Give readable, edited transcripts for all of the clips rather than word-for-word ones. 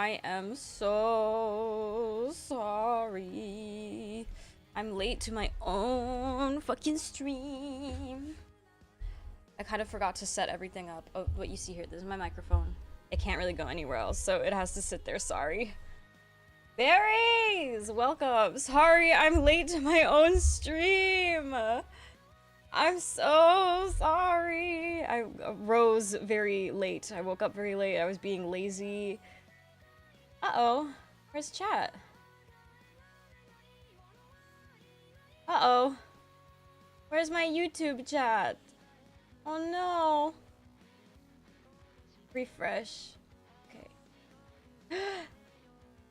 I am so sorry. I'm late to my own fucking stream. I kind of forgot to set everything up. Oh, what you see here, this is my microphone. It can't really go anywhere else, so it has to sit there, sorry. Berries! Welcome. Sorry, I'm late to my own stream. I'm so sorry. I rose very late. I woke up very late. I was being lazy. Uh-oh. Where's chat? Uh-oh. Where's my YouTube chat? Oh no. Refresh. Okay.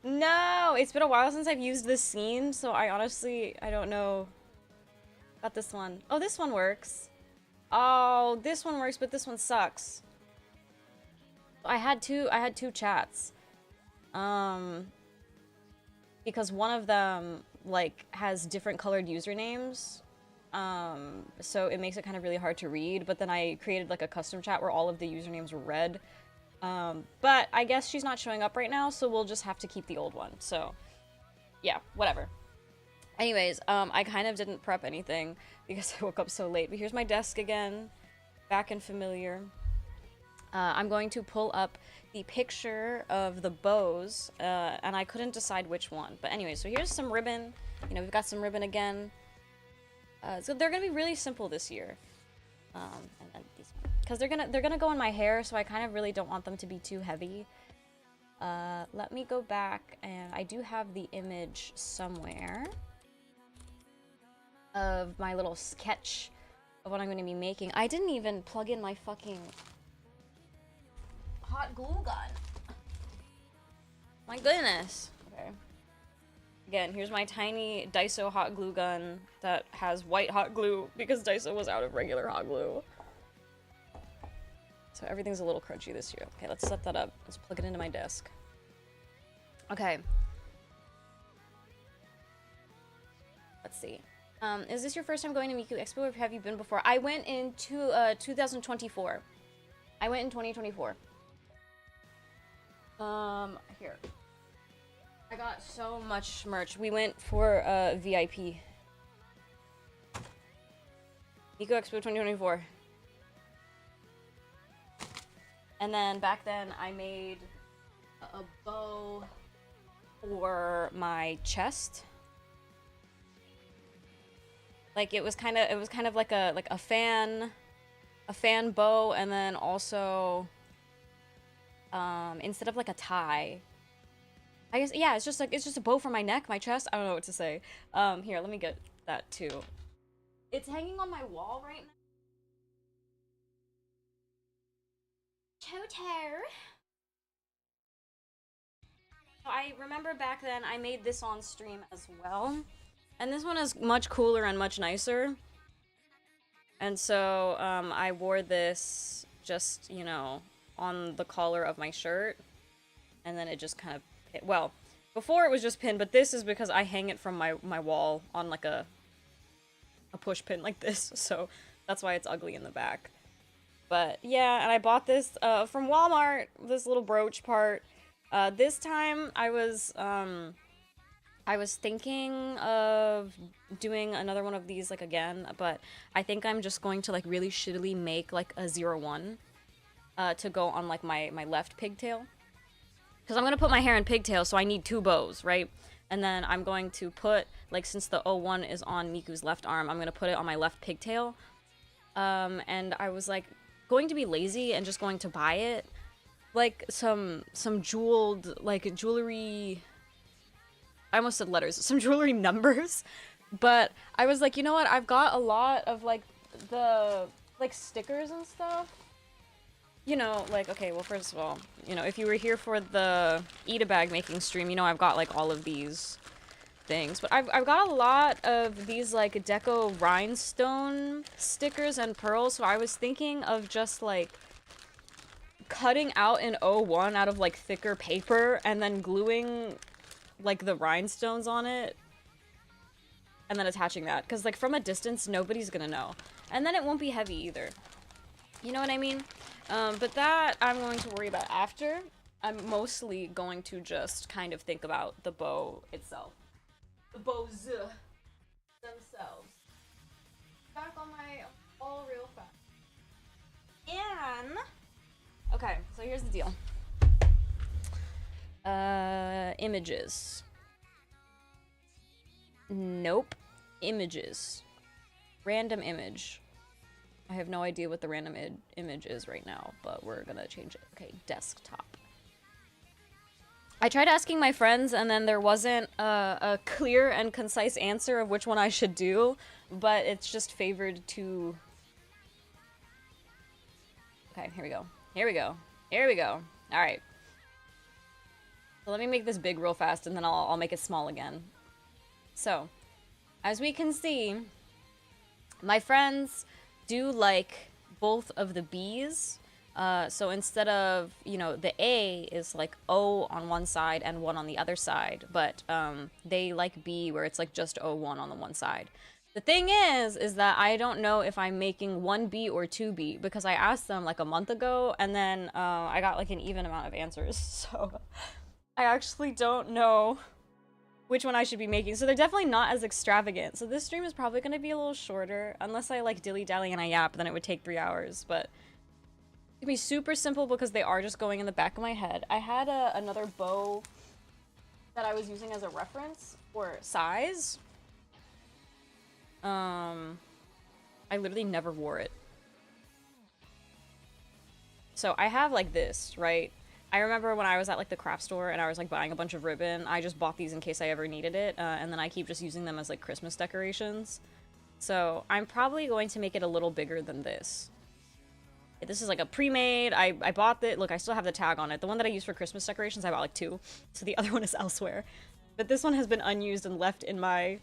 No! It's been a while since I've used this scene, so I don't know. Got this one. Oh, this one works. Oh, this one works, but this one sucks. I had two chats. Because one of them, like, has different colored usernames. So it makes it kind of really hard to read, but then I created, like, a custom chat where all of the usernames were red. But I guess she's not showing up right now, so we'll just have to keep the old one. So, yeah, whatever. Anyways, I kind of didn't prep anything because I woke up so late. But here's my desk again, back and familiar. I'm going to pull up the picture of the bows, and I couldn't decide which one. But anyway, so here's some ribbon. You know, we've got some ribbon again. So they're gonna be really simple this year. And these, because they're gonna go in my hair, so I kind of really don't want them to be too heavy. Let me go back, and I do have the image somewhere of my little sketch of what I'm going to be making. I didn't even plug in my fucking hot glue gun. My goodness. Okay. Again, here's my tiny Daiso hot glue gun that has white hot glue because Daiso was out of regular hot glue. So everything's a little crunchy this year. Okay, let's set that up. Let's plug it into my desk. Okay. Let's see. Is this your first time going to Miku Expo, or have you been before? I went in 2024. I went in 2024. Here. I got so much merch. We went for VIP. Miku Expo 2024. And then back then I made a bow for my chest. Like it was kind of like a fan bow, and then also instead of like a tie, I guess, yeah, it's just a bow for my neck, my chest. I don't know what to say. Here, let me get that too. It's hanging on my wall right now. Toto. I remember back then I made this on stream as well. And this one is much cooler and much nicer. And so, I wore this just, you know, on the collar of my shirt. And then it just kind of, well, before it was just pinned, but this is because I hang it from my wall on like a push pin like this. So that's why it's ugly in the back. But yeah, and I bought this from Walmart, this little brooch part. This time I was thinking of doing another one of these, like, again, but I think I'm just going to, like, really shittily make, like, a 01 to go on, like, my left pigtail. Because I'm going to put my hair in pigtail, so I need two bows, right? And then I'm going to put, like, since the 01 is on Miku's left arm, I'm going to put it on my left pigtail. And I was, like, going to be lazy and just going to buy it. Like, some jeweled, like, jewelry... I almost said letters. Some jewelry numbers. But I was like, you know what? I've got a lot of, like, the, like, stickers and stuff. You know, like, okay, well, first of all, you know, if you were here for the eat-a-bag making stream, you know I've got, like, all of these things. But I've got a lot of these, like, deco rhinestone stickers and pearls. So I was thinking of just, like, cutting out an 01 out of, like, thicker paper and then gluing, like, the rhinestones on it, and then attaching that, because, like, from a distance, nobody's gonna know. And then it won't be heavy either. You know what I mean? But that I'm going to worry about after. I'm mostly going to just kind of think about the bow itself. The bows themselves. Back on my all real fast. And okay, so here's the deal. Images. Nope. Images. Random image. I have no idea what the random image is right now, but we're gonna change it. Okay, desktop. I tried asking my friends, and then there wasn't a clear and concise answer of which one I should do, but it's just favored to... Okay, here we go. Here we go. Here we go. Alright. So let me make this big real fast, and then I'll make it small again. So, as we can see, my friends do like both of the B's. So instead of, you know, the A is like O on one side and 1 on the other side, but they like B where it's like just O1 on the one side. The thing is that I don't know if I'm making 1B or 2B because I asked them like a month ago and then I got like an even amount of answers. So I actually don't know which one I should be making. So they're definitely not as extravagant. So this stream is probably going to be a little shorter unless I like dilly-dally and I yap, then it would take 3 hours, but it's gonna be super simple because they are just going in the back of my head. I had another bow that I was using as a reference for size. I literally never wore it. So I have like this, right? I remember when I was at like the craft store and I was like buying a bunch of ribbon, I just bought these in case I ever needed it, and then I keep just using them as like Christmas decorations. So I'm probably going to make it a little bigger than this. This is like a pre-made. I bought it. Look, I still have the tag on it. The one that I use for Christmas decorations, I bought like 2. So the other one is elsewhere. But this one has been unused and left in my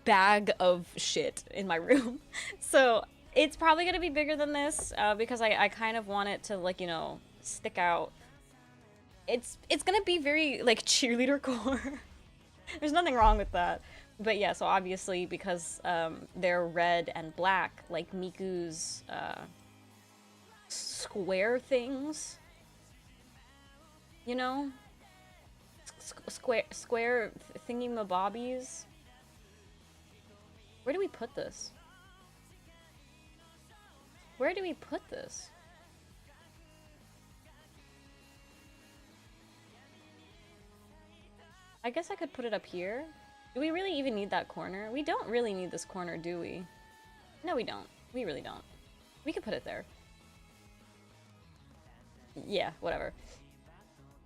bag of shit in my room. So it's probably going to be bigger than this because I kind of want it to, like, you know, stick out. It's going to be very, like, cheerleader core. There's nothing wrong with that. But yeah, so obviously because they're red and black, like Miku's square things, you know? Square thingy-mabobbies. Where do we put this? Where do we put this? I guess I could put it up here. Do we really even need that corner? We don't really need this corner, do we? No, we don't. We really don't. We could put it there. Yeah, whatever.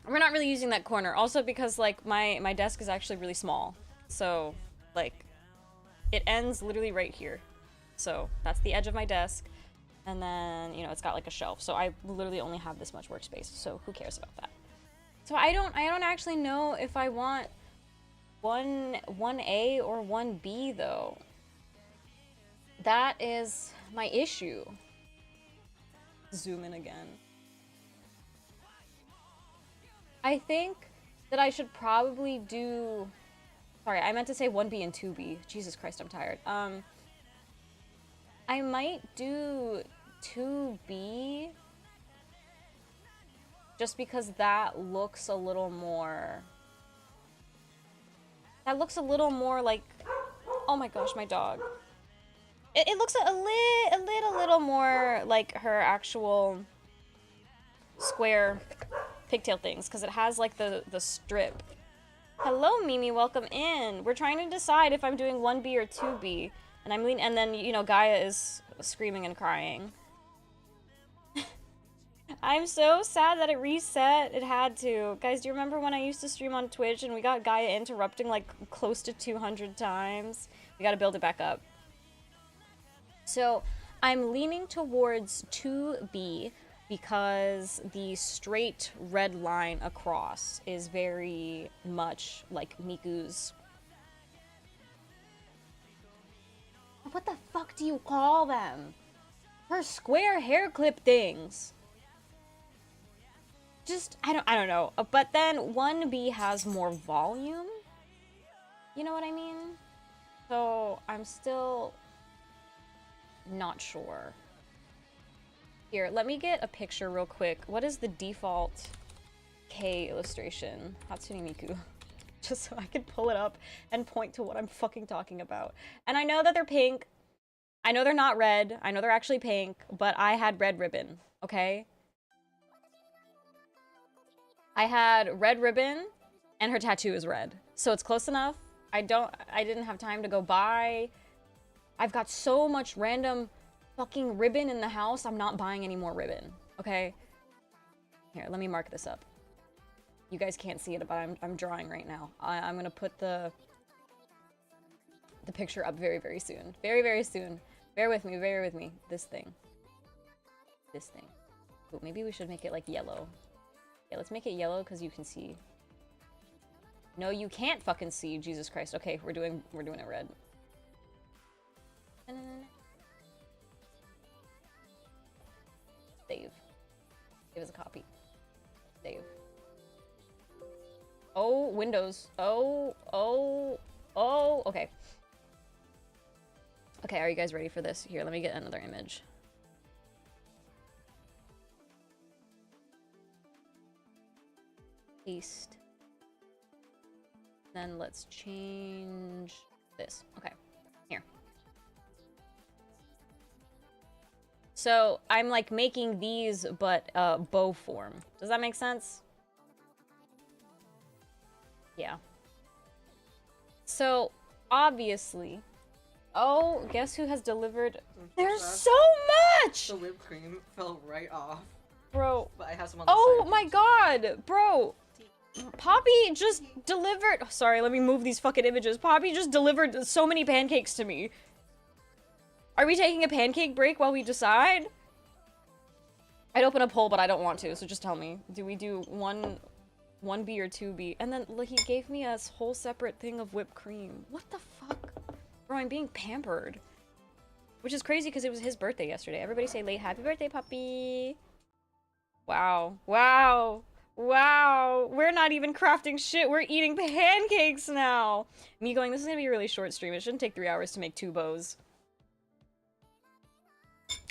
We're not really using that corner. Also because, like, my desk is actually really small. So, like, it ends literally right here. So, that's the edge of my desk. And then, you know, it's got, like, a shelf. So I literally only have this much workspace. So who cares about that? So I don't actually know if I want 1A or 1B though. That is my issue. Zoom in again. I think that I should probably do... Sorry, I meant to say 1B and 2B. Jesus Christ, I'm tired. I might do 2B just because that looks a little more... That looks a little more like... Oh my gosh, my dog. It looks a little more like her actual square pigtail things, because it has like the strip. Hello, Mimi, welcome in. We're trying to decide if I'm doing 1B or 2B, and then, you know, Gaia is screaming and crying. I'm so sad that it reset. It had to. Guys, do you remember when I used to stream on Twitch and we got Gaia interrupting like close to 200 times? We gotta build it back up. So I'm leaning towards 2B because the straight red line across is very much like Miku's. What the fuck do you call them? Her square hair clip things. Just, I don't know. But then 1B has more volume. You know what I mean? So I'm still not sure. Here, let me get a picture real quick. What is the default K illustration? Hatsune Miku. Just so I can pull it up and point to what I'm fucking talking about. And I know that they're pink. I know they're not red. I know they're actually pink, but I had red ribbon, okay? I had red ribbon, and her tattoo is red. So it's close enough. I didn't have time to go buy. I've got so much random fucking ribbon in the house, I'm not buying any more ribbon, okay? Here, let me mark this up. You guys can't see it, but I'm drawing right now. I'm gonna put the picture up very, very soon. Very, very soon. Bear with me, bear with me. This thing. This thing. Ooh, maybe we should make it like yellow. Yeah, let's make it yellow because you can see. No, you can't fucking see, Jesus Christ. Okay, we're doing it red. Save. Save as a copy. Save. Oh, Windows. Oh. Okay. Okay, are you guys ready for this? Here, let me get another image. Paste. Then let's change this. Okay, here. So I'm like making these, but bow form. Does that make sense? Yeah. So obviously, oh, guess who has delivered? There's so much. The whipped cream fell right off, bro. But I have some on the oh side. My god, bro. Poppy just delivered. Oh, sorry, let me move these fucking images. Poppy just delivered so many pancakes to me. Are we taking a pancake break while we decide? I'd open a poll, but I don't want to, so just tell me. Do we do 1B or 2B? And then he gave me a whole separate thing of whipped cream. What the fuck? Bro, I'm being pampered. Which is crazy because it was his birthday yesterday. Everybody say late happy birthday, Poppy. Wow. Wow. Wow. We're not even crafting shit. We're eating pancakes now. Me going, this is gonna be a really short stream. It shouldn't take 3 hours to make 2 bows.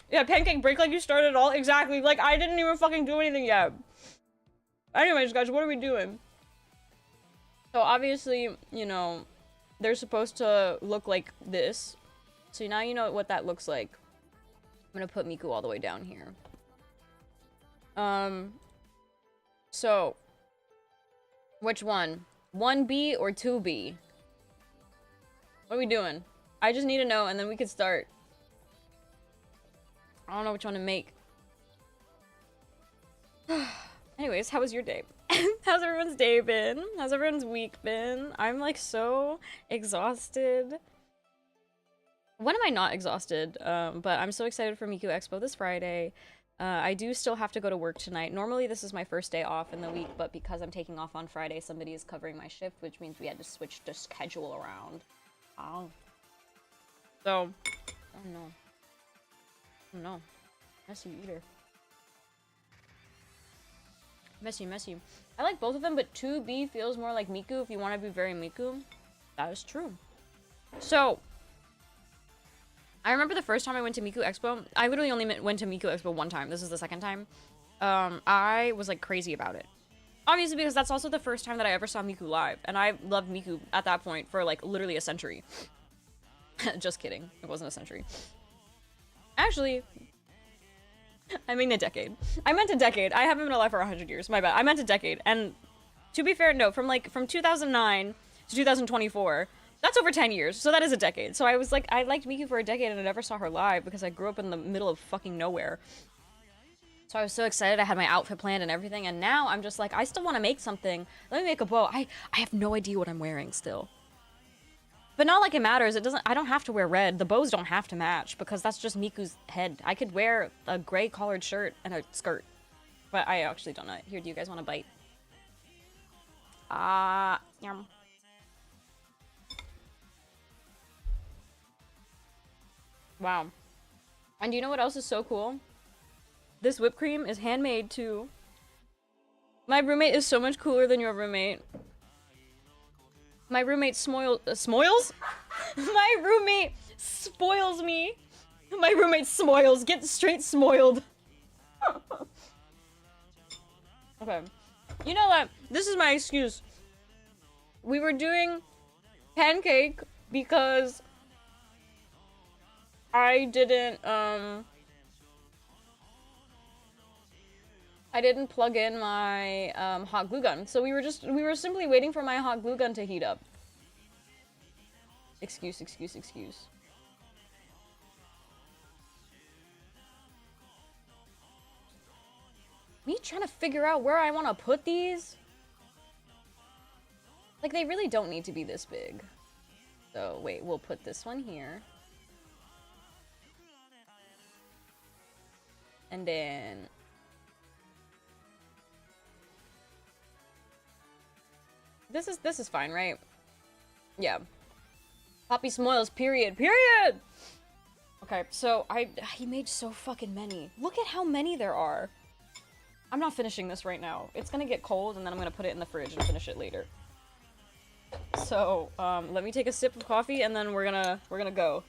Yeah, pancake break like you started it all. Exactly. Like, I didn't even fucking do anything yet. Anyways, guys, what are we doing? So, obviously, you know, they're supposed to look like this. So now you know what that looks like. I'm gonna put Miku all the way down here. So, which one? 1B or 2B? What are we doing? I just need to know, and then we could start. I don't know which one to make. Anyways, how was your day? How's everyone's day been? How's everyone's week been? I'm like so exhausted. When am I not exhausted? But I'm so excited for Miku Expo this Friday. I do still have to go to work tonight. Normally this is my first day off in the week, but because I'm taking off on Friday, somebody is covering my shift, which means we had to switch the schedule around. Oh. So, oh no. Oh no. Messy eater. Messy. I like both of them, but 2B feels more like Miku if you want to be very Miku. That is true. So, I remember the first time I went to Miku Expo. I literally only went to Miku Expo one time. This is the second time. I was like crazy about it. Obviously because that's also the first time that I ever saw Miku live. And I loved Miku at that point for like literally a century. Just kidding. It wasn't a century. Actually, I mean a decade. I meant a decade. I haven't been alive for 100 years. My bad. I meant a decade. And to be fair, no, from 2009 to 2024, that's over 10 years. So that is a decade. So I was like, I liked Miku for a decade and I never saw her live because I grew up in the middle of fucking nowhere. So I was so excited. I had my outfit planned and everything. And now I'm just like, I still want to make something. Let me make a bow. I have no idea what I'm wearing still. But not like it matters. It doesn't. I don't have to wear red. The bows don't have to match because that's just Miku's head. I could wear a gray collared shirt and a skirt, but I actually don't know. Here, do you guys want to bite? Yum. Wow. And do you know what else is so cool? This whipped cream is handmade too. My roommate is so much cooler than your roommate. My roommate spoils My roommate spoils me. My roommate smoils. Get straight smoiled. Okay. You know what? This is my excuse. We were doing pancake because I didn't plug in my hot glue gun. So we were simply waiting for my hot glue gun to heat up. Excuse. Me trying to figure out where I want to put these? Like, they really don't need to be this big. So, wait, we'll put this one here. And then... This is fine, right? Yeah. Poppy Smoils, period. Period! Okay, so he made so fucking many. Look at how many there are. I'm not finishing this right now. It's gonna get cold, and then I'm gonna put it in the fridge and finish it later. So, let me take a sip of coffee, and then we're gonna go.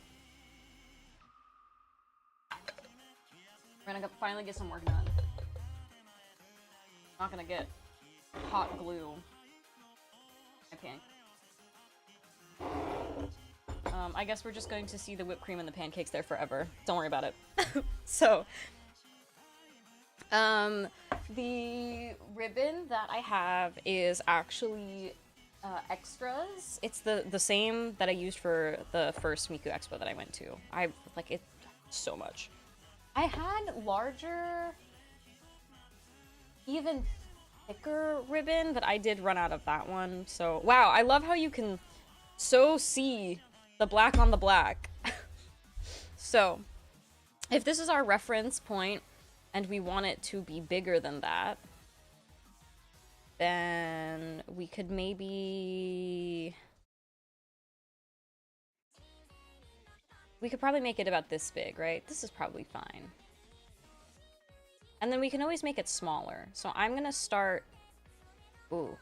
We're gonna finally get some work done. Not gonna get hot glue. I pancake. I guess we're just going to see the whipped cream and the pancakes there forever. Don't worry about it. So, the ribbon that I have is actually extras. It's the same that I used for the first Miku expo that I went to. I like it so much. I had larger, even thicker ribbon, but I did run out of that one. So, wow, I love how you can so see the black on the black. So, if this is our reference point and we want it to be bigger than that, then we could maybe... We could probably make it about this big, right? This is probably fine. And then we can always make it smaller. So I'm gonna start... Ooh.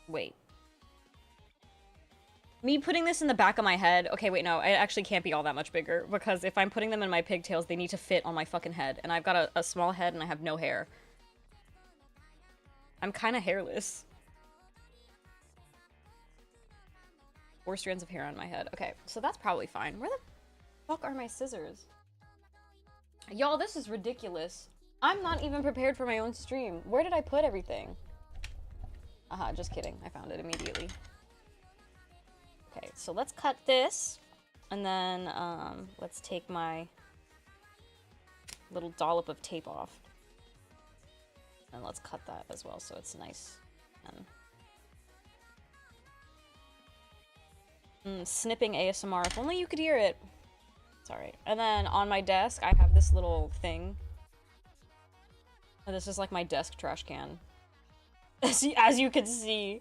Wait. Me putting this in the back of my head... Okay, wait, no. It actually can't be all that much bigger. Because if I'm putting them in my pigtails, they need to fit on my fucking head. And I've got a small head and I have no hair. I'm kind of hairless. 4 strands of hair on my head. Okay, so that's probably fine. Where the fuck are my scissors? Y'all, this is ridiculous. I'm not even prepared for my own stream. Where did I put everything? Just kidding. I found it immediately. Okay, so let's cut this. And then, let's take my little dollop of tape off. And let's cut that as well so it's nice and... snipping ASMR. If only you could hear it. It's alright. And then on my desk, I have this little thing. And this is like my desk trash can. As you can see.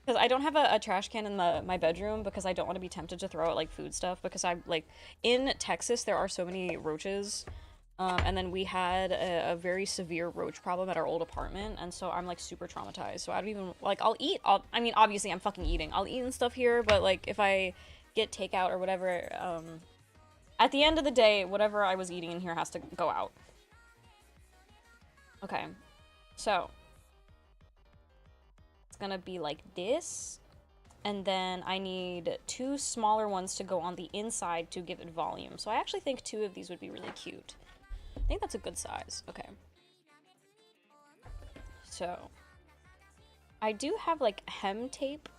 Because I don't have a trash can in my bedroom because I don't want to be tempted to throw out like food stuff. Because I'm like, in Texas, there are so many roaches. And then we had a very severe roach problem at our old apartment, and so I'm like super traumatized. So I don't even like I mean, obviously I'm fucking eating. I'll eat and stuff here, but like if I get takeout or whatever, at the end of the day, whatever I was eating in here has to go out. Okay, so it's gonna be like this, and then I need 2 smaller ones to go on the inside to give it volume. So I actually think 2 of these would be really cute. I think that's a good size. Okay. So, I do have like hem tape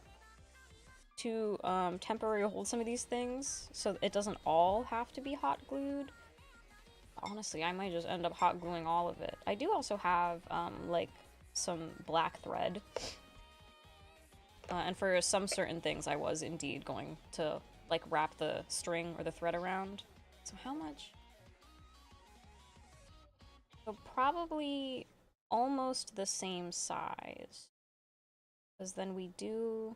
to temporarily hold some of these things, so it doesn't all have to be hot glued. Honestly, I might just end up hot gluing all of it. I do also have like some black thread. And for some certain things, I was indeed going to like wrap the string or the thread around. So how much? So probably almost the same size. Because then we do...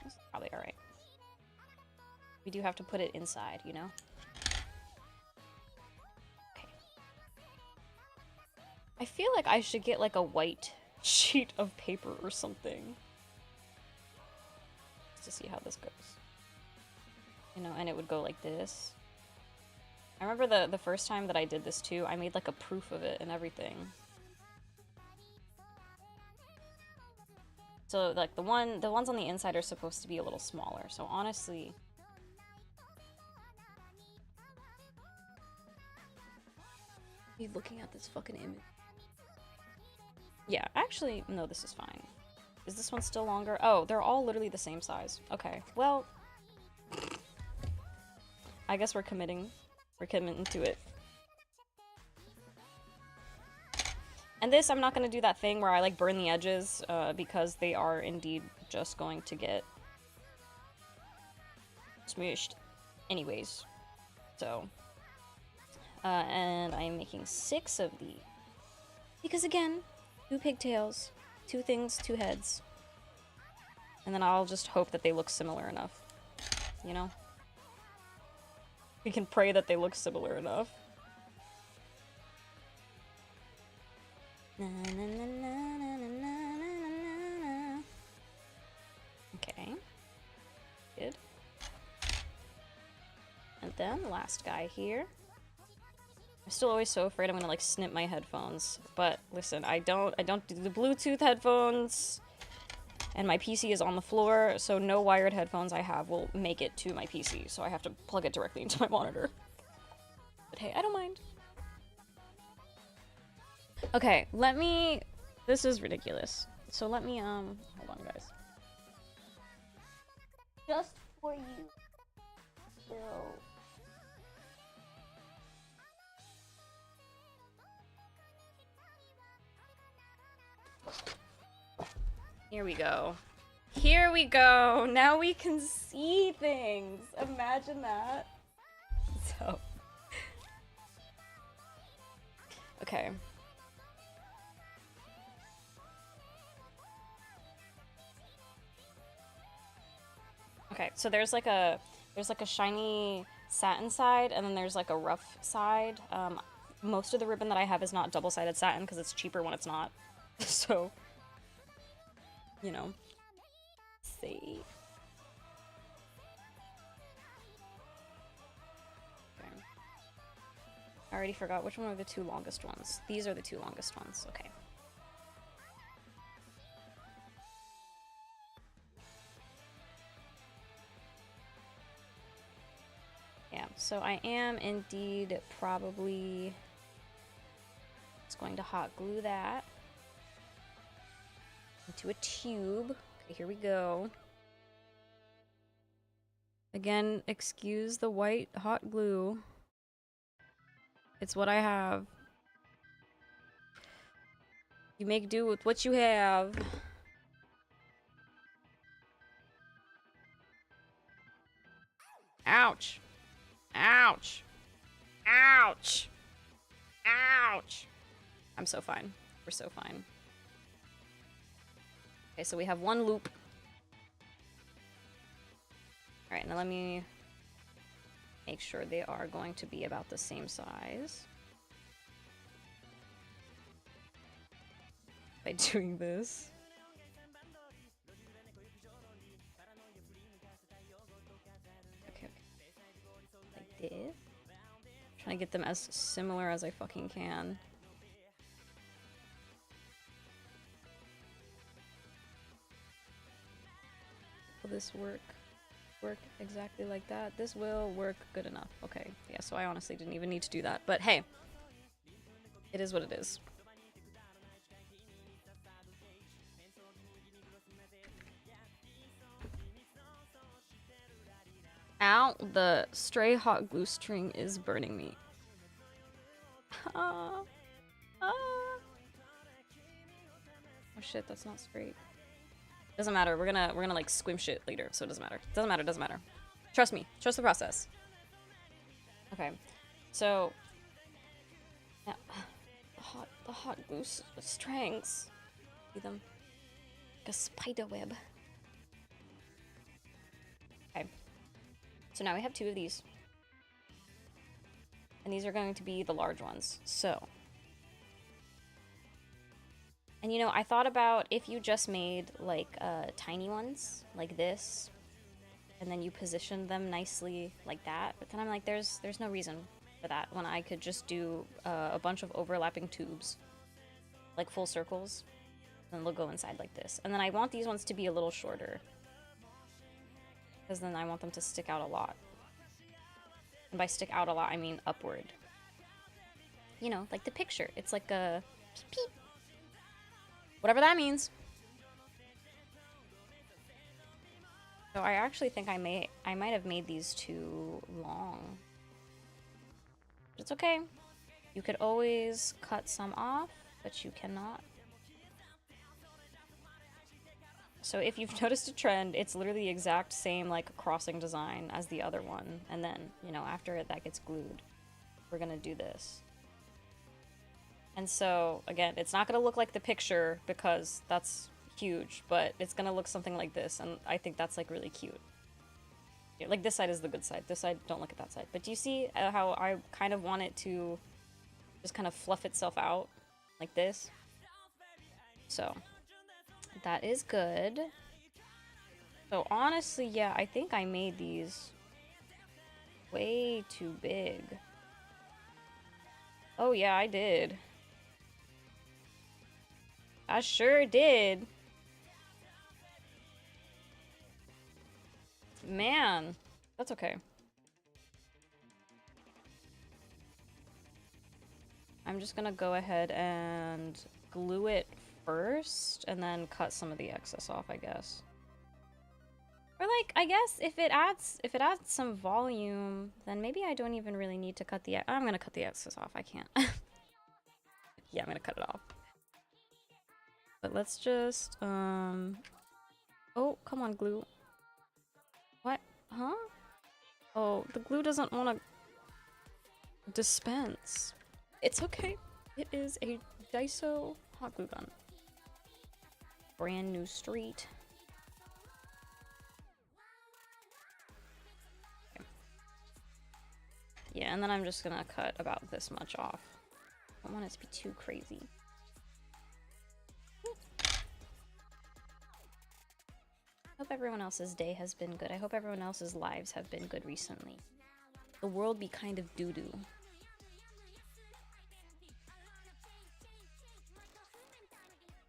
This is probably alright. We do have to put it inside, you know? Okay. I feel like I should get like a white sheet of paper or something. Just to see how this goes. You know, and it would go like this. I remember the first time that I did this too, I made like a proof of it and everything. So like the ones on the inside are supposed to be a little smaller. So honestly, you looking at this fucking image. Yeah, actually, no, this is fine. Is this one still longer? Oh, they're all literally the same size. Okay, well, I guess we're committing to it. And this, I'm not going to do that thing where I like burn the edges because they are indeed just going to get smooshed anyways. So, and I'm making 6 of these. Because again, 2 pigtails, 2 things, 2 heads. And then I'll just hope that they look similar enough, you know? We can pray that they look similar enough. Okay. Good. And then last guy here. I'm still always so afraid I'm gonna like snip my headphones. But listen, I don't do the Bluetooth headphones. And my PC is on the floor, so no wired headphones I have will make it to my PC. So I have to plug it directly into my monitor. But hey, I don't mind. Okay, let me... This is ridiculous. So let me, hold on, guys. Just for you. So... Here we go. Here we go! Now we can see things! Imagine that. So... Okay. Okay, so there's like a shiny satin side, and then there's like a rough side. Most of the ribbon that I have is not double-sided satin because it's cheaper when it's not. So, you know, see. Okay. I already forgot which one are the 2 longest ones. These are the 2 longest ones. Okay. Yeah, so I am indeed probably just going to hot glue that into a tube. Okay, here we go. Again, excuse the white hot glue. It's what I have. You make do with what you have. Ouch. Ouch. Ouch. Ouch. I'm so fine. We're so fine. Okay, so we have 1 loop. Alright, now let me make sure they are going to be about the same size. By doing this. Okay, like this. Trying to get them as similar as I fucking can. Will this work exactly like that? This will work good enough. Okay, yeah, so I honestly didn't even need to do that. But hey, it is what it is. Ow, the stray hot glue string is burning me. Oh shit, that's not straight. Doesn't matter. We're gonna like squim shit later, so it doesn't matter. Doesn't matter. Trust me. Trust the process. Okay, so yeah, the hot glue strings. See them like a spider web. Okay, so now we have 2 of these, and these are going to be the large ones. So. And you know, I thought about if you just made like tiny ones like this, and then you positioned them nicely like that. But then I'm like, there's no reason for that when I could just do a bunch of overlapping tubes, like full circles, and they'll go inside like this. And then I want these ones to be a little shorter, because then I want them to stick out a lot. And by stick out a lot, I mean upward. You know, like the picture. It's like a peep. Whatever that means. So I actually think I might have made these too long. But it's okay. You could always cut some off, but you cannot. So if you've noticed a trend, it's literally the exact same like crossing design as the other one. And then, you know, after that gets glued, we're gonna do this. And so, again, it's not gonna look like the picture because that's huge, but it's gonna look something like this, and I think that's like really cute. Yeah, like this side is the good side. This side, don't look at that side. But do you see how I kind of want it to just kind of fluff itself out like this? So that is good. So honestly, yeah, I think I made these way too big. Oh yeah, I did. I sure did. Man, that's okay. I'm just gonna go ahead and glue it first and then cut some of the excess off, I guess. Or like, I guess if it adds some volume, then maybe I don't even really need to cut the I'm gonna cut the excess off. I can't. Yeah, I'm gonna cut it off. But let's just oh, come on, glue. What? Huh? Oh, the glue doesn't want to dispense. It's okay. It is a Daiso hot glue gun. Brand new street. Okay. Yeah, and then I'm just gonna cut about this much off. I don't want it to be too crazy. Hope everyone else's day has been good. I hope everyone else's lives have been good recently. The world be kind of doo-doo.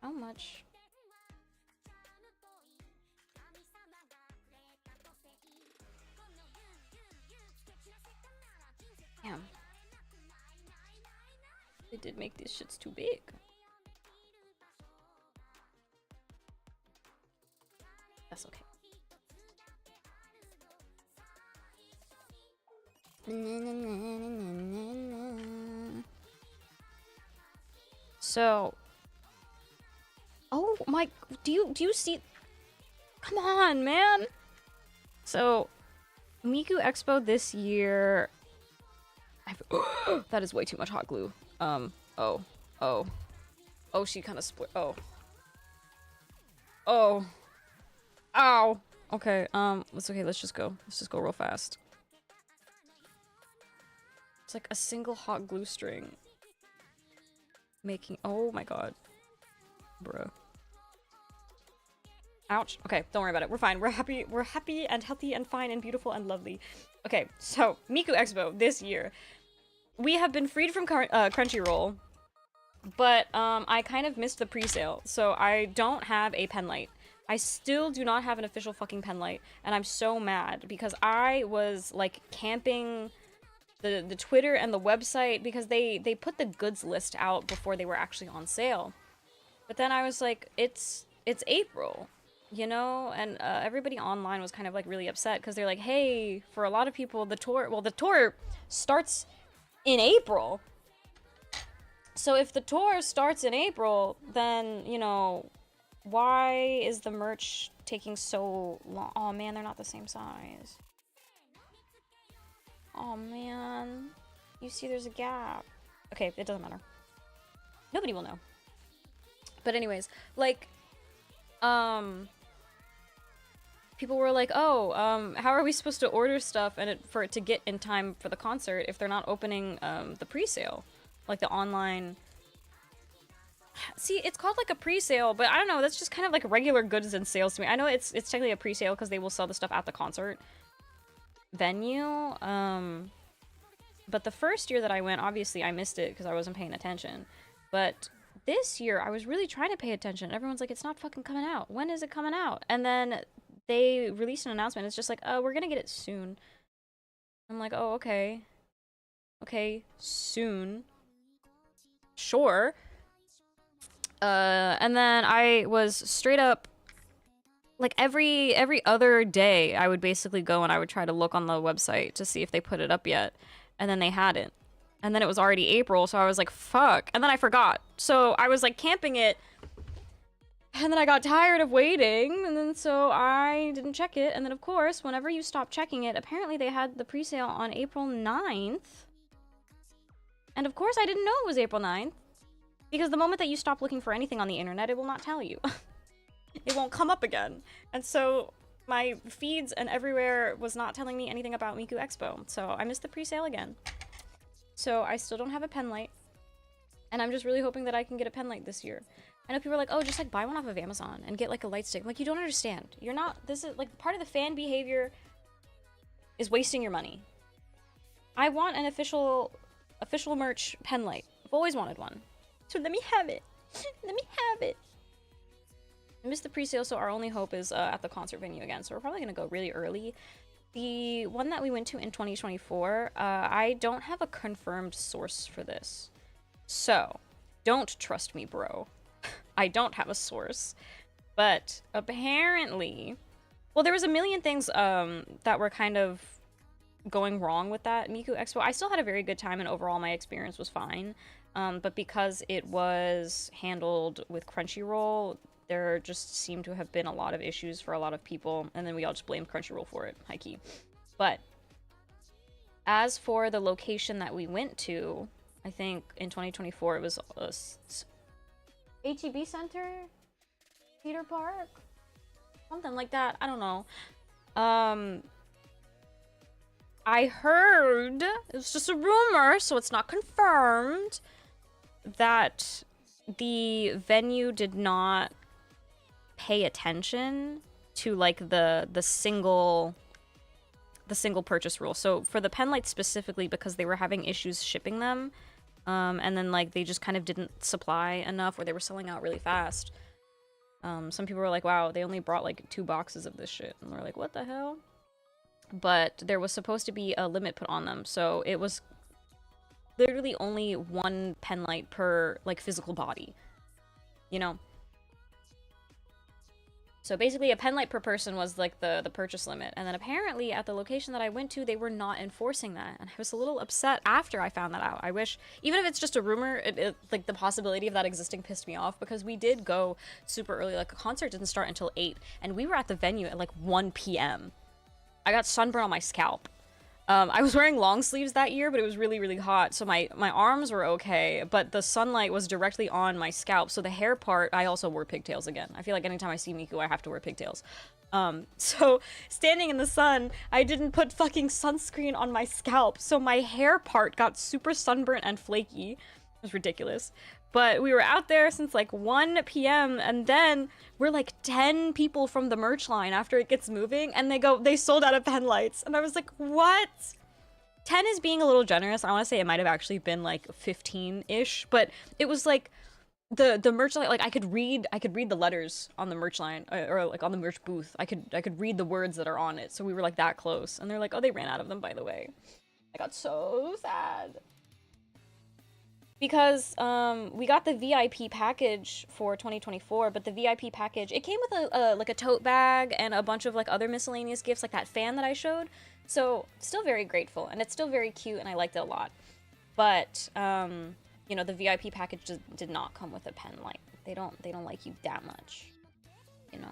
How much? Damn. They did make these shits too big. That's okay. So, oh my, do you see? Come on, man. So, Miku Expo this year. That is way too much hot glue. Oh, she kind of split. Oh. Ow. Okay, it's okay, let's just go. Let's just go real fast. It's like a single hot glue string. Making, oh my god. Bruh. Ouch. Okay, don't worry about it. We're fine. We're happy and healthy and fine and beautiful and lovely. Okay, so, Miku Expo this year. We have been freed from Crunchyroll, but, I kind of missed the pre-sale, so I don't have a pen light. I still do not have an official fucking pen light, and I'm so mad because I was like camping the Twitter and the website because they put the goods list out before they were actually on sale. But then I was like, it's April, you know, and everybody online was kind of like really upset because they're like, hey, for a lot of people the tour starts in April. So if the tour starts in April, then, you know, why is the merch taking so long? Oh man, they're not the same size. Oh man. You see there's a gap. Okay, it doesn't matter. Nobody will know. But anyways, like, people were like, oh, how are we supposed to order stuff and for it to get in time for the concert if they're not opening the pre-sale? Like the online... See, it's called like a pre-sale, but I don't know, that's just kind of like regular goods and sales to me. I know it's technically a pre-sale because they will sell the stuff at the concert venue, but But the first year that I went, obviously I missed it because I wasn't paying attention. But this year, I was really trying to pay attention. Everyone's like, it's not fucking coming out. When is it coming out? And then they released an announcement. It's just like, oh, we're gonna get it soon. I'm like, oh, okay. Okay, soon. Sure. And then I was straight up, like every other day, I would basically go and I would try to look on the website to see if they put it up yet. And then they hadn't. And then it was already April, so I was like, fuck. And then I forgot. So I was like camping it. And then I got tired of waiting, and then so I didn't check it. And then of course, whenever you stop checking it, apparently they had the pre-sale on April 9th. And of course I didn't know it was April 9th. Because the moment that you stop looking for anything on the internet, it will not tell you. It won't come up again. And so my feeds and everywhere was not telling me anything about Miku Expo. So I missed the pre-sale again. So I still don't have a pen light. And I'm just really hoping that I can get a pen light this year. I know people are like, oh, just like buy one off of Amazon and get like a light stick. I'm like, you don't understand. You're not, this is like part of the fan behavior is wasting your money. I want an official merch pen light. I've always wanted one. So let me have it. Let me have it. I missed the pre-sale, so our only hope is at the concert venue again. So we're probably going to go really early. The one that we went to in 2024, I don't have a confirmed source for this. So, don't trust me, bro. I don't have a source. But apparently... Well, there was a million things that were kind of going wrong with that Miku Expo. I still had a very good time, and overall my experience was fine. But because it was handled with Crunchyroll, there just seemed to have been a lot of issues for a lot of people, and then we all just blamed Crunchyroll for it, high-key. But as for the location that we went to, I think in 2024 it was a HEB Center? Peter Park? Something like that. I don't know. I heard, it's just a rumor, so it's not confirmed, that the venue did not pay attention to like the single purchase rule. So for the pen lights specifically, because they were having issues shipping them, and then like they just kind of didn't supply enough, or they were selling out really fast. Some people were like, wow, they only brought like 2 boxes of this shit, and we're like, what the hell? But there was supposed to be a limit put on them, so it was literally only 1 pen light per like physical body, you know. So basically a pen light per person was like the purchase limit. And then apparently at the location that I went to, they were not enforcing that. And I was a little upset after I found that out. I wish, even if it's just a rumor, like the possibility of that existing pissed me off, because we did go super early. Like, a concert didn't start until 8, and we were at the venue at like 1 p.m. I got sunburn on my scalp. I was wearing long sleeves that year, but it was really, really hot, so my arms were okay, but the sunlight was directly on my scalp, so the hair part, I also wore pigtails again. I feel like anytime I see Miku, I have to wear pigtails. So standing in the sun, I didn't put fucking sunscreen on my scalp, so my hair part got super sunburnt and flaky. It was ridiculous. But we were out there since like 1 p.m. and then we're like 10 people from the merch line after it gets moving, and they sold out of pen lights. And I was like, what? 10 is being a little generous. I want to say it might have actually been like 15-ish, but it was like the merch line, like I could read the letters on the merch line, or like on the merch booth. I could read the words that are on it. So we were like that close, and they're like, oh, they ran out of them, by the way. I got so sad. Because we got the VIP package for 2024, but the VIP package, it came with like a tote bag and a bunch of like other miscellaneous gifts, like that fan that I showed. So still very grateful, and it's still very cute, and I liked it a lot. But you know, the VIP package did not come with a pen light. They don't like you that much, you know.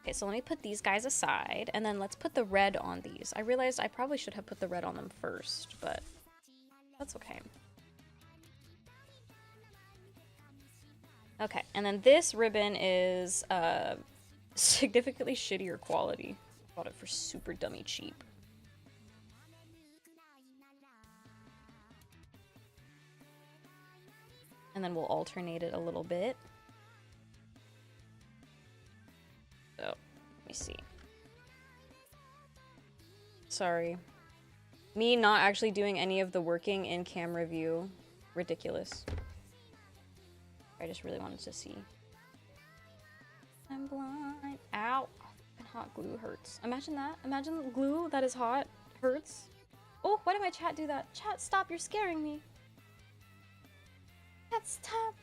Okay, so let me put these guys aside, and then let's put the red on these. I realized I probably should have put the red on them first, but that's okay. Okay, and then this ribbon is significantly shittier quality. Bought it for super dummy cheap. And then we'll alternate it a little bit. So, let me see. Sorry. Me not actually doing any of the working in camera view. Ridiculous. I just really wanted to see. I'm blind. Ow. And hot glue hurts. Imagine that. Imagine glue that is hot hurts. Oh, why did my chat do that? Chat, stop. You're scaring me. Chat, stop.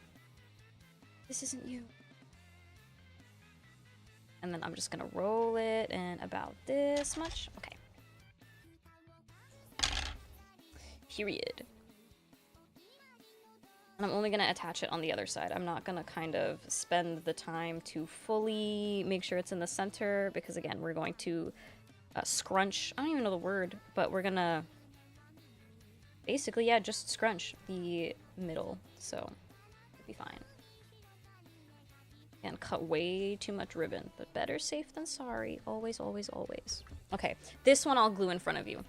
This isn't you. And then I'm just gonna roll it in about this much. Okay. Period. And I'm only gonna attach it on the other side. I'm not gonna kind of spend the time to fully make sure it's in the center because again, we're going to scrunch. I don't even know the word, but we're gonna basically, yeah, just scrunch the middle. So it'll be fine. And cut way too much ribbon, but better safe than sorry. Always, always, always. Okay, this one I'll glue in front of you.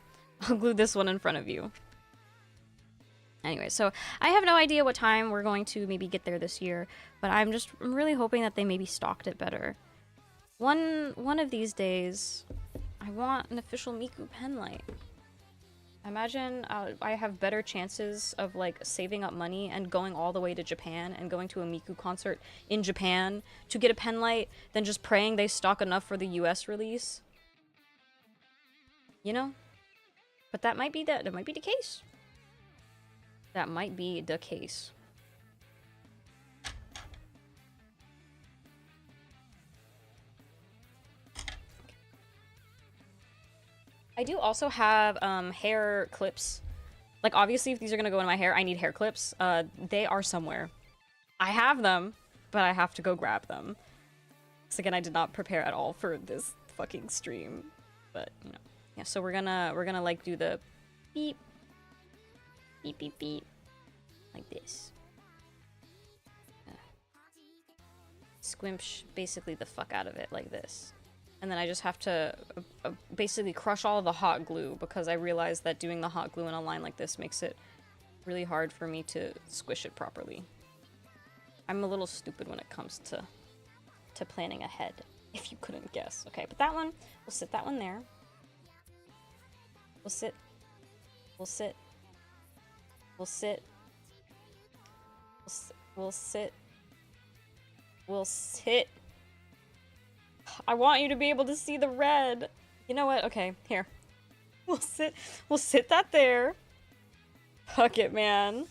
I'll glue this one in front of you. Anyway, so I have no idea what time we're going to maybe get there this year, but I'm really hoping that they maybe stocked it better. One of these days, I want an official Miku pen light. Imagine I have better chances of like saving up money and going all the way to Japan and going to a Miku concert in Japan to get a pen light than just praying they stock enough for the US release. You know? But that might be that might be the case. That might be the case. I do also have hair clips. Like, obviously, if these are gonna go in my hair, I need hair clips. They are somewhere. I have them, but I have to go grab them. So again, I did not prepare at all for this fucking stream. But, you know. Yeah, so we're gonna like do the beep. Beep, beep, beep. Like this. Squimsh basically the fuck out of it like this. And then I just have to basically crush all of the hot glue because I realized that doing the hot glue in a line like this makes it really hard for me to squish it properly. I'm a little stupid when it comes to planning ahead, if you couldn't guess. Okay, but that one, we'll sit that one there. We'll sit. We'll sit. We'll sit. We'll sit. We'll sit. I want you to be able to see the red. You know what? Okay, here. We'll sit that there. Fuck it, man.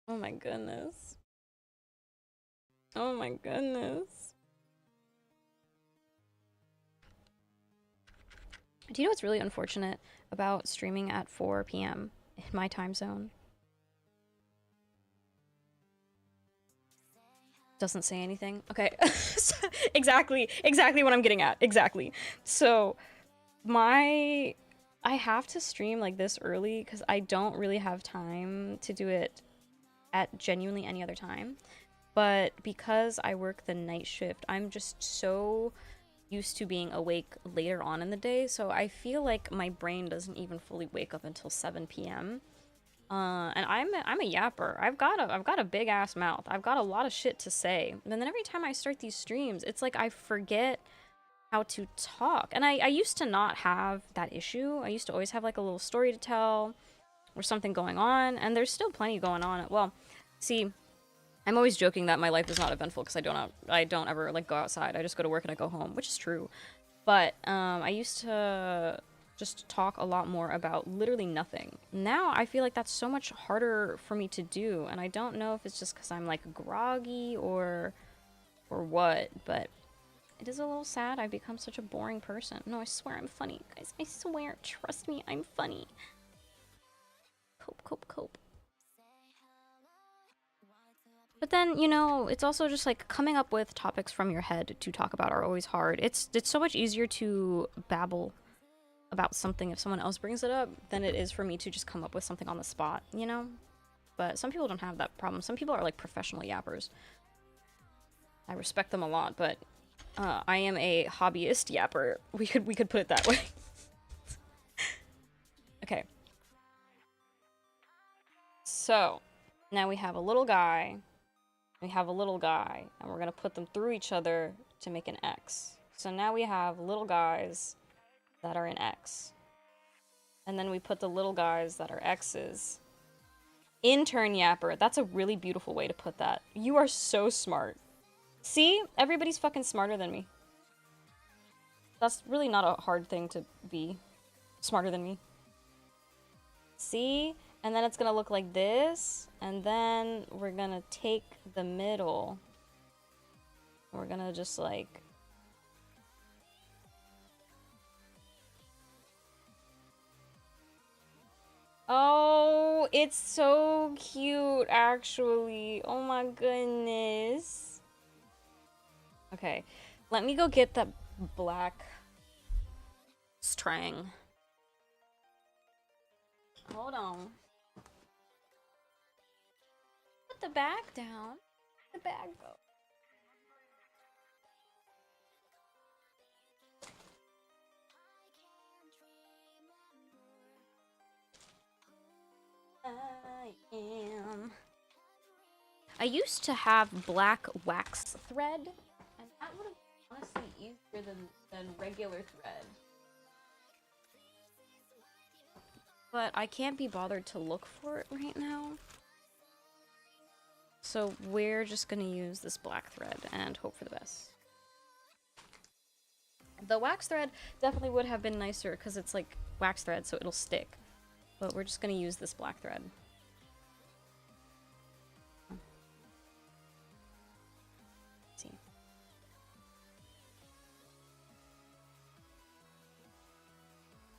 Oh my goodness. Oh my goodness. Do you know what's really unfortunate about streaming at 4 p.m. in my time zone? Doesn't say anything. Okay. Exactly what I'm getting at. Exactly. So I have to stream like this early because I don't really have time to do it at genuinely any other time. But because I work the night shift, I'm just so used to being awake later on in the day. So I feel like my brain doesn't even fully wake up until 7 p.m. And I'm a yapper. I've got a big ass mouth. I've got a lot of shit to say. And then every time I start these streams, it's like I forget how to talk. And I used to not have that issue. I used to always have like a little story to tell or something going on, and there's still plenty going on. Well, see, I'm always joking that my life is not eventful because I don't ever like go outside. I just go to work and I go home, which is true. But I used to just talk a lot more about literally nothing. Now I feel like that's so much harder for me to do, and I don't know if it's just because I'm like groggy or what, but it is a little sad I've become such a boring person. No, I swear I'm funny. Guys, I swear, trust me, I'm funny. Cope. But then, you know, it's also just like coming up with topics from your head to talk about are always hard. It's so much easier to babble about something if someone else brings it up than it is for me to just come up with something on the spot, you know? But some people don't have that problem. Some people are like professional yappers. I respect them a lot, but I am a hobbyist yapper. We could put it that way. Okay. So, now we have a little guy. We have a little guy, and we're gonna put them through each other to make an X. So now we have little guys that are in X. And then we put the little guys that are X's in turn yapper. That's a really beautiful way to put that. You are so smart. See? Everybody's fucking smarter than me. That's really not a hard thing to be smarter than me. See? And then it's gonna look like this. And then we're gonna take the middle. We're gonna just like... Oh, it's so cute, actually. Oh my goodness. Okay, let me go get that black string. Hold on. Put the bag down. Where'd the bag go? I used to have black wax thread, and that would have honestly easier than regular thread. But I can't be bothered to look for it right now. So we're just gonna use this black thread and hope for the best. The wax thread definitely would have been nicer because it's like wax thread, so it'll stick. But we're just gonna use this black thread. Let's see.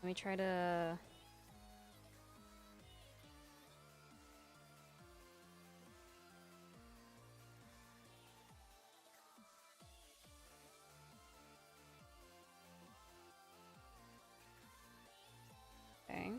Let me try to... Okay.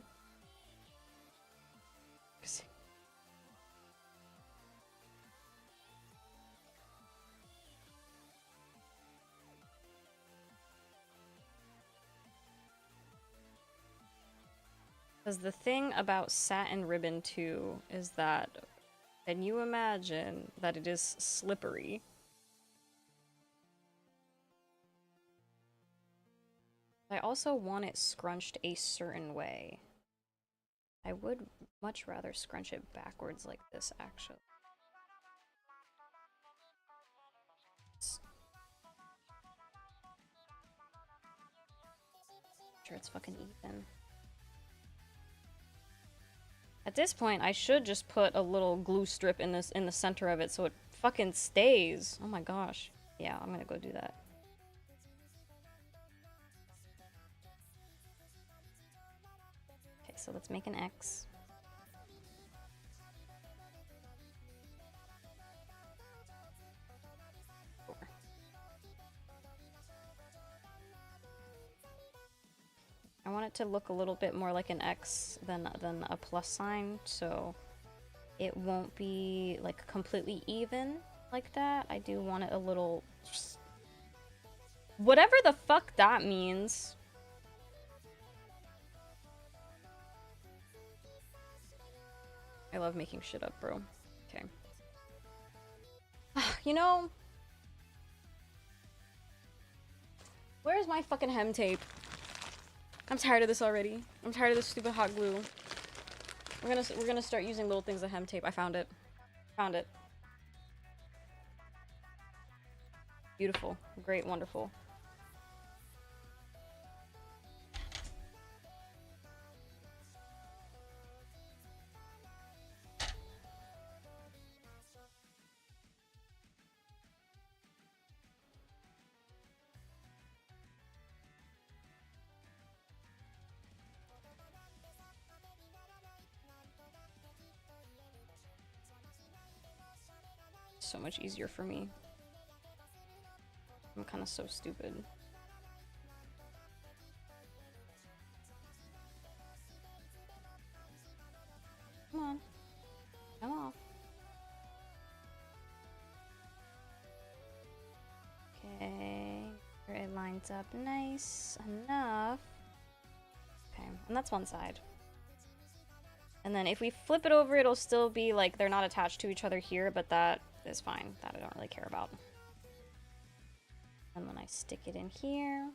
Because the thing about satin ribbon too is that, can you imagine that it is slippery? I also want it scrunched a certain way. I would much rather scrunch it backwards like this, actually. Sure, it's fucking even. At this point, I should just put a little glue strip in the center of it so it fucking stays. Oh my gosh. Yeah, I'm gonna go do that. Okay, so let's make an X. I want it to look a little bit more like an X than a plus sign, so it won't be like completely even like that. I do want it a little... Whatever the fuck that means. I love making shit up, bro. Okay. You know... Where's my fucking hem tape? I'm tired of this already. I'm tired of this stupid hot glue. We're gonna start using little things of hem tape. I found it. Found it. Beautiful. Great. Wonderful. So much easier for me. I'm kind of so stupid. Come on. Come on. Okay. It lines up nice enough. Okay, and that's one side. And then if we flip it over, it'll still be like they're not attached to each other here, but that is fine. That I don't really care about. And then I stick it in here.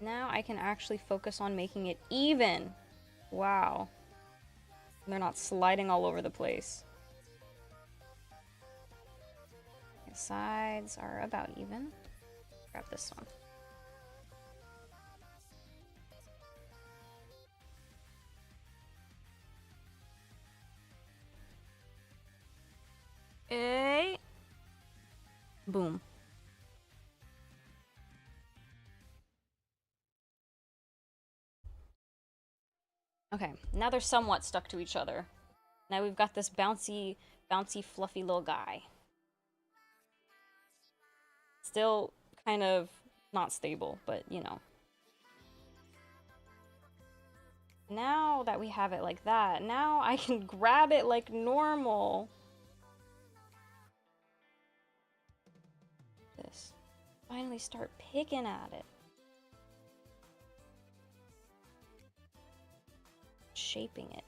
Now I can actually focus on making it even. Wow. They're not sliding all over the place. The sides are about even. Grab this one. Hey. Boom. Okay, now they're somewhat stuck to each other. Now we've got this bouncy, fluffy little guy. Still kind of not stable, but you know. Now that we have it like that, now I can grab it like normal. This. Finally start picking at it. Shaping it.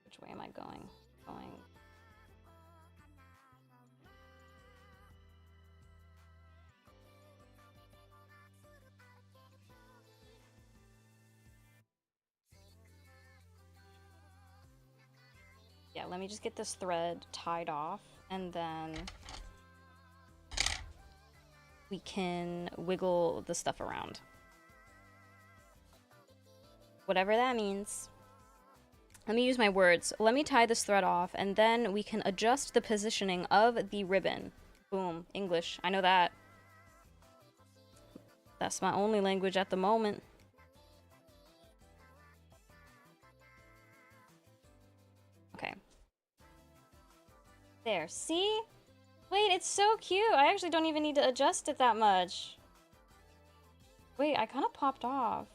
Which way am I going? Yeah, let me just get this thread tied off, and then we can wiggle the stuff around. Whatever that means. Let me use my words. Let me tie this thread off, and then we can adjust the positioning of the ribbon. Boom. English. I know that. That's my only language at the moment. Okay. There. See? Wait, it's so cute. I actually don't even need to adjust it that much. Wait, I kind of popped off.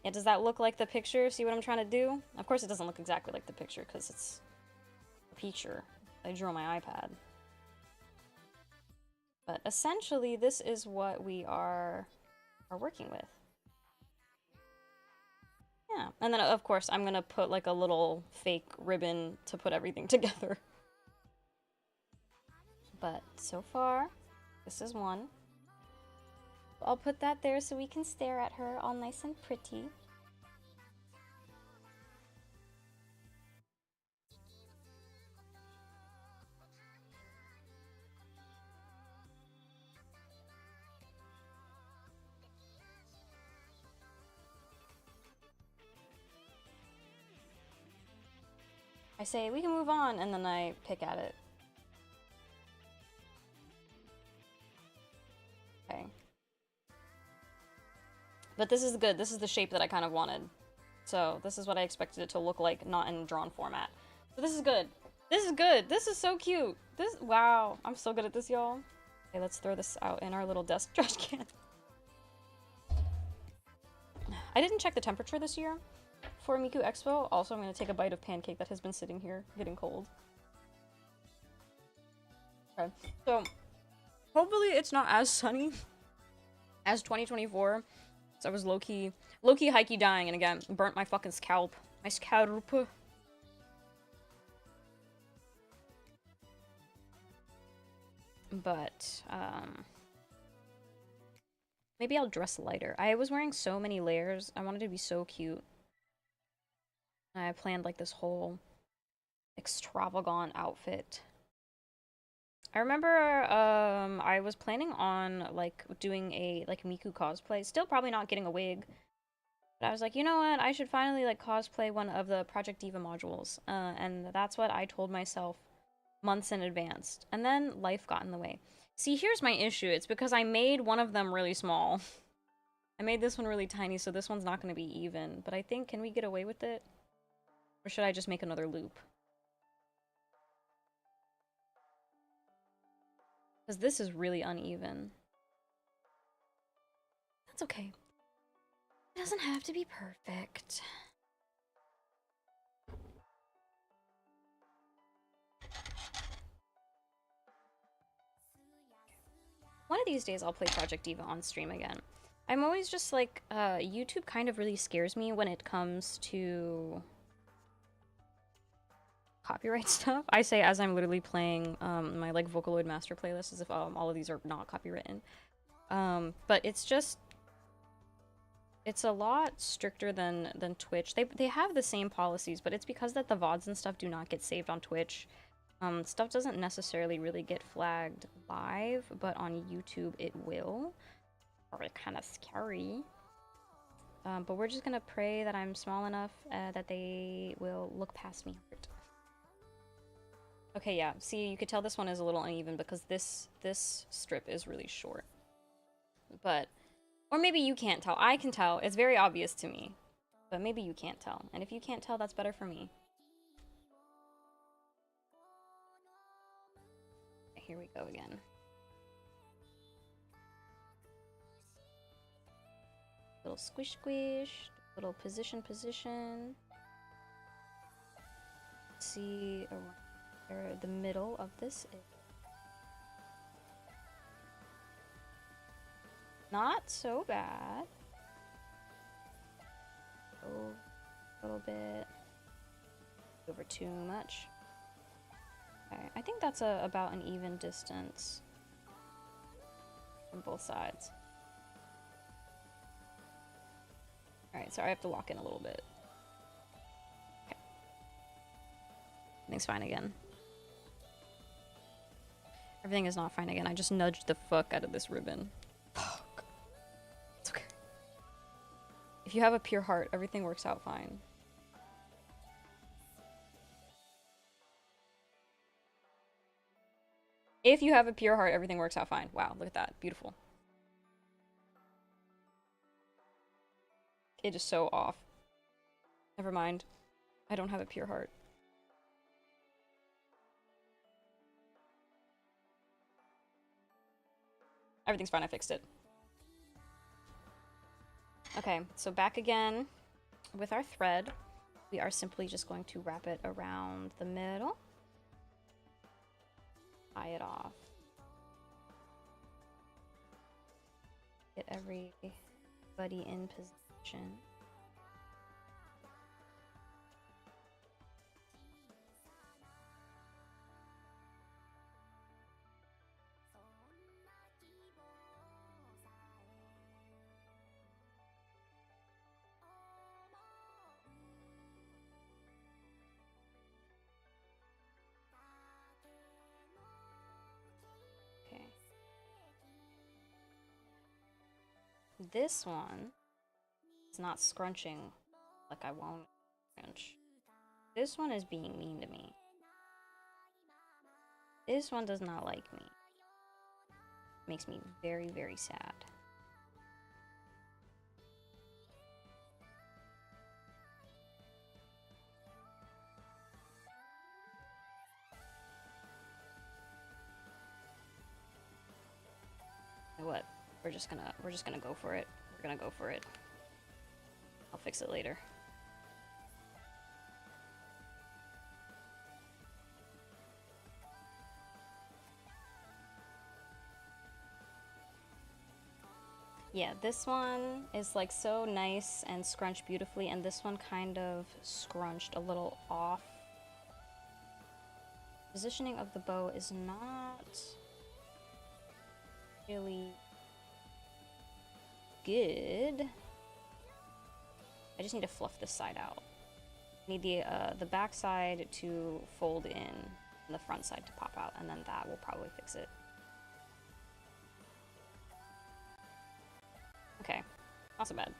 Yeah, does that look like the picture? See what I'm trying to do? Of course it doesn't look exactly like the picture because it's a picture I drew on my iPad. But essentially, this is what we are working with. Yeah, and then of course I'm gonna put like a little fake ribbon to put everything together. But so far, this is one. I'll put that there so we can stare at her all nice and pretty. I say, we can move on, and then I pick at it. Okay. But this is good. This is the shape that I kind of wanted. So this is what I expected it to look like, not in drawn format. So this is good. This is good. This is so cute. This, wow. I'm so good at this, y'all. Okay, let's throw this out in our little desk trash can. I didn't check the temperature this year for Miku Expo. Also, I'm going to take a bite of pancake that has been sitting here, getting cold. Okay, so hopefully it's not as sunny as 2024. So I was low-key hikey dying, and again, burnt my fucking scalp. My scalp. But, maybe I'll dress lighter. I was wearing so many layers. I wanted to be so cute. I planned, like, this whole extravagant outfit. I remember, I was planning on, like, doing a, like, Miku cosplay. Still probably not getting a wig. But I was like, you know what? I should finally, like, cosplay one of the Project Diva modules. And that's what I told myself months in advance. And then life got in the way. See, here's my issue. It's because I made one of them really small. I made this one really tiny, so this one's not going to be even. But I think, can we get away with it? Or should I just make another loop? Because this is really uneven. That's okay. It doesn't have to be perfect. One of these days I'll play Project Diva on stream again. I'm always just like, YouTube kind of really scares me when it comes to copyright stuff. I say as I'm literally playing my like Vocaloid master playlist as if all of these are not copywritten. But it's just, it's a lot stricter than Twitch. They have the same policies, but it's because that the VODs and stuff do not get saved on Twitch. Stuff doesn't necessarily really get flagged live, but on YouTube it will. Probably kind of scary. But we're just gonna pray that I'm small enough that they will look past me. Okay, yeah. See, you could tell this one is a little uneven because this strip is really short. But, or maybe you can't tell. I can tell. It's very obvious to me. But maybe you can't tell. And if you can't tell, that's better for me. Here we go again. Little squish squish, little position. See where the middle of this is. Not so bad. Oh, a little bit. Over too much. Okay, I think that's about an even distance from both sides. Alright, sorry, I have to lock in a little bit. Okay. Everything's fine again. Everything is not fine again. I just nudged the fuck out of this ribbon. Fuck. It's okay. If you have a pure heart, everything works out fine. If you have a pure heart, everything works out fine. Wow, look at that. Beautiful. It is so off. Never mind. I don't have a pure heart. Everything's fine, I fixed it. Okay, so back again with our thread. We are simply just going to wrap it around the middle. Tie it off. Get everybody in position. Okay. This one is not scrunching like I won't scrunch. This one is being mean to me. This one does not like me. Makes me very, very sad. You know what? We're just gonna go for it. We're gonna go for it. I'll fix it later. Yeah, this one is like so nice and scrunched beautifully, and this one kind of scrunched a little off. Positioning of the bow is not really good. I just need to fluff this side out. I need the back side to fold in and the front side to pop out, and then that will probably fix it. Okay, not so bad.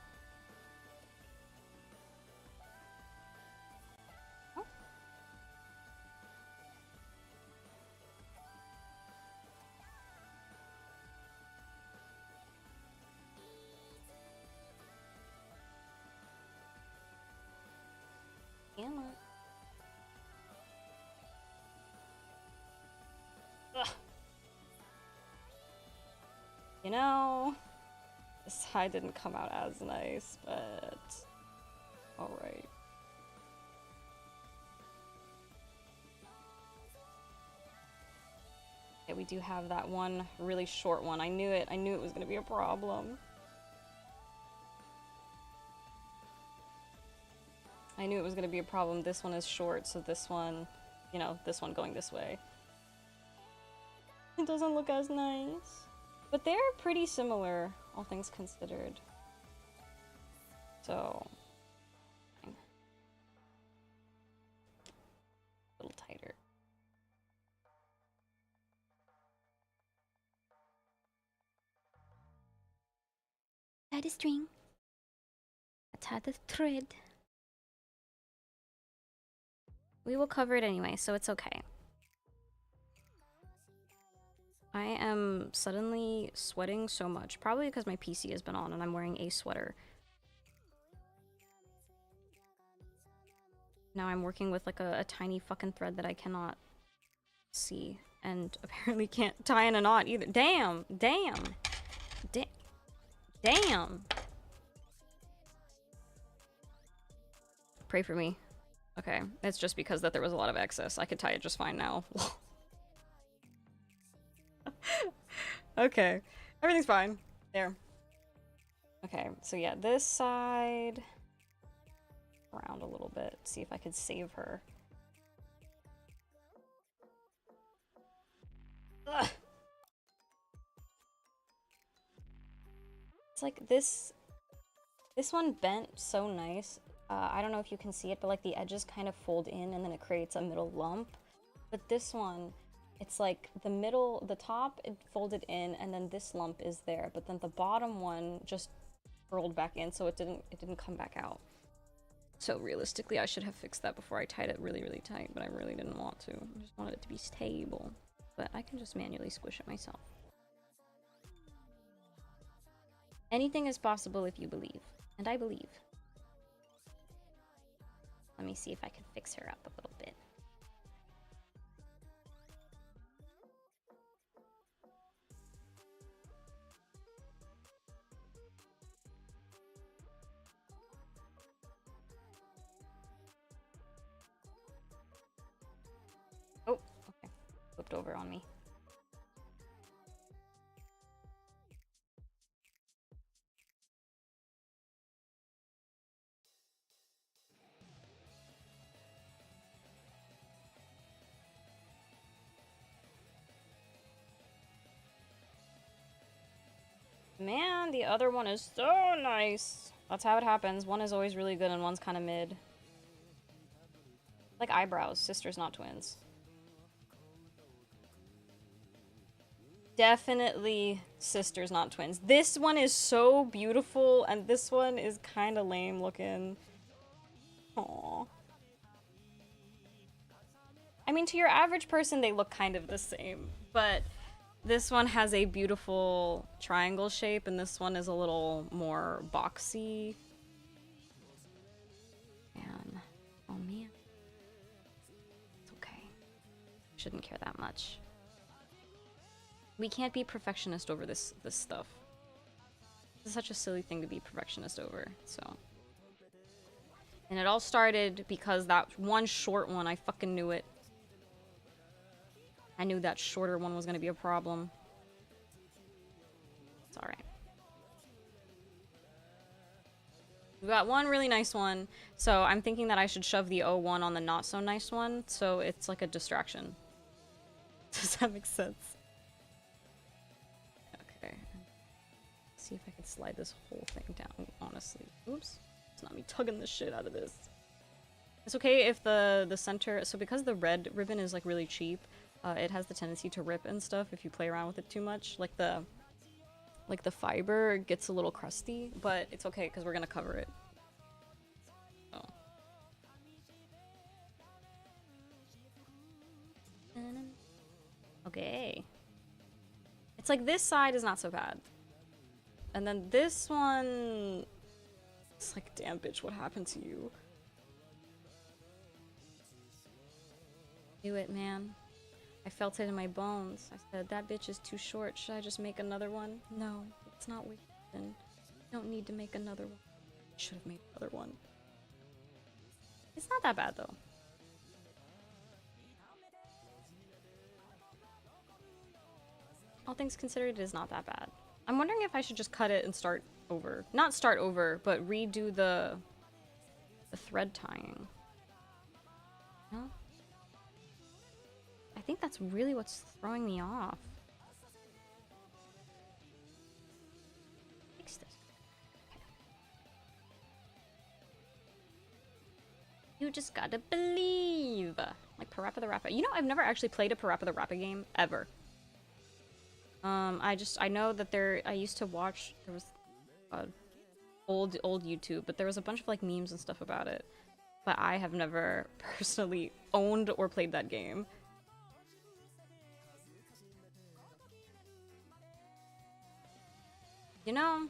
Oh. Damn it. Ugh. You know, this side didn't come out as nice, but alright. Okay, Okay, we do have that one really short one. I knew it. I knew it was gonna be a problem. I knew it was gonna be a problem. This one is short, so this one, you know, this one going this way. It doesn't look as nice. But they're pretty similar, all things considered. So, a little tighter. Tie the string. Tie the thread. We will cover it anyway, so it's okay. I am suddenly sweating so much, probably because my PC has been on and I'm wearing a sweater. Now I'm working with like a tiny fucking thread that I cannot see and apparently can't tie in a knot either. Damn! Damn! Damn! Pray for me. Okay, it's just because that there was a lot of excess. I could tie it just fine now. Okay, everything's fine. There. Okay, so yeah, this side... around a little bit, see if I could save her. Ugh. It's like this one bent so nice. I don't know if you can see it, but like the edges kind of fold in and then it creates a middle lump. But this one, it's like the top it folded in and then this lump is there, but then the bottom one just rolled back in, so it didn't come back out. So realistically, I should have fixed that before I tied it really, really tight, but I really didn't want to. I just wanted it to be stable. But I can just manually squish it myself. Anything is possible if you believe. And I believe. Let me see if I can fix her up a little bit. Oh, okay. Flipped over on me. Man, the other one is so nice. That's how it happens. One is always really good and one's kind of mid. Like eyebrows, sisters, not twins. Definitely sisters, not twins. This one is so beautiful, and this one is kind of lame looking. Aww. I mean, to your average person, they look kind of the same, but this one has a beautiful triangle shape, and this one is a little more boxy. Man. Oh, man. It's okay. Shouldn't care that much. We can't be perfectionist over this stuff. This is such a silly thing to be perfectionist over, so. And it all started because that one short one, I fucking knew it. I knew that shorter one was gonna be a problem. It's alright. We got one really nice one, so I'm thinking that I should shove the O1 on the not so nice one, so it's like a distraction. Does that make sense? Okay. See if I can slide this whole thing down, honestly. Oops. It's not me tugging the shit out of this. It's okay if the center... So because the red ribbon is like really cheap, it has the tendency to rip and stuff if you play around with it too much. Like the fiber gets a little crusty, but it's okay because we're gonna cover it. So. Okay. It's like this side is not so bad. And then this one... It's like, damn bitch, what happened to you? Do it, man. I felt it in my bones. I said, that bitch is too short. Should I just make another one? No, it's not worth it. You don't need to make another one. I should have made another one. It's not that bad, though. all things considered, it is not that bad. I'm wondering if I should just cut it and start over. Not start over, but redo the thread tying. No? I think that's really what's throwing me off. Fix this. Okay. You just gotta believe. Like Parappa the Rappa. You know, I've never actually played a Parappa the Rappa game ever. I know that I used to watch, there was old YouTube, but there was a bunch of like memes and stuff about it. But I have never personally owned or played that game. You know,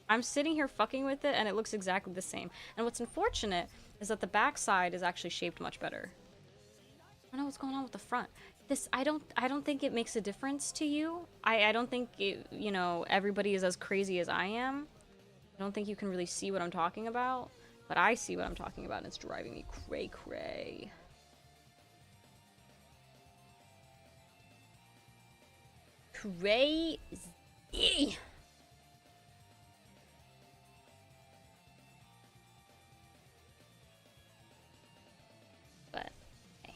I'm sitting here fucking with it and it looks exactly the same. And what's unfortunate is that the backside is actually shaped much better. I don't know what's going on with the front. I don't think it makes a difference to you. I don't think it, you know, everybody is as crazy as I am. I don't think you can really see what I'm talking about, but I see what I'm talking about and it's driving me cray cray. Crazy. But hey,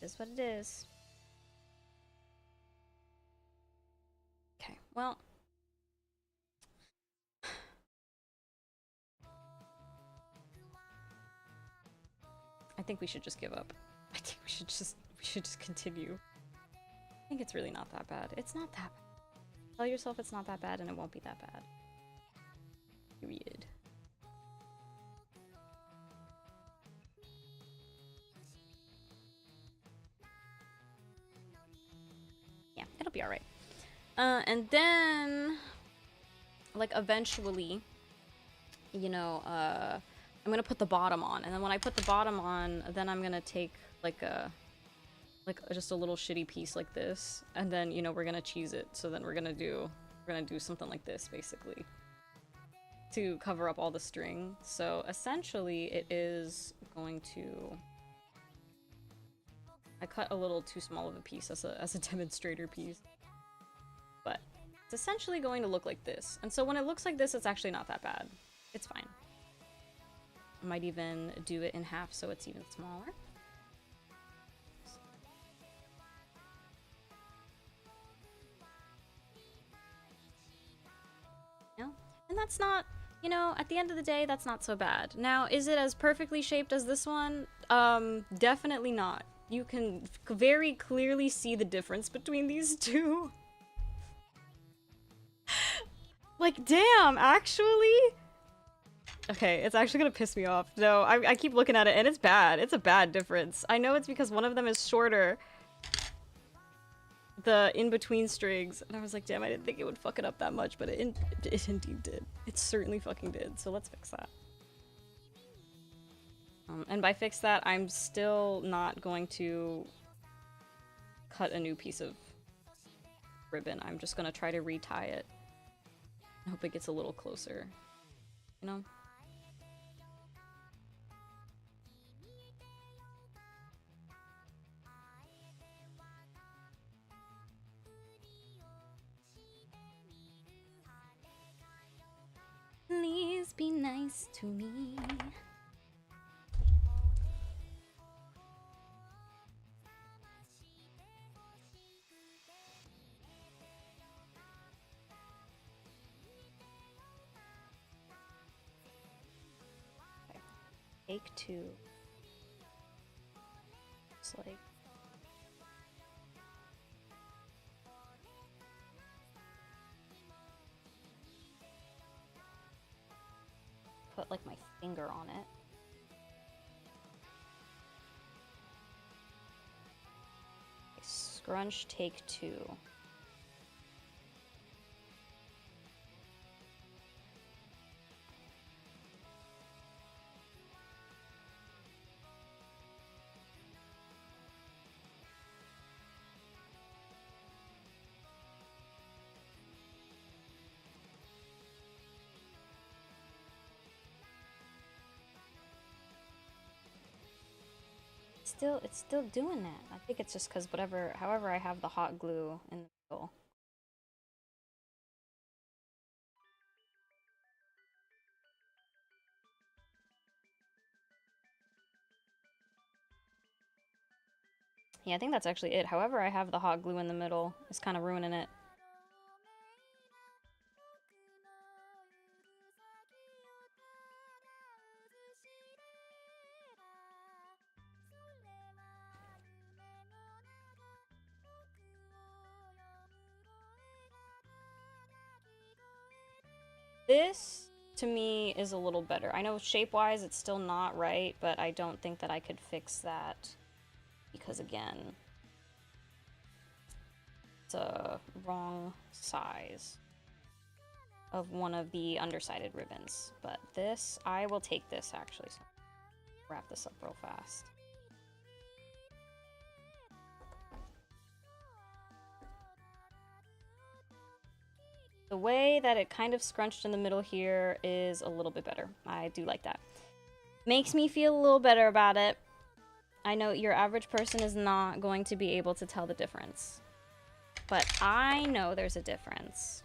it is what it is. Okay, well, I think we should just give up. I think we should just continue. I think it's really not that bad. It's not that bad. Tell yourself it's not that bad and it won't be that bad. Period. Yeah, it'll be alright. And then, like, eventually, you know, I'm gonna put the bottom on. And then when I put the bottom on, then I'm gonna take, like, just a little shitty piece like this. And then, you know, we're gonna cheese it. So then we're gonna do something like this, basically, to cover up all the string. So essentially, it is going to... I cut a little too small of a piece as a demonstrator piece. But it's essentially going to look like this. And so when it looks like this, it's actually not that bad. It's fine. I might even do it in half so it's even smaller. Yeah. And that's not, you know, at the end of the day, that's not so bad. Now, is it as perfectly shaped as this one? Definitely not. You can very clearly see the difference between these two. Like, damn, actually? Okay, it's actually gonna piss me off. No, I keep looking at it and it's bad. It's a bad difference. I know it's because one of them is shorter. The in-between strings. And I was like, damn, I didn't think it would fuck it up that much, but it indeed did. It certainly fucking did. So let's fix that. And by fix that, I'm still not going to cut a new piece of ribbon. I'm just gonna try to retie it. I hope it gets a little closer. You know? Please be nice to me. Okay. Take two. It's like put like my finger on it. Okay, scrunch, take two. It's still doing that. I think it's just because however I have the hot glue in Cool. Yeah, I think that's actually it. However, I have the hot glue in the middle. It's kind of ruining it. This, to me, is a little better. I know shape-wise it's still not right, but I don't think that I could fix that. Because, again, it's a wrong size of one of the undersided ribbons. But this, I will take this, actually. So wrap this up real fast. The way that it kind of scrunched in the middle here is a little bit better. I do like that. Makes me feel a little better about it. I know your average person is not going to be able to tell the difference. But I know there's a difference.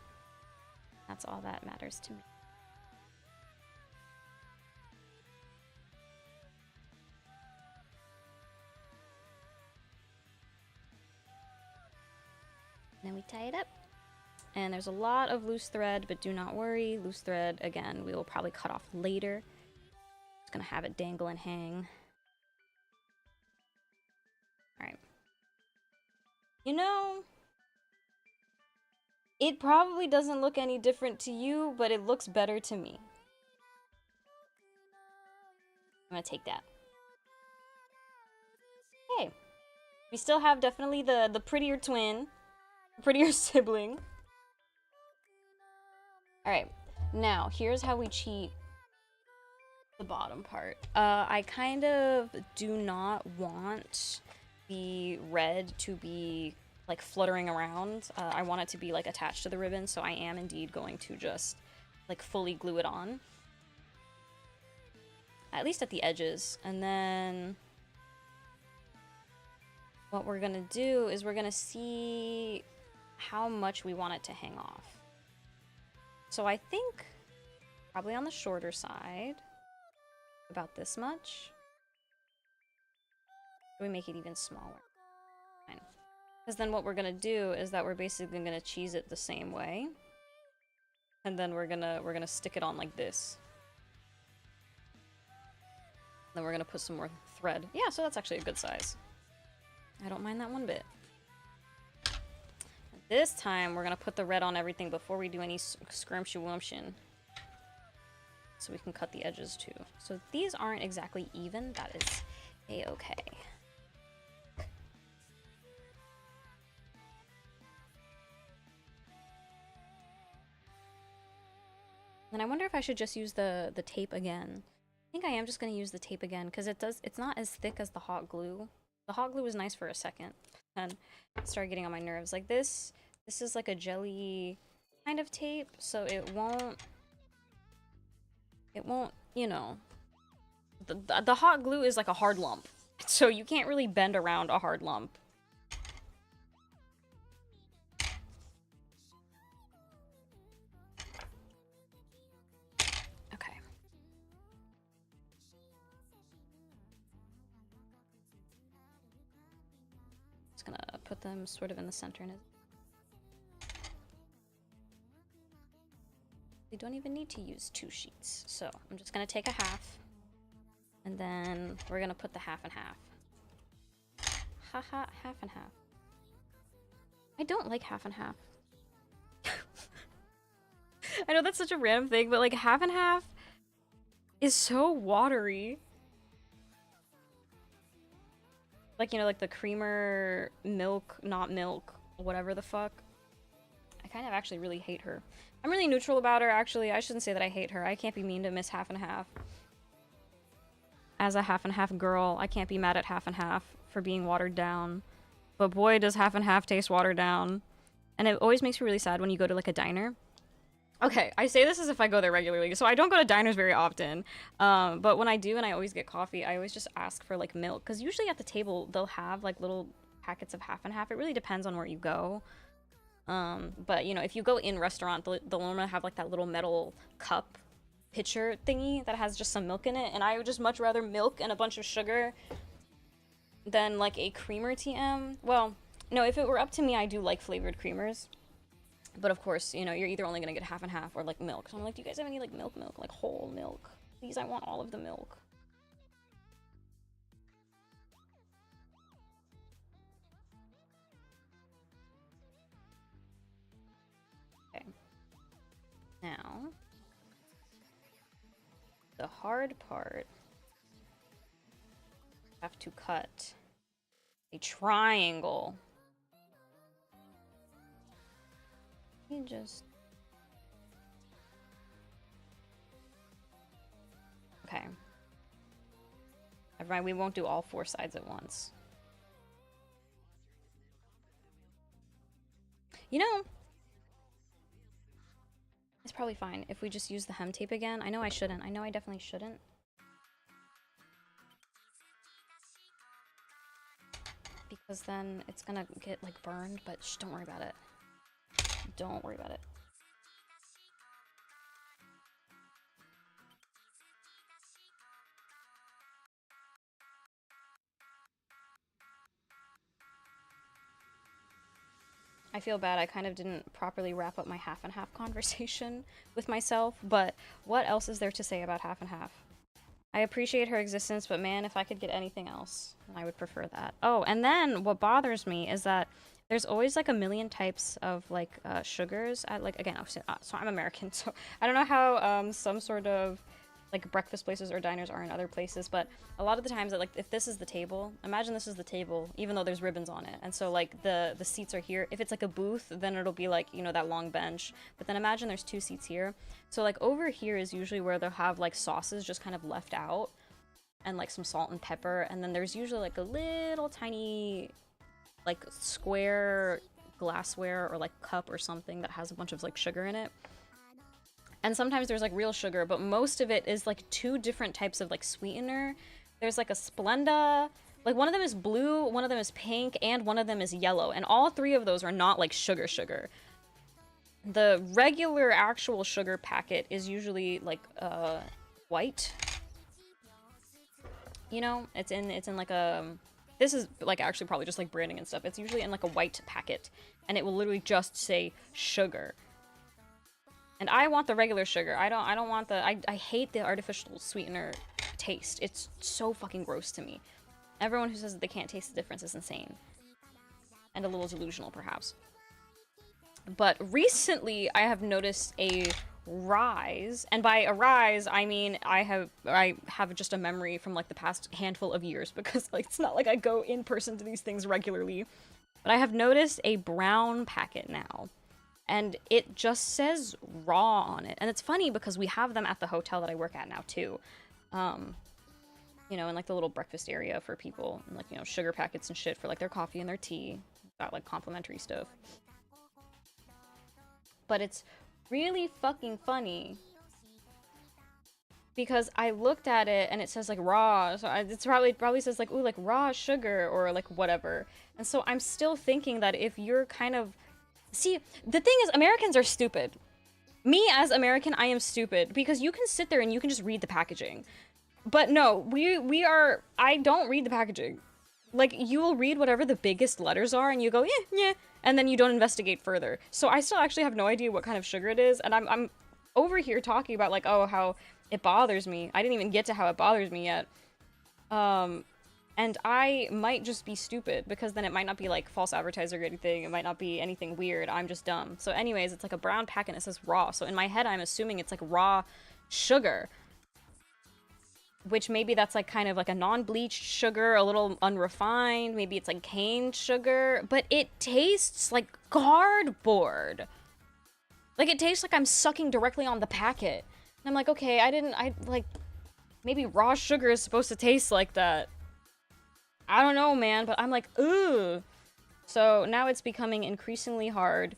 That's all that matters to me. Then we tie it up. And there's a lot of loose thread, but do not worry. Loose thread, again, we will probably cut off later. Just gonna have it dangle and hang. Alright. You know, it probably doesn't look any different to you, but it looks better to me. I'm gonna take that. Okay. We still have definitely the prettier twin, prettier sibling. Alright, now here's how we cheat the bottom part. I kind of do not want the red to be like fluttering around. I want it to be like attached to the ribbon, so I am indeed going to just like fully glue it on. At least at the edges. And then what we're gonna do is we're gonna see how much we want it to hang off. So I think probably on the shorter side, about this much. We make it even smaller. Fine. Because then what we're gonna do is that we're basically gonna cheese it the same way, and then we're gonna stick it on like this. Then we're gonna put some more thread. Yeah, so that's actually a good size. I don't mind that one bit. This time, we're gonna put the red on everything before we do any scrumption-wumption. So we can cut the edges too. So these aren't exactly even, that is a-okay. And I wonder if I should just use the tape again. I think I am just gonna use the tape again, because it's not as thick as the hot glue. The hot glue was nice for a second, and it started getting on my nerves. Like this is like a jelly kind of tape, so it won't, you know, the hot glue is like a hard lump, so you can't really bend around a hard lump. Okay. Just gonna put them sort of in the center. We don't even need to use 2 sheets, so I'm just gonna take a half, and then we're gonna put the half and half. Haha, half and half. I don't like half and half. I know that's such a random thing, but like half and half is so watery. Like, you know, like the creamer milk, not milk, whatever the fuck. I kind of actually really hate her. I'm really neutral about her, actually. I shouldn't say that I hate her. I can't be mean to Miss Half and Half. As a half and half girl, I can't be mad at half and half for being watered down. But boy, does half and half taste watered down. And it always makes me really sad when you go to like a diner. Okay, I say this as if I go there regularly, so I don't go to diners very often. But when I do and I always get coffee, I always just ask for like milk. Because usually at the table, they'll have like little packets of half and half. It really depends on where you go. But, you know, if you go in restaurant, they'll normally have like that little metal cup pitcher thingy that has just some milk in it, and I would just much rather milk and a bunch of sugar than like a creamer TM. Well, no, if it were up to me, I do like flavored creamers. But of course, you know, you're either only gonna get half and half or like milk. So I'm like, do you guys have any like milk, like whole milk? Please, I want all of the milk. Okay. Now, the hard part, I have to cut a triangle. You just... Okay. Never mind, we won't do all 4 sides at once. You know, it's probably fine if we just use the hem tape again. I know I shouldn't. I know I definitely shouldn't. Because then it's gonna get, like, burned, but shh, don't worry about it. Don't worry about it. I feel bad, I kind of didn't properly wrap up my half and half conversation with myself, but what else is there to say about half and half? I appreciate her existence, but man, if I could get anything else, I would prefer that. Oh, and then what bothers me is that there's always like a million types of like sugars at like, again, so I'm American, so I don't know how some sort of like breakfast places or diners are in other places, but a lot of the times that like if this is the table, imagine this is the table, even though there's ribbons on it, and so like the seats are here. If it's like a booth, then it'll be like, you know, that long bench, but then imagine there's 2 seats here. So like over here is usually where they'll have like sauces just kind of left out and like some salt and pepper, and then there's usually like a little tiny like square glassware or like cup or something that has a bunch of like sugar in it. And sometimes there's like real sugar, but most of it is like 2 different types of like sweetener. There's like a Splenda, like one of them is blue, one of them is pink, and one of them is yellow. And all 3 of those are not like sugar. The regular actual sugar packet is usually like white. You know, it's in like a, this is like actually probably just like branding and stuff. It's usually in like a white packet, and it will literally just say sugar. And I want the regular sugar. I don't want the... I hate the artificial sweetener taste. It's so fucking gross to me. Everyone who says that they can't taste the difference is insane. And a little delusional, perhaps. But recently, I have noticed a rise. And by a rise, I mean I have just a memory from like the past handful of years. Because like it's not like I go in person to these things regularly. But I have noticed a brown packet now. And it just says raw on it. And it's funny because we have them at the hotel that I work at now, too. You know, in, like, the little breakfast area for people. And, like, you know, sugar packets and shit for, like, their coffee and their tea. Got, like, complimentary stuff. But it's really fucking funny. Because I looked at it and it says, like, raw. So it's probably says, like, ooh, like, raw sugar or, like, whatever. And so I'm still thinking that if you're kind of... See, the thing is, Americans are stupid. Me, as American, I am stupid. Because you can sit there and you can just read the packaging. But no, I don't read the packaging. Like, you will read whatever the biggest letters are, and you go, yeah, and then you don't investigate further. So I still actually have no idea what kind of sugar it is, and I'm over here talking about, like, oh, how it bothers me. I didn't even get to how it bothers me yet. And I might just be stupid, because then it might not be, like, false advertising or anything. It might not be anything weird. I'm just dumb. So anyways, it's like a brown packet and it says raw. So in my head, I'm assuming it's, like, raw sugar. Which maybe that's, like, kind of like a non-bleached sugar, a little unrefined. Maybe it's, like, cane sugar. But it tastes like cardboard. Like, it tastes like I'm sucking directly on the packet. And I'm like, okay, maybe raw sugar is supposed to taste like that. I don't know, man, but I'm like, ugh. So now it's becoming increasingly hard.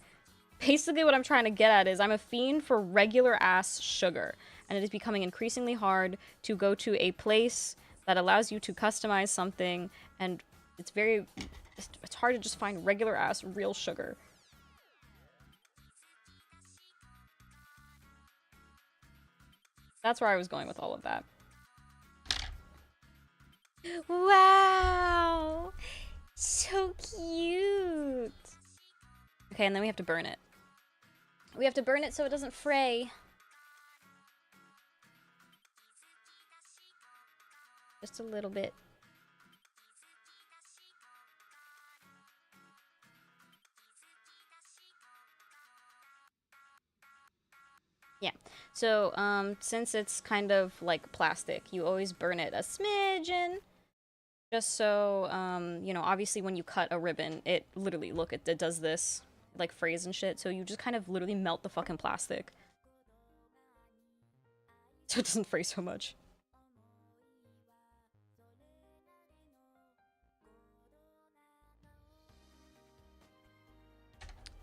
Basically what I'm trying to get at is I'm a fiend for regular ass sugar. And it is becoming increasingly hard to go to a place that allows you to customize something. And it's hard to just find regular ass real sugar. That's where I was going with all of that. Wow! So cute! Okay, and then we have to burn it. We have to burn it so it doesn't fray. Just a little bit. Yeah. So, since it's kind of like plastic, you always burn it a smidgen. Just so, you know, obviously when you cut a ribbon, it literally, look, it does this, like, frays and shit. So you just kind of literally melt the fucking plastic. So it doesn't fray so much.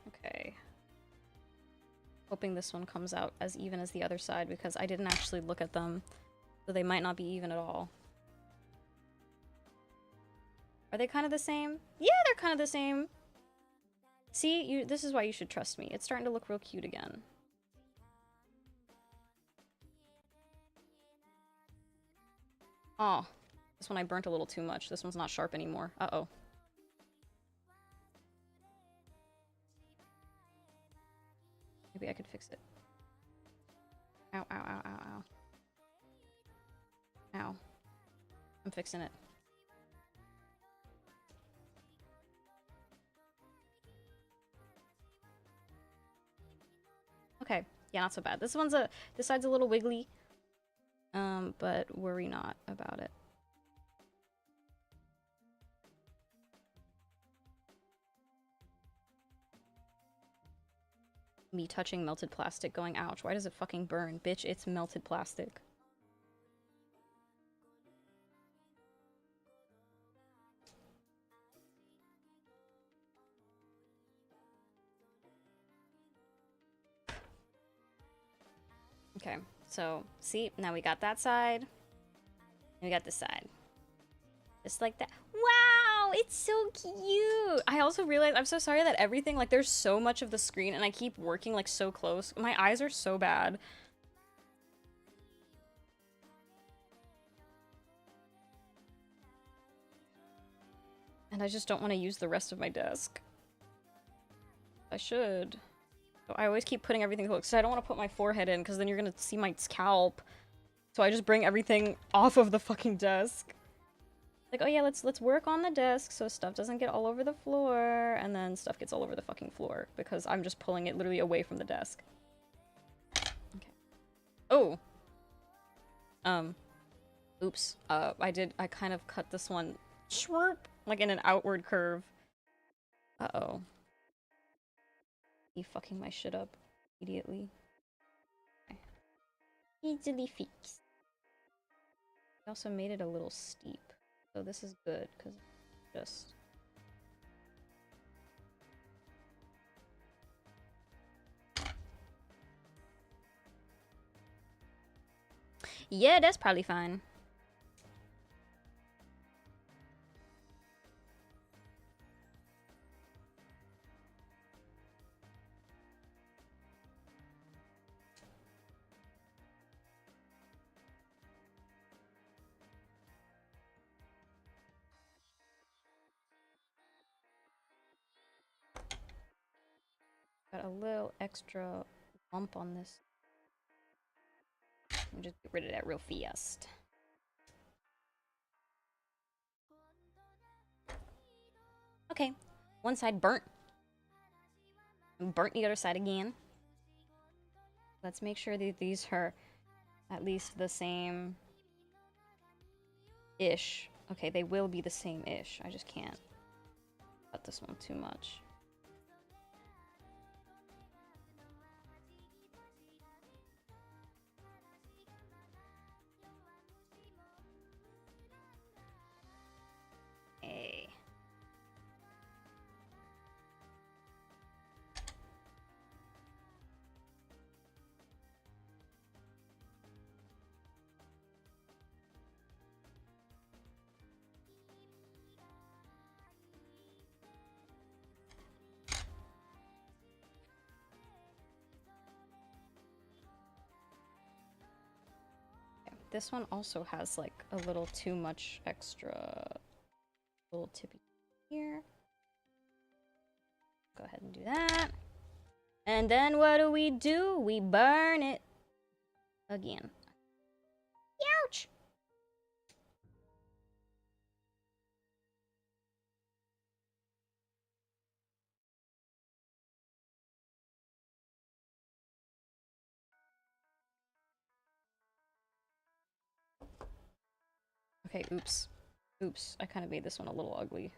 Okay. Hoping this one comes out as even as the other side because I didn't actually look at them. So they might not be even at all. Are they kind of the same? Yeah, they're kind of the same. See, this is why you should trust me. It's starting to look real cute again. Oh, this one I burnt a little too much. This one's not sharp anymore. Uh-oh. Maybe I could fix it. Ow, ow, ow, ow, ow. Ow. I'm fixing it. Okay. Yeah, not so bad. This side's a little wiggly. But worry not about it. Me touching melted plastic going, ouch, why does it fucking burn? Bitch, it's melted plastic. Okay, so, see, now we got that side. And we got this side. Just like that. Wow, it's so cute! I also realized, I'm so sorry that everything, like, there's so much of the screen and I keep working, like, so close. My eyes are so bad. And I just don't want to use the rest of my desk. I should. So I always keep putting everything close. So I don't want to put my forehead in, because then you're gonna see my scalp. So I just bring everything off of the fucking desk. Like, oh yeah, let's work on the desk so stuff doesn't get all over the floor, and then stuff gets all over the fucking floor, because I'm just pulling it literally away from the desk. Okay. Oh! Oops. I kind of cut this one, shwerp, like in an outward curve. Uh-oh. You fucking my shit up immediately. Okay. Easily fixed. I also made it a little steep. So this is good, because just... Yeah, that's probably fine. Got a little extra bump on this. Let me just get rid of that real fast. Okay, one side burnt. Burnt the other side again. Let's make sure that these are at least the same-ish. Okay, they will be the same-ish. I just can't cut this one too much. Hey. this one also has like a little too much extra little tippy here. Go ahead and do that. And then what do? We burn it again. Ouch! Okay, oops. Oops, I kind of made this one a little ugly.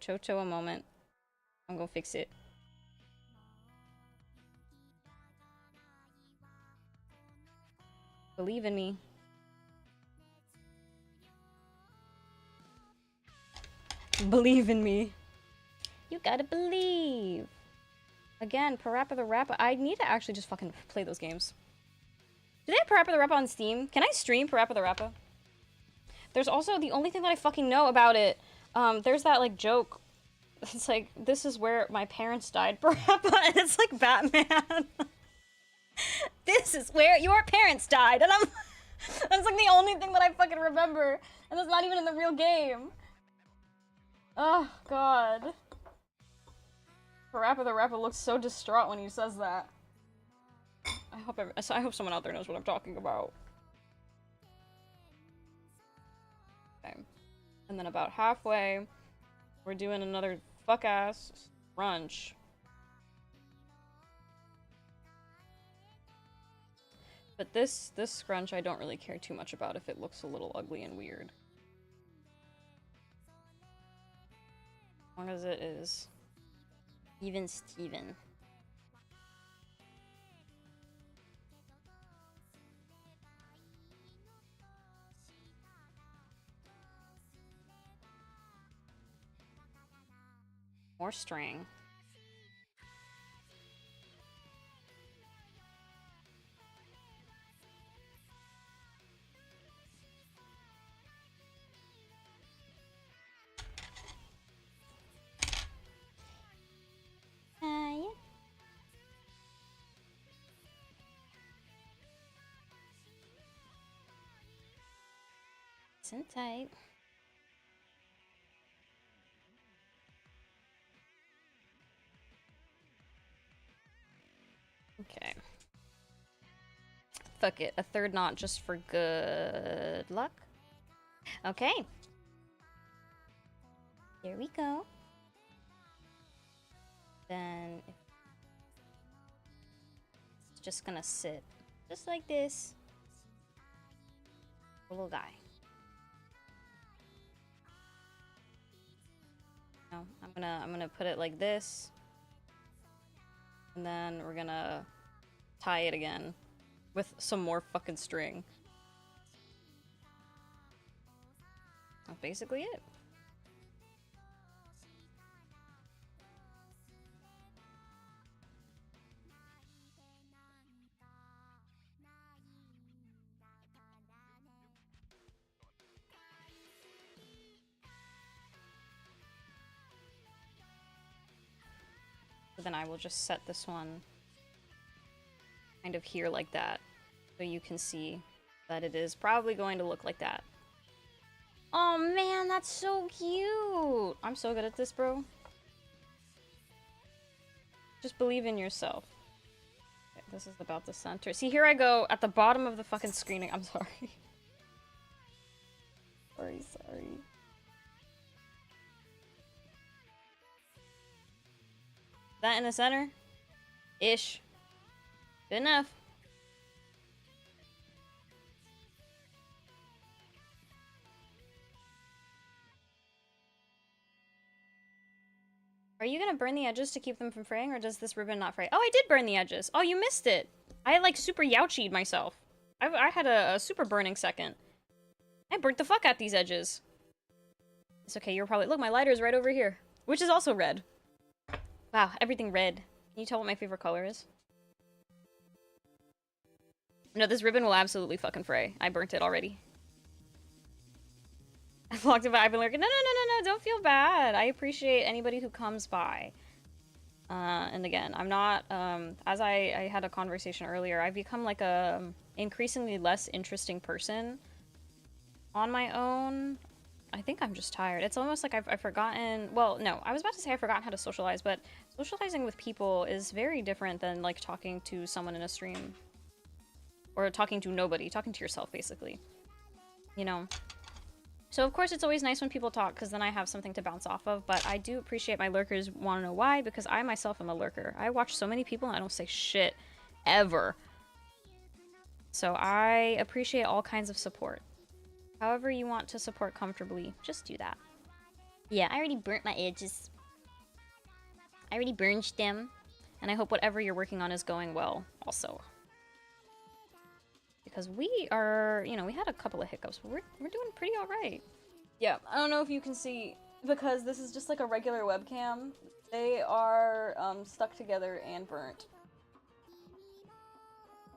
Chocho a moment. I'm gonna fix it. Believe in me. Believe in me. You gotta believe. Again, Parappa the Rappa. I need to actually just fucking play those games. Do they have Parappa the Rappa on Steam? Can I stream Parappa the Rappa? There's also the only thing that I fucking know about it. There's that like joke. It's like, this is where my parents died, Parappa, and it's like Batman. This is where your parents died, and that's like the only thing that I fucking remember, and it's not even in the real game. Oh god. Parappa the Rappa looks so distraught when he says that. I hope someone out there knows what I'm talking about. Okay. And then about halfway, we're doing another fuck-ass scrunch. But this scrunch I don't really care too much about if it looks a little ugly and weird. As long as it is even Steven. More string. Yeah. Isn't tight. Okay. Fuck it. A third knot just for good luck. Okay. Here we go. Then it's just gonna sit just like this. Little guy. No, I'm gonna put it like this. And then we're gonna tie it again with some more fucking string. That's basically it. So then I will just set this one kind of here like that, so you can see that it is probably going to look like that. Oh man, that's so cute! I'm so good at this, bro. Just believe in yourself. Okay, this is about the center. See, here I go at the bottom of the fucking screening. I'm sorry. Sorry. That in the center? Ish. Good enough. Are you gonna burn the edges to keep them from fraying, or does this ribbon not fray? Oh, I did burn the edges. Oh, you missed it. I like super Youchied myself. I had a super burning second. I burnt the fuck out these edges. It's okay, you're probably... Look, my lighter is right over here. Which is also red. Wow, everything red. Can you tell what my favorite color is? No, this ribbon will absolutely fucking fray. I burnt it already. I've walked about, I've been lurking. No, don't feel bad. I appreciate anybody who comes by. And again, I'm not, as I had a conversation earlier, I've become like a increasingly less interesting person on my own. I think I'm just tired. It's almost like I've forgotten. Well, no, I was about to say I've forgotten how to socialize, but socializing with people is very different than like talking to someone in a stream. Or talking to nobody, talking to yourself, basically. You know? So, of course, it's always nice when people talk, because then I have something to bounce off of, but I do appreciate my lurkers. Want to know why? Because I myself am a lurker. I watch so many people and I don't say shit. Ever. So I appreciate all kinds of support. However you want to support comfortably, just do that. Yeah, I already burnt my edges. I already burned them. And I hope whatever you're working on is going well, also. Because we are, you know, we had a couple of hiccups, but we're doing pretty alright. Yeah, I don't know if you can see, because this is just like a regular webcam. They are stuck together and burnt.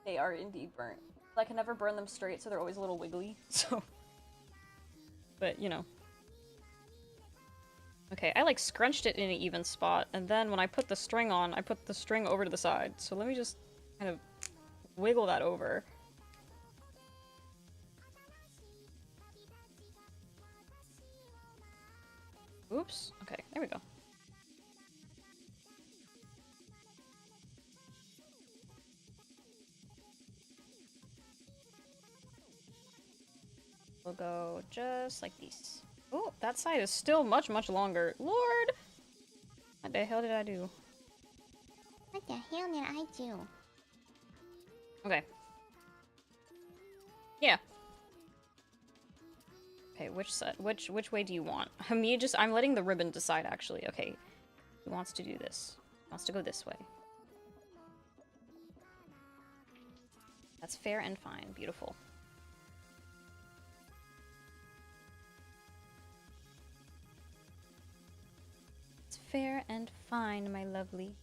They are indeed burnt. I can never burn them straight, so they're always a little wiggly, so... But, you know. Okay, I like scrunched it in an even spot, and then when I put the string on, I put the string over to the side. So let me just kind of wiggle that over. Oops. Okay, there we go. We'll go just like this. Oh, that side is still much, much longer. Lord! What the hell did I do? What the hell did I do? Okay. Yeah. Okay, which side? Which way do you want? I'm letting the ribbon decide, actually. Okay. He wants to do this. He wants to go this way. That's fair and fine. Beautiful. It's fair and fine, my lovely.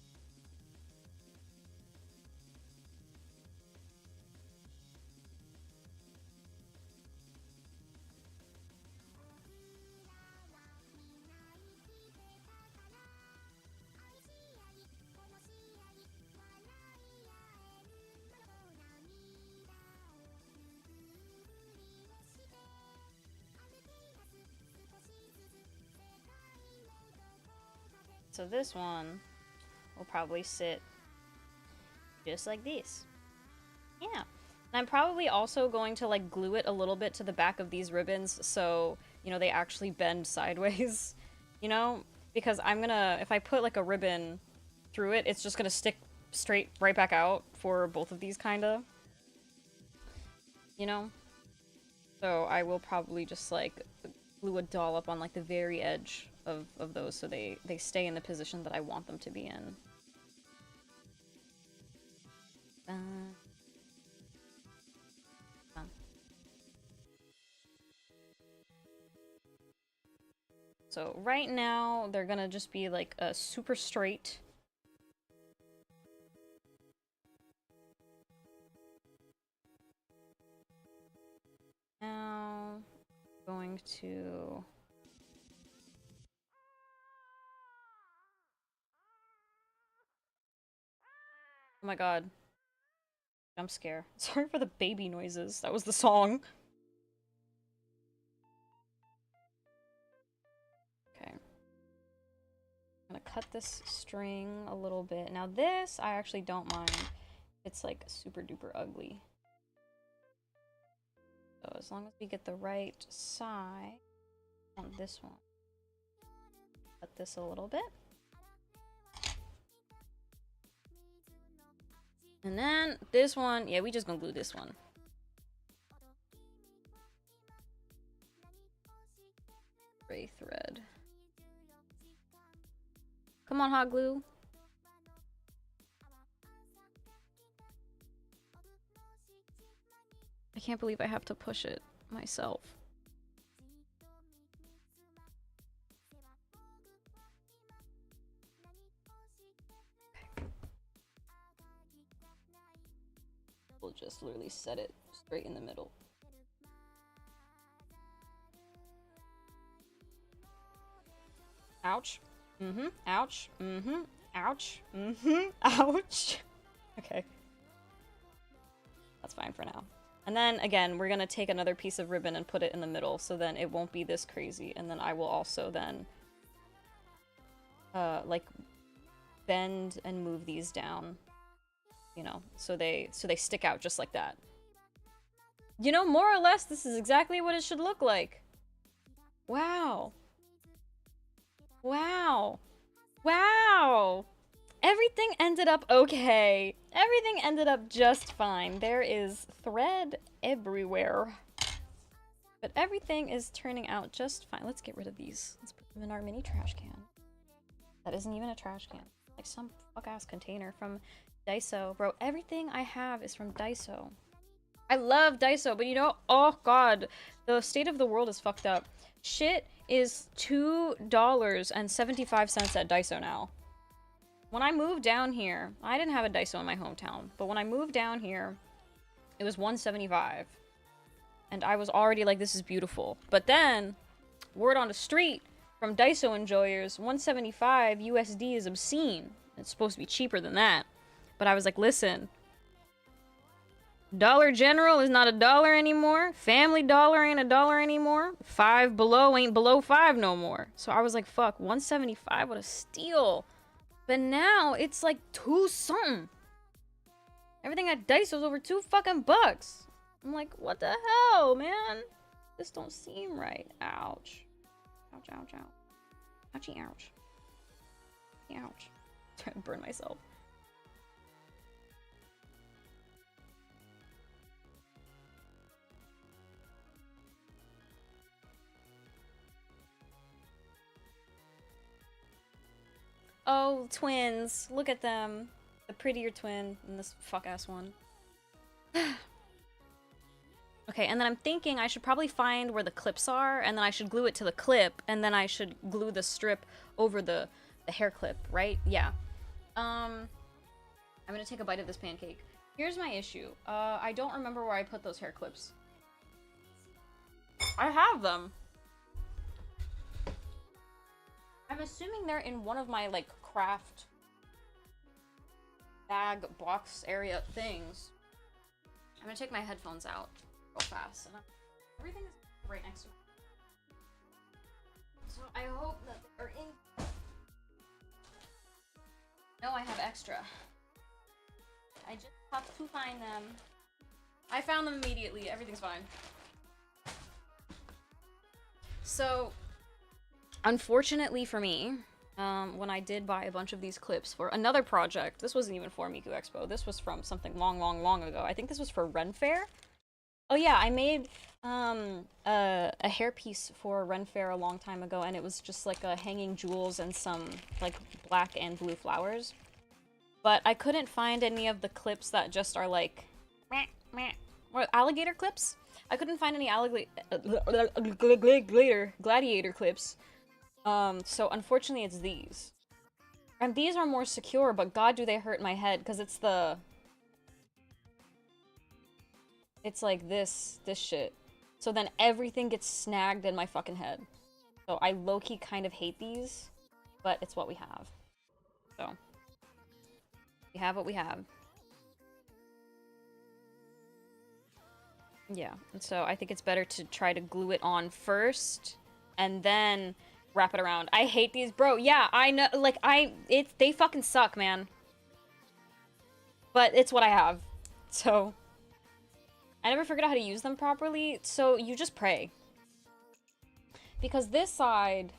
So this one will probably sit just like this. Yeah. And I'm probably also going to like glue it a little bit to the back of these ribbons so, you know, they actually bend sideways, you know? Because I'm gonna, if I put like a ribbon through it, it's just gonna stick straight right back out for both of these, kinda. You know? So I will probably just like glue a dollop on like the very edge of those so they stay in the position that I want them to be in. So right now they're gonna just be like a super straight. Now going to oh my god. Jump scare. Sorry for the baby noises. That was the song. Okay. I'm gonna cut this string a little bit. Now this, I actually don't mind. It's like super duper ugly. So as long as we get the right side on this one. Cut this a little bit. And then this one, yeah, we just gonna glue this one. Gray thread. Come on, hot glue. I can't believe I have to push it myself. We'll just literally set it straight in the middle. Ouch. Mm-hmm. Ouch. Mm-hmm. Ouch. Mm-hmm. Ouch. Okay. That's fine for now. And then, again, we're gonna take another piece of ribbon and put it in the middle, so then it won't be this crazy. And then I will also then, like, bend and move these down, you know, so they stick out just like that. You know, more or less, this is exactly what it should look like. Wow. Wow. Wow. Everything ended up okay. Everything ended up just fine. There is thread everywhere. But everything is turning out just fine. Let's get rid of these. Let's put them in our mini trash can. That isn't even a trash can. Like some fuck-ass container from Daiso. Bro, everything I have is from Daiso. I love Daiso, but you know, oh god, the state of the world is fucked up. Shit is $2.75 at Daiso now. When I moved down here, I didn't have a Daiso in my hometown, but when I moved down here, it was $1.75. And I was already like, this is beautiful. But then, word on the street from Daiso enjoyers, $1.75 USD is obscene. It's supposed to be cheaper than that. But I was like, listen, Dollar General is not a dollar anymore. Family Dollar ain't a dollar anymore. Five Below ain't below 5 no more. So I was like, fuck, $1.75, what a steal. But now it's like 2 something. Everything at Daiso's over 2 fucking bucks. I'm like, what the hell, man? This don't seem right. Ouch. Ouch, ouch, ouch. Ouchie, ouch. Ouch. Trying to burn myself. Oh, twins. Look at them. The prettier twin and this fuck-ass one. Okay, and then I'm thinking I should probably find where the clips are, and then I should glue it to the clip, and then I should glue the strip over the hair clip, right? Yeah. I'm gonna take a bite of this pancake. Here's my issue. I don't remember where I put those hair clips. I have them. I'm assuming they're in one of my, like, craft bag box area things. I'm gonna take my headphones out real fast. And everything is right next to me. So I hope that they're in. No, I have extra. I just have to find them. I found them immediately. Everything's fine. So, unfortunately for me, when I did buy a bunch of these clips for another project, this wasn't even for Miku Expo. This was from something long, long, long ago. I think this was for Ren Fair. Oh yeah, I made a hairpiece for Ren Fair a long time ago, and it was just like a hanging jewels and some like black and blue flowers. But I couldn't find any of the clips that just are like meh, meh, or alligator clips. I couldn't find any gladiator clips. So unfortunately it's these. And these are more secure, but god do they hurt my head, because it's like this shit. So then everything gets snagged in my fucking head. So I low-key kind of hate these, but it's what we have. So we have what we have. Yeah, and so I think it's better to try to glue it on first and then wrap it around. I hate these, bro. Yeah, I know, like, they fucking suck, man. But it's what I have. So I never figured out how to use them properly, so you just pray. Because this side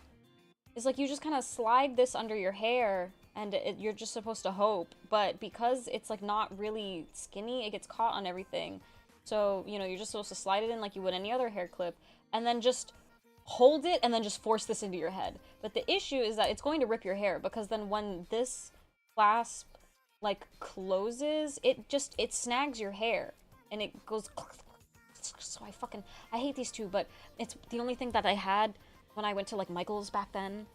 is like, you just kind of slide this under your hair, and you're just supposed to hope. But because it's like not really skinny, it gets caught on everything. So, you know, you're just supposed to slide it in like you would any other hair clip, and then just hold it, and then just force this into your head. But the issue is that it's going to rip your hair, because then when this clasp, like, closes, it snags your hair, and it goes... So I hate these two, but it's the only thing that I had when I went to, like, Michael's back then.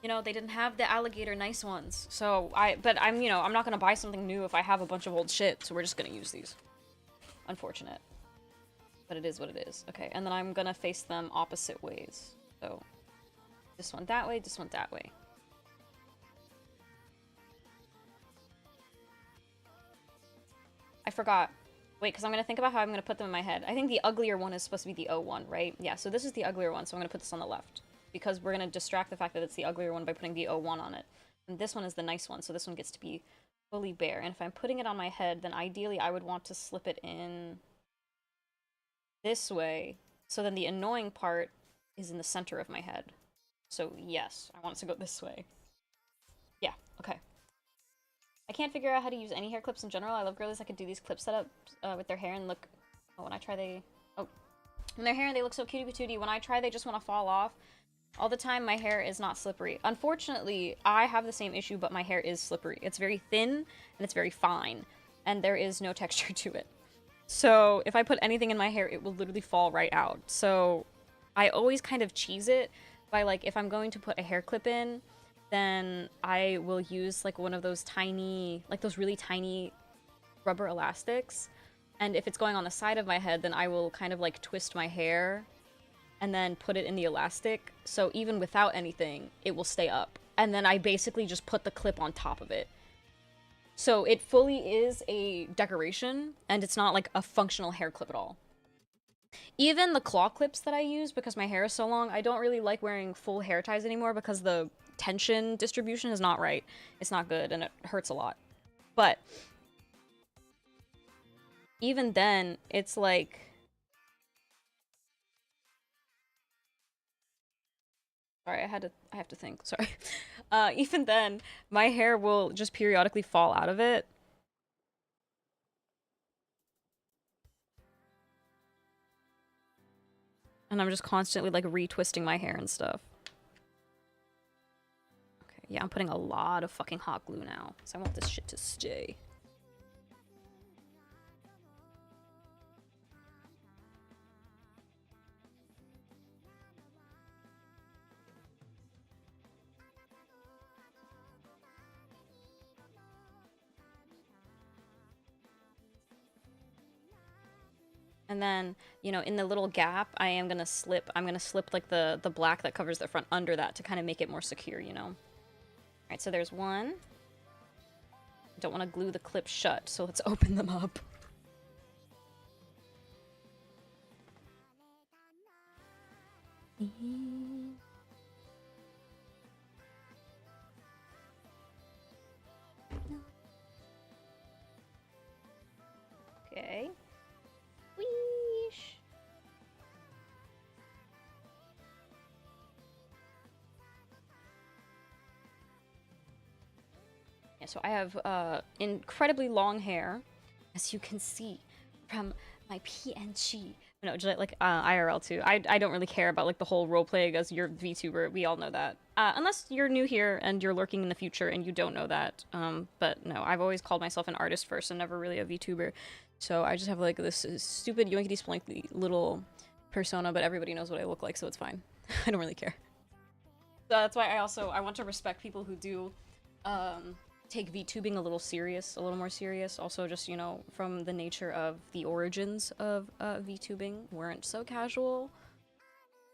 You know, they didn't have the alligator nice ones, so but I'm, you know, I'm not gonna buy something new if I have a bunch of old shit, so we're just gonna use these. Unfortunate. But it is what it is. Okay, and then I'm gonna face them opposite ways. So, this one that way, this one that way. I forgot. Wait, because I'm going to think about how I'm going to put them in my head. I think the uglier one is supposed to be the O1, right? Yeah, so this is the uglier one, so I'm going to put this on the left. Because we're going to distract the fact that it's the uglier one by putting the O1 on it. And this one is the nice one, so this one gets to be fully bare. And if I'm putting it on my head, then ideally I would want to slip it in this way. So then the annoying part is in the center of my head. So yes, I want it to go this way. Yeah, okay. I can't figure out how to use any hair clips in general. I love girlies that could do these clip setups with their hair and look... Oh, when I try they... Oh. When their hair and they look so cutie patootie. When I try they just want to fall off. All the time my hair is not slippery. Unfortunately, I have the same issue, but my hair is slippery. It's very thin and it's very fine. And there is no texture to it. So if I put anything in my hair, it will literally fall right out. So I always kind of cheese it by, like, if I'm going to put a hair clip in, then I will use like one of those tiny, like those really tiny rubber elastics. And if it's going on the side of my head, then I will kind of like twist my hair and then put it in the elastic. So even without anything, it will stay up. And then I basically just put the clip on top of it. So it fully is a decoration, and it's not like a functional hair clip at all. Even the claw clips that I use, because my hair is so long, I don't really like wearing full hair ties anymore because the tension distribution is not right. It's not good, and it hurts a lot. But even then, it's like... Sorry, I have to think. Sorry. Even then, my hair will just periodically fall out of it. And I'm just constantly, like, retwisting my hair and stuff. Okay, yeah, I'm putting a lot of fucking hot glue now. So I want this shit to stay. And then, you know, in the little gap, I'm gonna slip like the black that covers the front under that to kind of make it more secure, you know? Alright, so there's one. Don't want to glue the clip shut, so let's open them up. Okay. Weesh. Yeah, so I have incredibly long hair, as you can see from my PNG. No, just like IRL too. I don't really care about like the whole roleplay as your VTuber. We all know that. Unless you're new here and you're lurking in the future and you don't know that. But no, I've always called myself an artist first and never really a VTuber. So I just have like this stupid yoinkity sploinkity little persona, but everybody knows what I look like, so it's fine. I don't really care. So that's why I want to respect people who do take VTubing a little more serious. Also, just, you know, from the nature of the origins of VTubing weren't so casual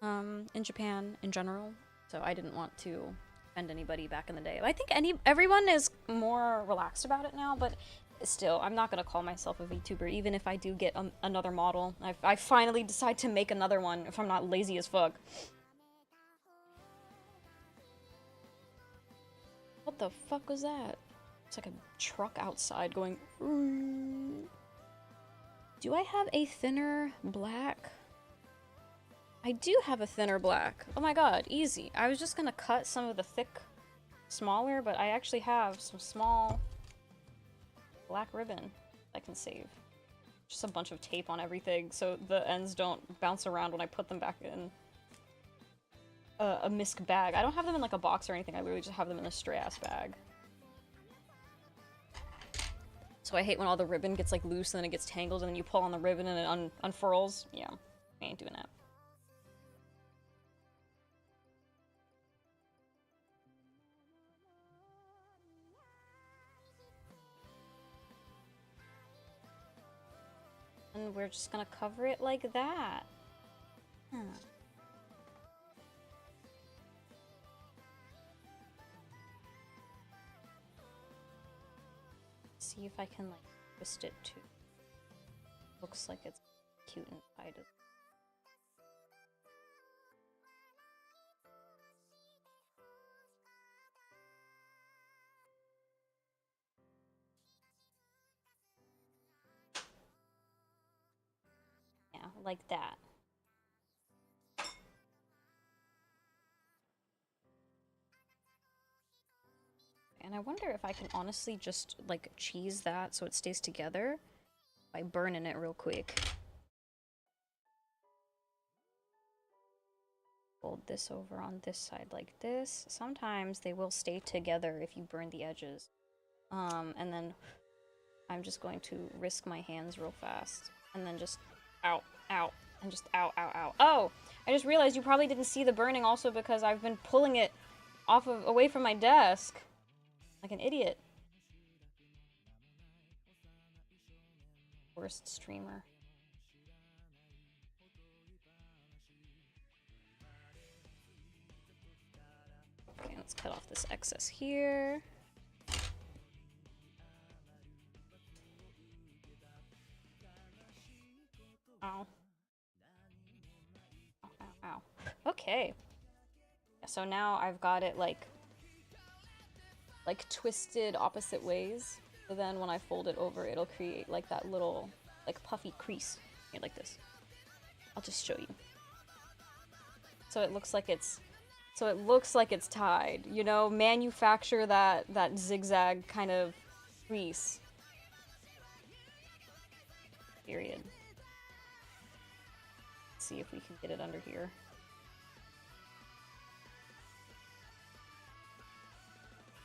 in Japan in general. So I didn't want to offend anybody back in the day. I think everyone is more relaxed about it now, but still, I'm not gonna call myself a VTuber, even if I do get another model. I finally decide to make another one if I'm not lazy as fuck. What the fuck was that? It's like a truck outside going... Do I have a thinner black? I do have a thinner black. Oh my god, easy. I was just gonna cut some of the thick smaller, but I actually have some small black ribbon I can save. Just a bunch of tape on everything so the ends don't bounce around when I put them back in a misc bag. I don't have them in like a box or anything. I literally just have them in a stray ass bag. So I hate when all the ribbon gets like loose and then it gets tangled and then you pull on the ribbon and it unfurls. Yeah, I ain't doing that. And we're just gonna cover it like that. Huh. See if I can like twist it too. looks like it's cute inside. Yeah, like that. And I wonder if I can honestly just, like, cheese that so it stays together by burning it real quick. Fold this over on this side like this. Sometimes they will stay together if you burn the edges. And then I'm just going to risk my hands real fast. And then just ow, ow, and just ow, ow, ow. Oh! I just realized you probably didn't see the burning also because I've been pulling it away from my desk. Like an idiot. Worst streamer. Okay, let's cut off this excess here. Ow. Ow, ow, ow. Okay. So now I've got it like twisted opposite ways. So then when I fold it over, it'll create like that little like puffy crease. Like this. I'll just show you. So it looks like it's tied, you know, manufacture that zigzag kind of crease. Period. Let's see if we can get it under here.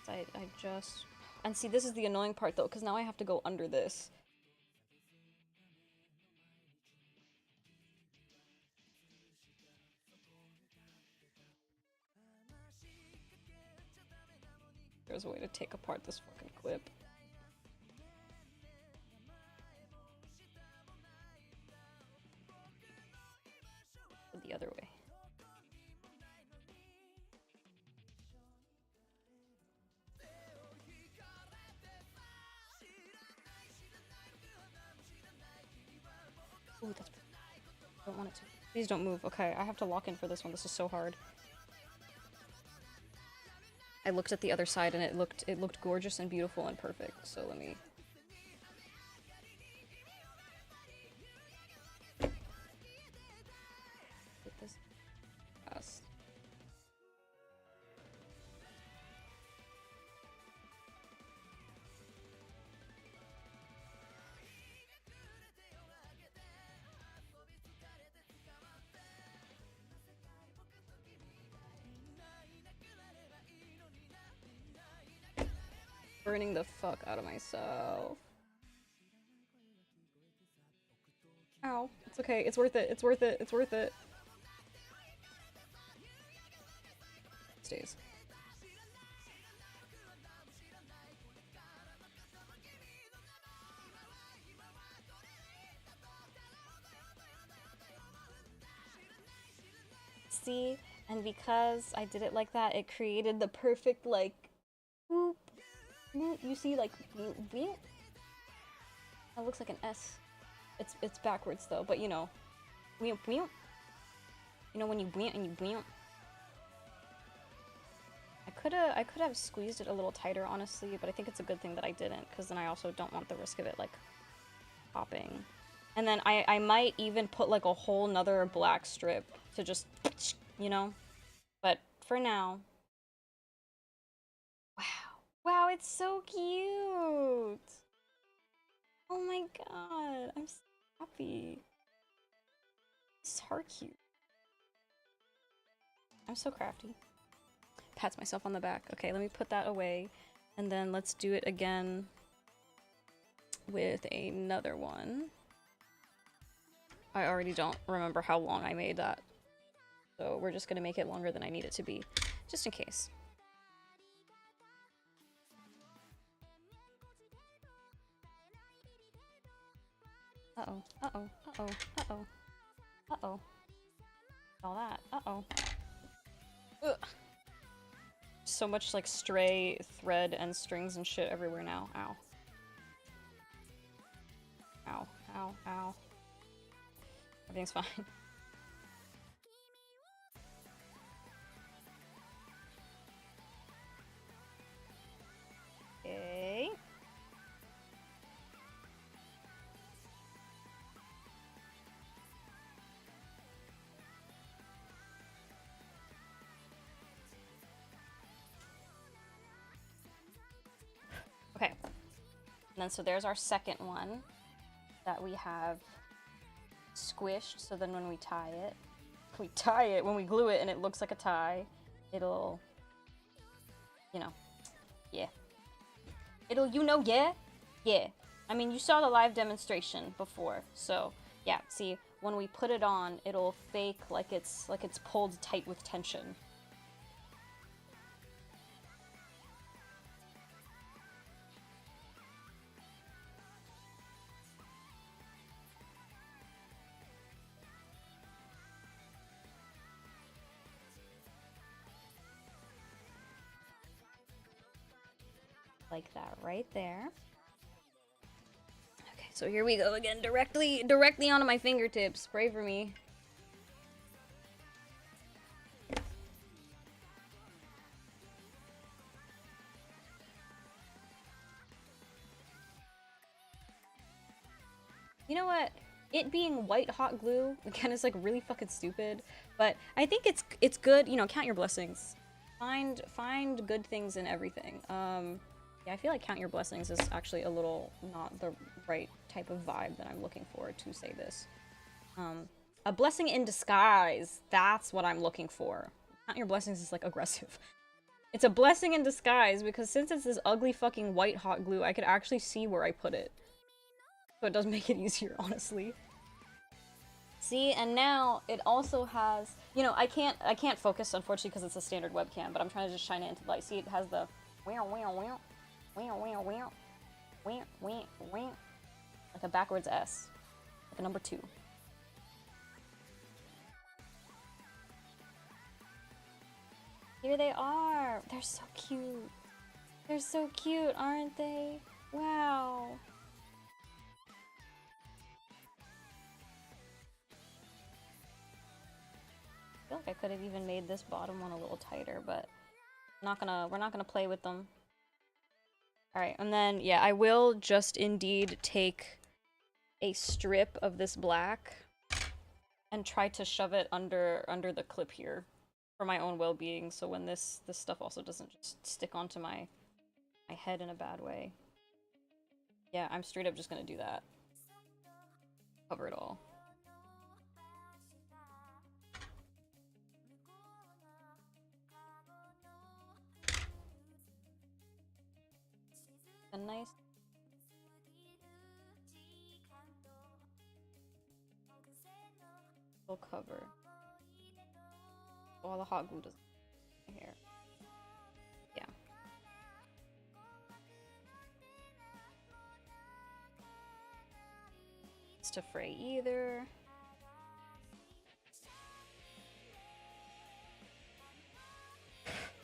I just... And see, this is the annoying part, though, because now I have to go under this. There's a way to take apart this fucking clip. The other way. Ooh, that's... I don't want it to. Please don't move. Okay, I have to lock in for this one. This is so hard. I looked at the other side and it looked gorgeous and beautiful and perfect. So let me... Get this fast. Burning the fuck out of myself. Ow. It's okay. It's worth it. It's worth it. It's worth it. It stays. See? And because I did it like that, it created the perfect, like, whoop. You see, like, it looks like an S. It's backwards though, but you know, you know when you and you. I could have squeezed it a little tighter, honestly, but I think it's a good thing that I didn't, because then I also don't want the risk of it like popping. And then I might even put like a whole nother black strip to just, you know, but for now. Wow, it's so cute! Oh my god, I'm so happy. It's heart cute. I'm so crafty. Pats myself on the back. Okay, let me put that away. And then let's do it again with another one. I already don't remember how long I made that. So we're just gonna make it longer than I need it to be, just in case. Uh-oh, uh-oh, uh-oh, uh-oh, uh-oh. All that, uh-oh. Ugh. So much, like, stray thread and strings and shit everywhere now. Ow. Ow, ow, ow. Everything's fine. Okay. Okay. And then so there's our second one that we have squished. So then when we tie it, when we glue it and it looks like a tie, it'll, you know, yeah. It'll, yeah? Yeah. I mean, you saw the live demonstration before, so yeah, see, when we put it on, it'll fake like it's pulled tight with tension. Like that right there. Okay, so here we go again, directly onto my fingertips. Pray for me. You know what? It being white hot glue again is like really fucking stupid, but I think it's good. You know, count your blessings. Find good things in everything. Yeah, I feel like count your blessings is actually a little not the right type of vibe that I'm looking for to say this. A blessing in disguise. That's what I'm looking for. Count your blessings is like aggressive. It's a blessing in disguise because since it's this ugly fucking white hot glue, I could actually see where I put it. So it does make it easier, honestly. See, and now it also has, you know, I can't focus unfortunately because it's a standard webcam, but I'm trying to just shine it into the light. See, it has the like a backwards S, like a number 2. Here they are. They're so cute. They're so cute, aren't they? Wow. I feel like I could have even made this bottom one a little tighter, but we're not gonna play with them. Alright, and then, yeah, I will just indeed take a strip of this black and try to shove it under the clip here for my own well-being, so when this stuff also doesn't just stick onto my head in a bad way. Yeah, I'm straight up just gonna do that. Cover it all. A nice full cover. All the hot glue doesn't here. Yeah. It's to fray either.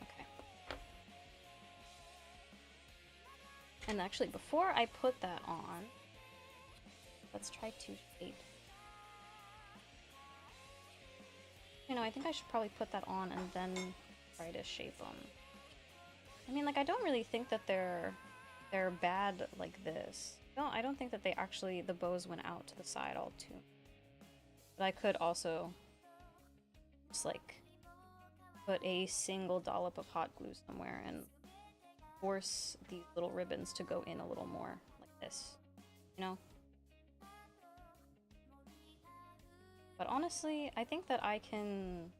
Okay. And actually, before I put that on, let's try to shape. You know, I think I should probably put that on and then try to shape them. I mean, like, I don't really think that they're bad like this. No, I don't think that they actually, the bows went out to the side all too. But I could also just, like, put a single dollop of hot glue somewhere and force these little ribbons to go in a little more, like this, you know? But honestly, I think that I can...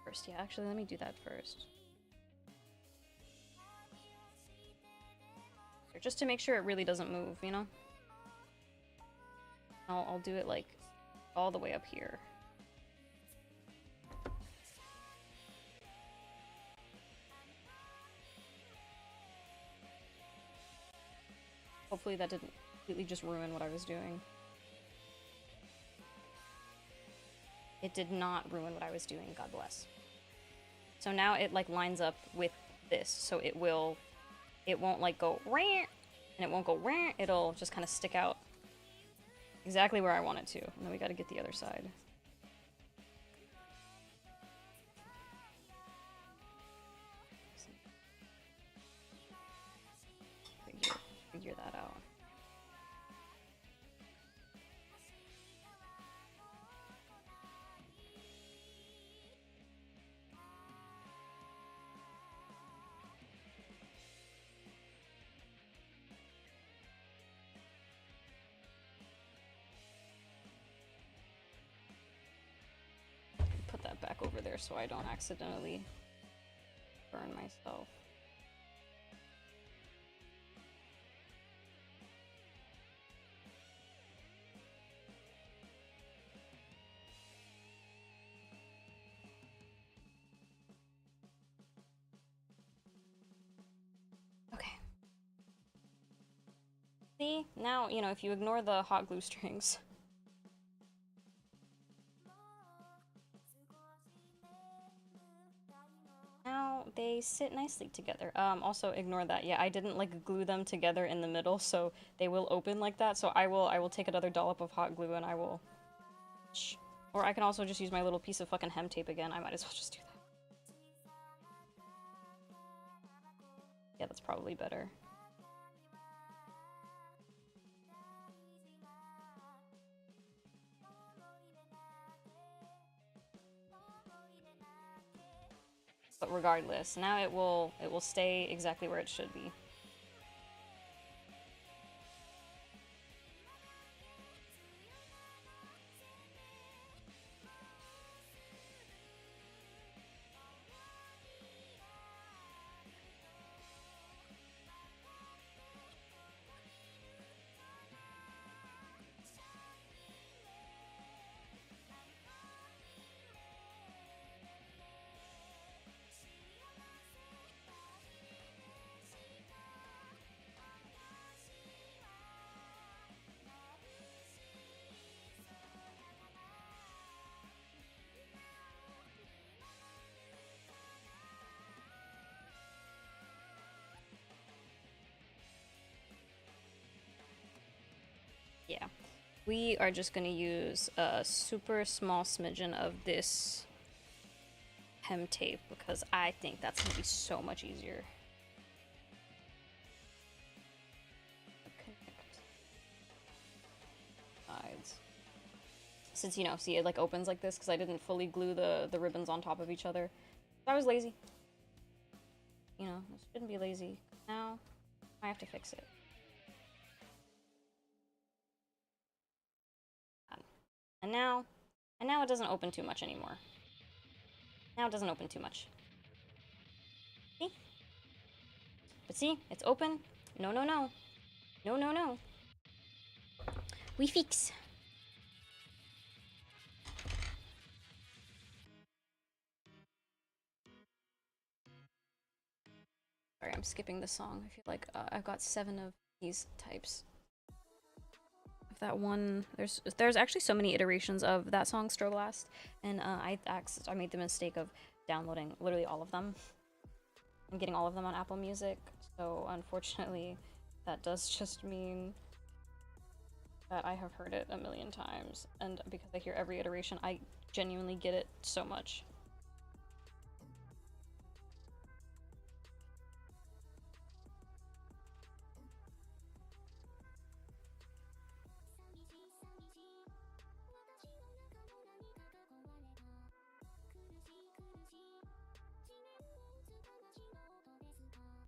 First, yeah, actually, let me do that first. Just to make sure it really doesn't move, you know? I'll do it, like, all the way up here. Hopefully that didn't completely just ruin what I was doing. It did not ruin what I was doing, God bless. So now it like lines up with this, so it won't like go rant, and it won't go rant, it'll just kind of stick out. exactly where I want it to. And then we gotta get the other side. Figure that out. Put that back over there so I don't accidentally burn myself. Okay. See? Now, you know, if you ignore the hot glue strings, now they sit nicely together. Also ignore that. Yeah, I didn't like glue them together in the middle, so they will open like that. So I will take another dollop of hot glue and I will... Or I can also just use my little piece of fucking hem tape again. I might as well just do that. Yeah, that's probably better. But regardless, now it will stay exactly where it should be. Yeah, we are just gonna use a super small smidgen of this hem tape because I think that's gonna be so much easier. Connect sides. Since, you know, see, it like opens like this because I didn't fully glue the ribbons on top of each other. I was lazy. You know, I shouldn't be lazy. Now, I have to fix it. And now it doesn't open too much anymore. Now it doesn't open too much. See? But see, it's open. No, no, no. No, no, no. We fix. Sorry, I'm skipping the song. I feel like I've got 7 of these types. Of that one, there's actually so many iterations of that song, Stroblast, and I made the mistake of downloading literally all of them and getting all of them on Apple Music. So unfortunately, that does just mean that I have heard it a million times, and because I hear every iteration, I genuinely get it so much.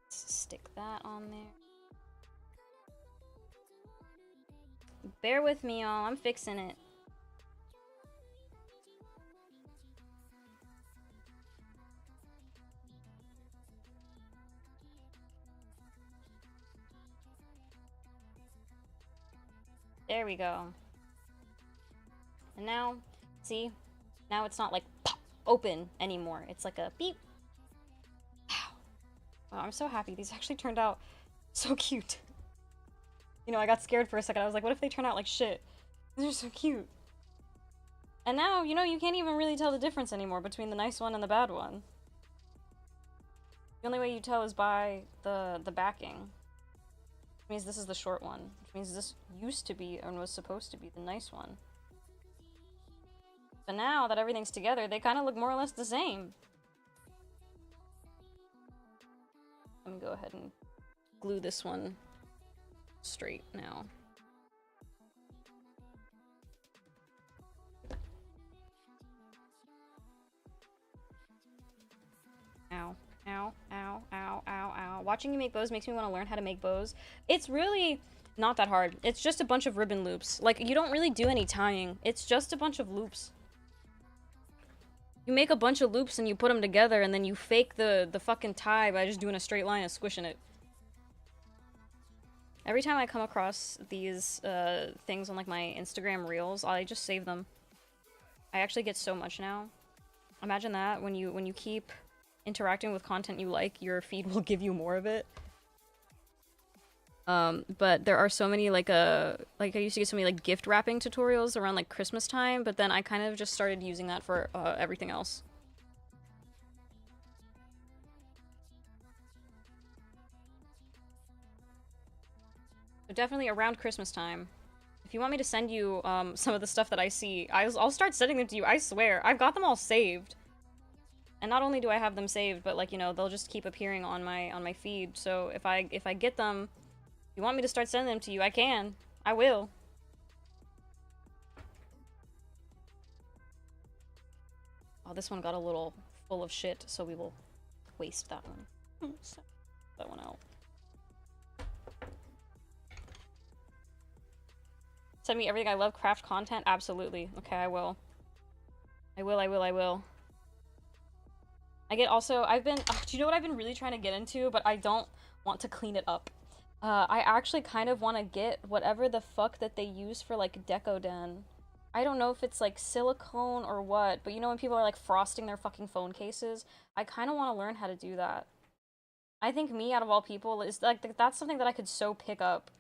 Stick that on there. Bear with me, y'all. I'm fixing it. There we go. And now, see? Now it's not like pop, open anymore. It's like a beep. Wow, I'm so happy. These actually turned out so cute. You know, I got scared for a second. I was like, what if they turn out like shit? These are so cute. And now, you know, you can't even really tell the difference anymore between the nice one and the bad one. The only way you tell is by the backing. Which means this is the short one. Which means this used to be and was supposed to be the nice one. But now that everything's together, they kind of look more or less the same. Let me go ahead and glue this one straight now. Ow, ow, ow, ow, ow, ow. Watching you make bows makes me want to learn how to make bows. It's really not that hard. It's just a bunch of ribbon loops. Like, you don't really do any tying. It's just a bunch of loops. You make a bunch of loops and you put them together, and then you fake the fucking tie by just doing a straight line and squishing it. Every time I come across these things on like my Instagram reels, I just save them. I actually get so much now. Imagine that, when you keep interacting with content you like, your feed will give you more of it. But there are so many like I used to get so many like gift wrapping tutorials around like Christmas time, but then I kind of just started using that for everything else. So definitely around Christmas time. If you want me to send you some of the stuff that I see, I'll start sending them to you. I swear, I've got them all saved. And not only do I have them saved, but like, you know, they'll just keep appearing on my feed. So if I get them, you want me to start sending them to you, I can. I will. Oh, this one got a little full of shit, so we will waste that one. That one out. Send me everything. I love craft content. Absolutely. Okay, I will. I will. I get also, I've been, do you know what I've been really trying to get into, but I don't want to clean it up. I actually kind of want to get whatever the fuck that they use for, like, decoden. I don't know if it's, like, silicone or what, but you know when people are, like, frosting their fucking phone cases? I kind of want to learn how to do that. I think me, out of all people, is, like, that's something that I could so pick up.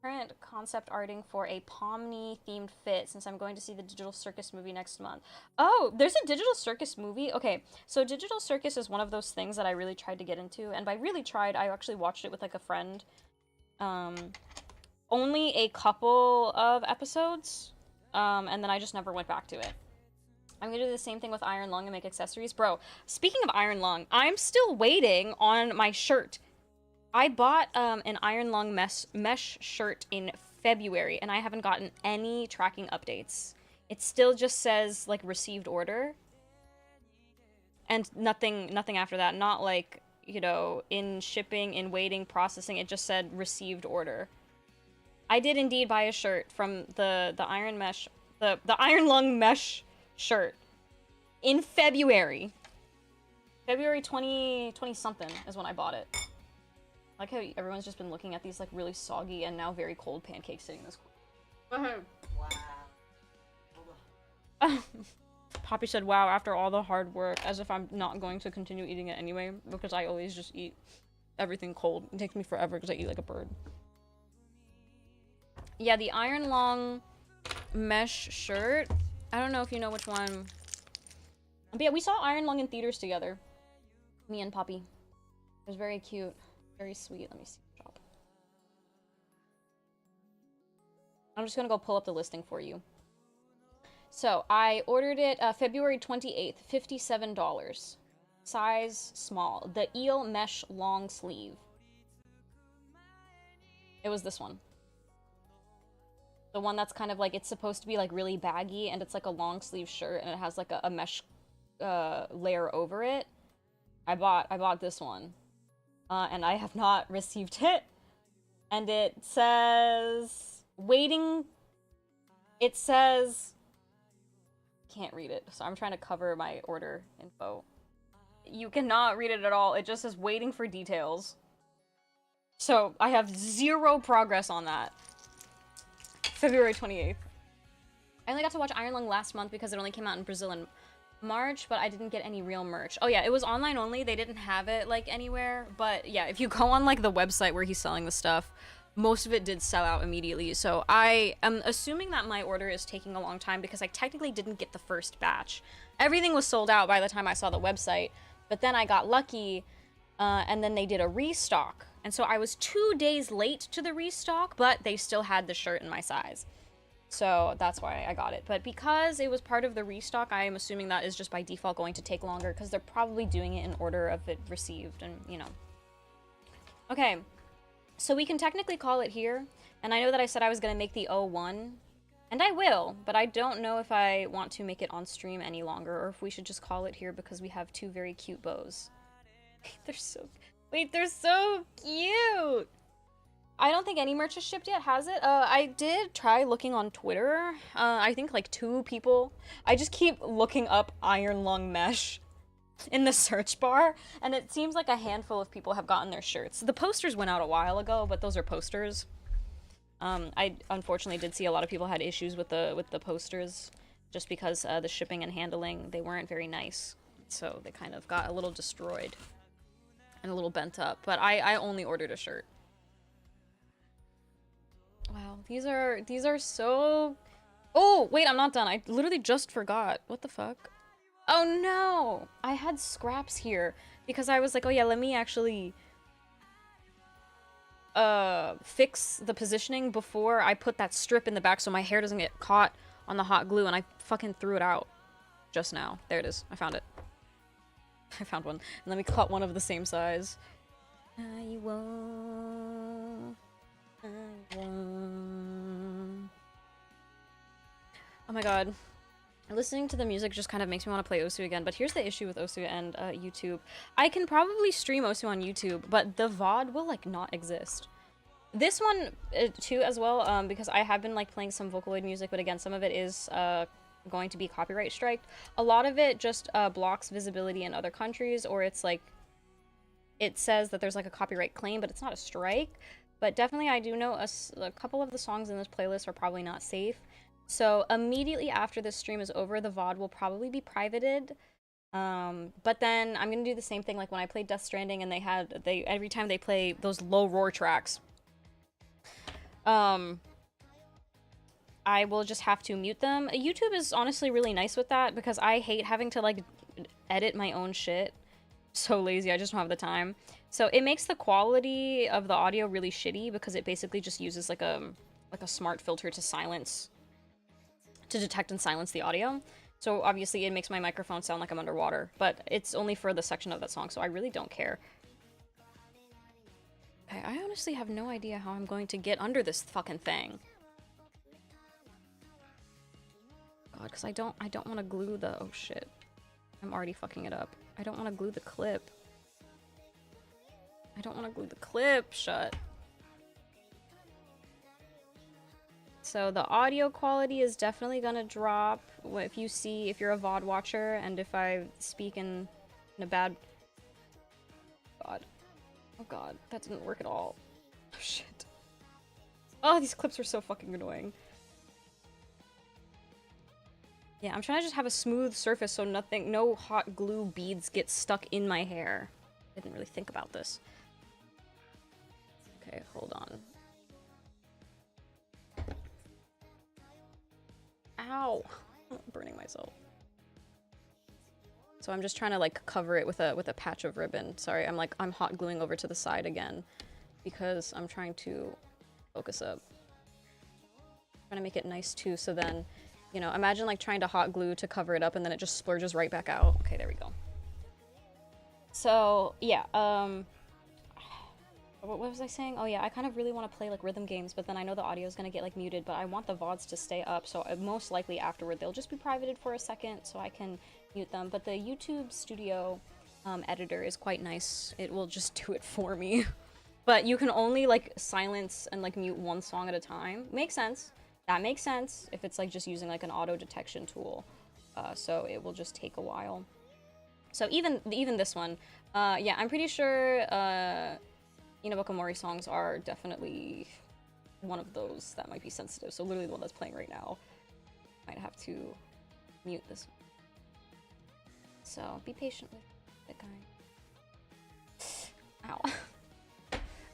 Current concept arting for a Pomni themed fit since I'm going to see the Digital Circus movie next month. Oh, there's a Digital Circus movie? Okay, so Digital Circus is one of those things that I really tried to get into, and by really tried, I actually watched it with like a friend. Only a couple of episodes, and then I just never went back to it. I'm gonna do the same thing with Iron Lung and make accessories. Bro, speaking of Iron Lung, I'm still waiting on my shirt. I bought an Iron Lung mesh shirt in February, and I haven't gotten any tracking updates. It still just says, like, received order. And nothing after that. Not like, you know, in shipping, in waiting, processing. It just said received order. I did indeed buy a shirt from the Iron Mesh, the Iron Lung mesh shirt in February. February 20 something is when I bought it. I like how everyone's just been looking at these like really soggy and now very cold pancakes sitting in this corner. Wow. Poppy said, wow, after all the hard work, as if I'm not going to continue eating it anyway, because I always just eat everything cold. It takes me forever because I eat like a bird. Yeah, the Iron Lung mesh shirt. I don't know if you know which one. But yeah, we saw Iron Lung in theaters together. Me and Poppy. It was very cute. Very sweet. Let me see the shop. I'm just gonna go pull up the listing for you. So, I ordered it February 28th, $57. Size small. The eel mesh long sleeve. It was this one. The one that's kind of like, it's supposed to be like really baggy, and it's like a long sleeve shirt, and it has like a mesh layer over it. I bought this one. And I have not received it. And it says... waiting... It says... Can't read it, so I'm trying to cover my order info. You cannot read it at all. It just says waiting for details. So, I have zero progress on that. February 28th. I only got to watch Iron Lung last month because it only came out in Brazil in March, but I didn't get any real merch. Oh yeah, it was online only. They didn't have it like anywhere, but yeah, if you go on like the website where he's selling the stuff, most of it did sell out immediately. So I am assuming that my order is taking a long time because I technically didn't get the first batch. Everything was sold out by the time I saw the website, but then I got lucky And then they did a restock. And so I was 2 days late to the restock, but they still had the shirt in my size. So that's why I got it. But because it was part of the restock, I am assuming that is just by default going to take longer because they're probably doing it in order of it received and, you know. Okay, so we can technically call it here. And I know that I said I was going to make the O1, and I will, but I don't know if I want to make it on stream any longer or if we should just call it here because we have two very cute bows. They're so... Wait, they're so cute! I don't think any merch is shipped yet, has it? I did try looking on Twitter. I think like 2 people. I just keep looking up iron lung mesh in the search bar, and it seems like a handful of people have gotten their shirts. The posters went out a while ago, but those are posters. I unfortunately did see a lot of people had issues with the posters, just because the shipping and handling, they weren't very nice. So they kind of got a little destroyed and a little bent up. But I only ordered a shirt. Wow, these are so... Oh, wait, I'm not done. I literally just forgot. What the fuck? Oh no! I had scraps here because I was like, oh yeah, let me actually fix the positioning before I put that strip in the back so my hair doesn't get caught on the hot glue, and I fucking threw it out just now. There it is. I found it. I found one. And let me cut one of the same size. I won't. Oh my god. Listening to the music just kind of makes me want to play Osu again, but here's the issue with Osu and YouTube. I can probably stream Osu on YouTube, but the VOD will like not exist. This one too as well, because I have been like playing some Vocaloid music, but again, some of it is going to be copyright striked. A lot of it just blocks visibility in other countries, or it's like, it says that there's like a copyright claim, but it's not a strike. But definitely I do know a couple of the songs in this playlist are probably not safe. So immediately after this stream is over, the VOD will probably be privated. But then I'm gonna do the same thing like when I played Death Stranding and every time they play those low roar tracks, I will just have to mute them. YouTube is honestly really nice with that because I hate having to like edit my own shit. So lazy, I just don't have the time. So it makes the quality of the audio really shitty because it basically just uses like a smart filter to detect and silence the audio. So obviously it makes my microphone sound like I'm underwater, but it's only for the section of that song, so I really don't care. Okay, I honestly have no idea how I'm going to get under this fucking thing. God, because I don't want to glue the... Oh shit. I'm already fucking it up. I don't want to glue the clip. I don't want to glue the clip shut. So the audio quality is definitely gonna drop if you're a VOD watcher, and if I speak in a bad... God. Oh god, that didn't work at all. Oh shit. Oh, these clips are so fucking annoying. Yeah, I'm trying to just have a smooth surface so no hot glue beads get stuck in my hair. I didn't really think about this. Okay, hold on. Ow! I'm burning myself. So I'm just trying to like cover it with a patch of ribbon. Sorry, I'm hot gluing over to the side again because I'm trying to focus up. Trying to make it nice too, so then, you know, imagine like trying to hot glue to cover it up and then it just splurges right back out. Okay, there we go. So yeah, what was I saying? Oh yeah, I kind of really want to play like rhythm games, but then I know the audio is gonna get like muted, but I want the VODs to stay up, so most likely afterward they'll just be privated for a second so I can mute them. But the YouTube Studio editor is quite nice. It will just do it for me. But you can only like silence and like mute one song at a time. Makes sense. That makes sense if it's like just using like an auto detection tool. So it will just take a while. So even this one, yeah, I'm pretty sure Inaboka Mori songs are definitely one of those that might be sensitive. So literally the one that's playing right now. Might have to mute this one. So be patient with the guy. Ow.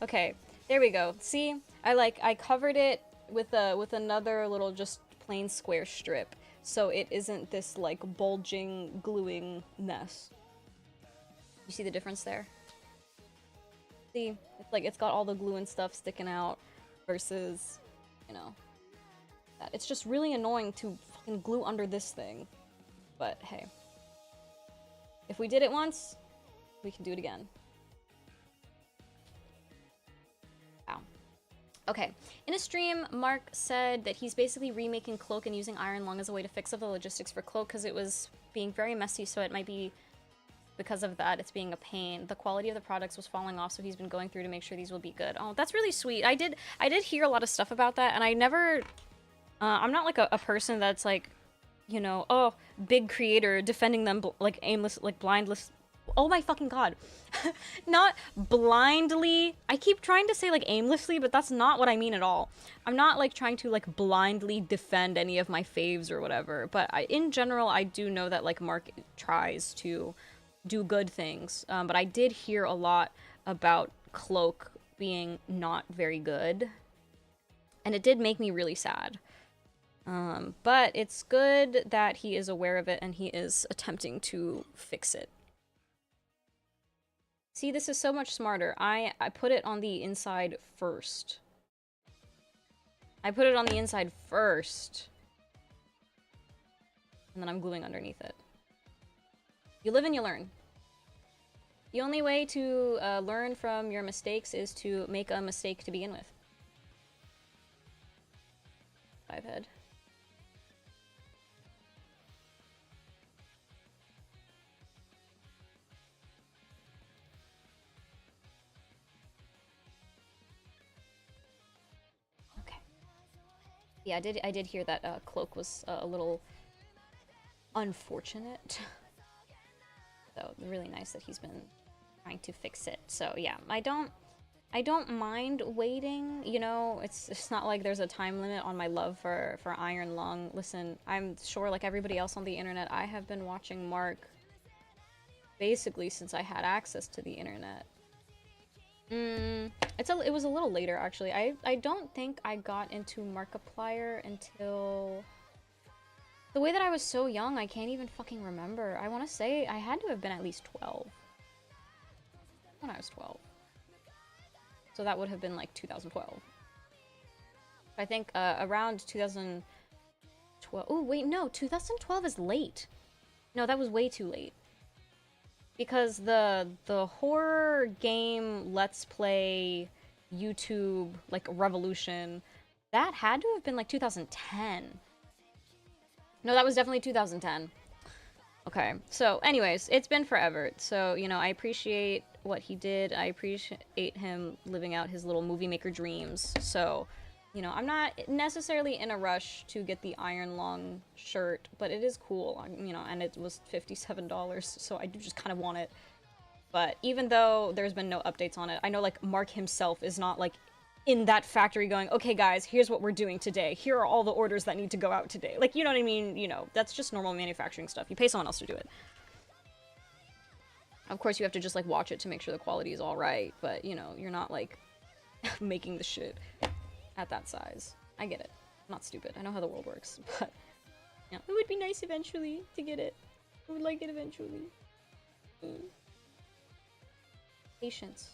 Okay, there we go. See, I covered it with another little just plain square strip, so it isn't this like bulging gluing mess. You see the difference there? See, it's like it's got all the glue and stuff sticking out versus, you know, that. It's just really annoying to fucking glue under this thing. But hey, if we did it once, we can do it again. Wow. Okay. In a stream, Mark said that he's basically remaking Cloak and using Iron Lung as a way to fix up the logistics for Cloak because it was being very messy, so it might be because of that it's being a pain. The quality of the products was falling off, so he's been going through to make sure these will be good. Oh, that's really sweet. I did hear a lot of stuff about that, and I never... I'm not like a person that's like, you know, oh, big creator defending them like aimless, like blindless. Oh my fucking god. Not blindly. I keep trying to say like aimlessly, but that's not what I mean at all. I'm not like trying to like blindly defend any of my faves or whatever, but in general, I do know that like Mark tries to do good things. But I did hear a lot about Cloak being not very good, and it did make me really sad. But it's good that he is aware of it and he is attempting to fix it. See, this is so much smarter. I put it on the inside first. I put it on the inside first. And then I'm gluing underneath it. You live and you learn. The only way to learn from your mistakes is to make a mistake to begin with. Five head. Yeah, I did hear that Cloak was a little unfortunate. So really nice that he's been trying to fix it. So yeah, I don't mind waiting. You know, it's not like there's a time limit on my love for Iron Lung. Listen, I'm sure like everybody else on the internet, I have been watching Mark basically since I had access to the internet. It was a little later actually. I don't think I got into Markiplier until the way that I was so young. I can't even fucking remember. I want to say I had to have been at least 12 when I was 12. So that would have been like 2012. I think around 2012. Oh wait, no, 2012 is late. No, that was way too late. Because the horror game Let's Play YouTube like revolution, that had to have been like 2010. No, that was definitely 2010. Okay, so anyways, it's been forever. So, you know, I appreciate what he did. I appreciate him living out his little movie maker dreams. So, you know, I'm not necessarily in a rush to get the Iron Lung shirt, but it is cool, you know, and it was $57, so I do just kind of want it. But even though there's been no updates on it, I know, like, Mark himself is not, like, in that factory going, okay, guys, here's what we're doing today. Here are all the orders that need to go out today. Like, you know what I mean? You know, that's just normal manufacturing stuff. You pay someone else to do it. Of course, you have to just, like, watch it to make sure the quality is all right, but, you know, you're not, like, making the shit at that size. I get it. I'm not stupid. I know how the world works, but yeah, it would be nice eventually to get it. I would like it eventually. Patience.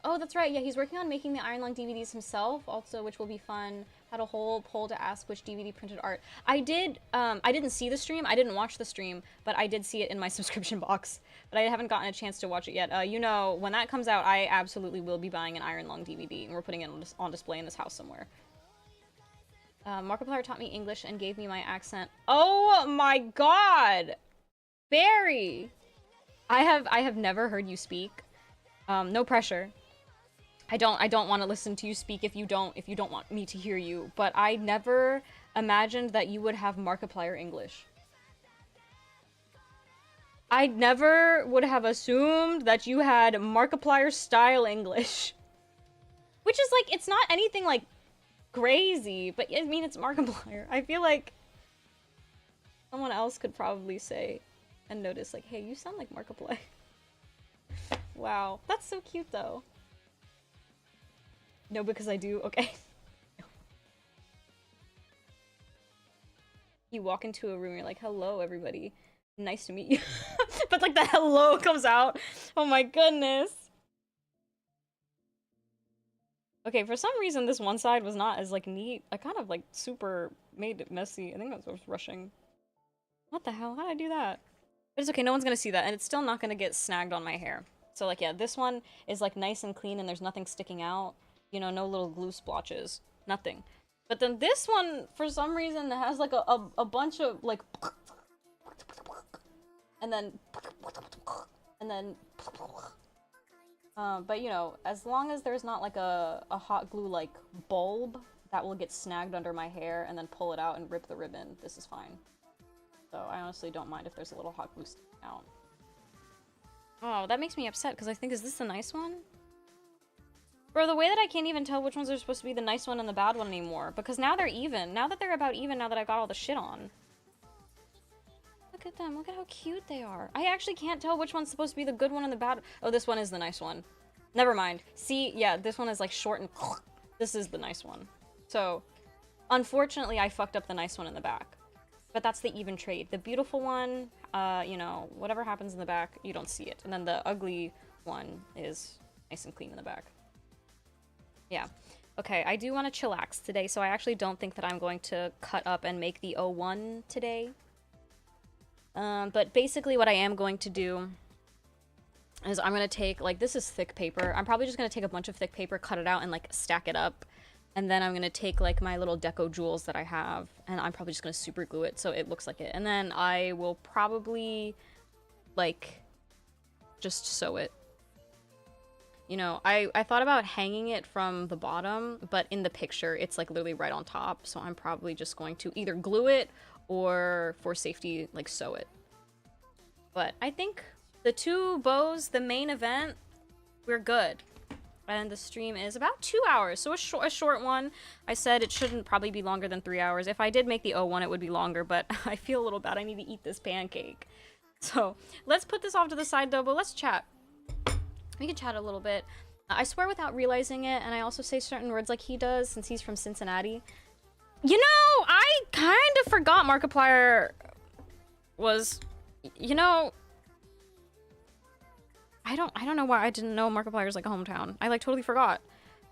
Oh, that's right. Yeah, he's working on making the Iron Lung DVDs himself, also, which will be fun. Had a whole poll to ask which DVD printed art. I didn't see the stream. I didn't watch the stream, but I did see it in my subscription box. But I haven't gotten a chance to watch it yet. You know, when that comes out, I absolutely will be buying an Iron Lung DVD, and we're putting it on display in this house somewhere. Markiplier taught me English and gave me my accent. Oh my god! Barry! I have never heard you speak. No pressure. I don't want to listen to you speak if you don't want me to hear you, but I never imagined that you would have Markiplier English. I never would have assumed that you had Markiplier style English. Which is like, it's not anything like crazy, but I mean, it's Markiplier. I feel like someone else could probably say and notice like, hey, you sound like Markiplier. Wow, that's so cute though. No, because I do? Okay. You walk into a room, you're like, hello, everybody. Nice to meet you. But like the hello comes out. Oh my goodness. Okay, for some reason this one side was not as like neat. I kind of like super made it messy. I think I was rushing. What the hell? How did I do that? But it's okay, no one's gonna see that, and it's still not gonna get snagged on my hair. So like, yeah, this one is like nice and clean and there's nothing sticking out. You know, no little glue splotches. Nothing. But then this one, for some reason, has like a bunch of like... And then... And then... But you know, as long as there's not like a hot glue like bulb that will get snagged under my hair and then pull it out and rip the ribbon, this is fine. So I honestly don't mind if there's a little hot glue sticking out. Oh, that makes me upset because I think, is this the nice one? Bro, the way that I can't even tell which ones are supposed to be the nice one and the bad one anymore. Because now they're even. Now that they're about even, now that I've got all the shit on. Look at them. Look at how cute they are. I actually can't tell which one's supposed to be the good one and the bad. Oh, this one is the nice one. Never mind. See, yeah, this one is like short and... This is the nice one. So, unfortunately, I fucked up the nice one in the back. But that's the even trade. The beautiful one, you know, whatever happens in the back, you don't see it. And then the ugly one is nice and clean in the back. Yeah. Okay, I do want to chillax today, so I actually don't think that I'm going to cut up and make the 01 today. But basically what I am going to do is I'm going to take, like, this is thick paper. I'm probably just going to take a bunch of thick paper, cut it out, and, like, stack it up. And then I'm going to take, like, my little deco jewels that I have, and I'm probably just going to super glue it so it looks like it. And then I will probably, like, just sew it. You know, I thought about hanging it from the bottom, but in the picture, it's, like, literally right on top. So I'm probably just going to either glue it or, for safety, like, sew it. But I think the two bows, the main event, we're good. And the stream is about 2 hours, so a short one. I said it shouldn't probably be longer than 3 hours. If I did make the 01, it would be longer, but I feel a little bad. I need to eat this pancake. So let's put this off to the side, though, but let's chat. We can chat a little bit. I swear without realizing it, and I also say certain words like he does, since he's from Cincinnati. You know, I kind of forgot Markiplier was, you know... I don't know why I didn't know Markiplier's like a hometown. I like totally forgot.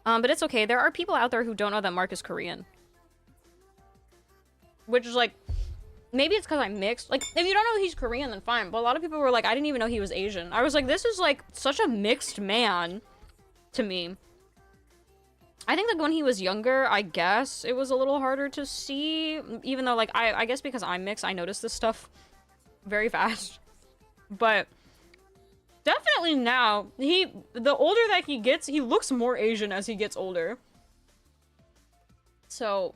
But it's okay. There are people out there who don't know that Mark is Korean. Which is like, maybe it's because I'm mixed. Like, if you don't know he's Korean, then fine. But a lot of people were like, I didn't even know he was Asian. I was like, this is like such a mixed man to me. I think like when he was younger, I guess it was a little harder to see. Even though like, I guess because I'm mixed, I notice this stuff very fast. But... definitely now, the older that he gets, he looks more Asian as he gets older. So,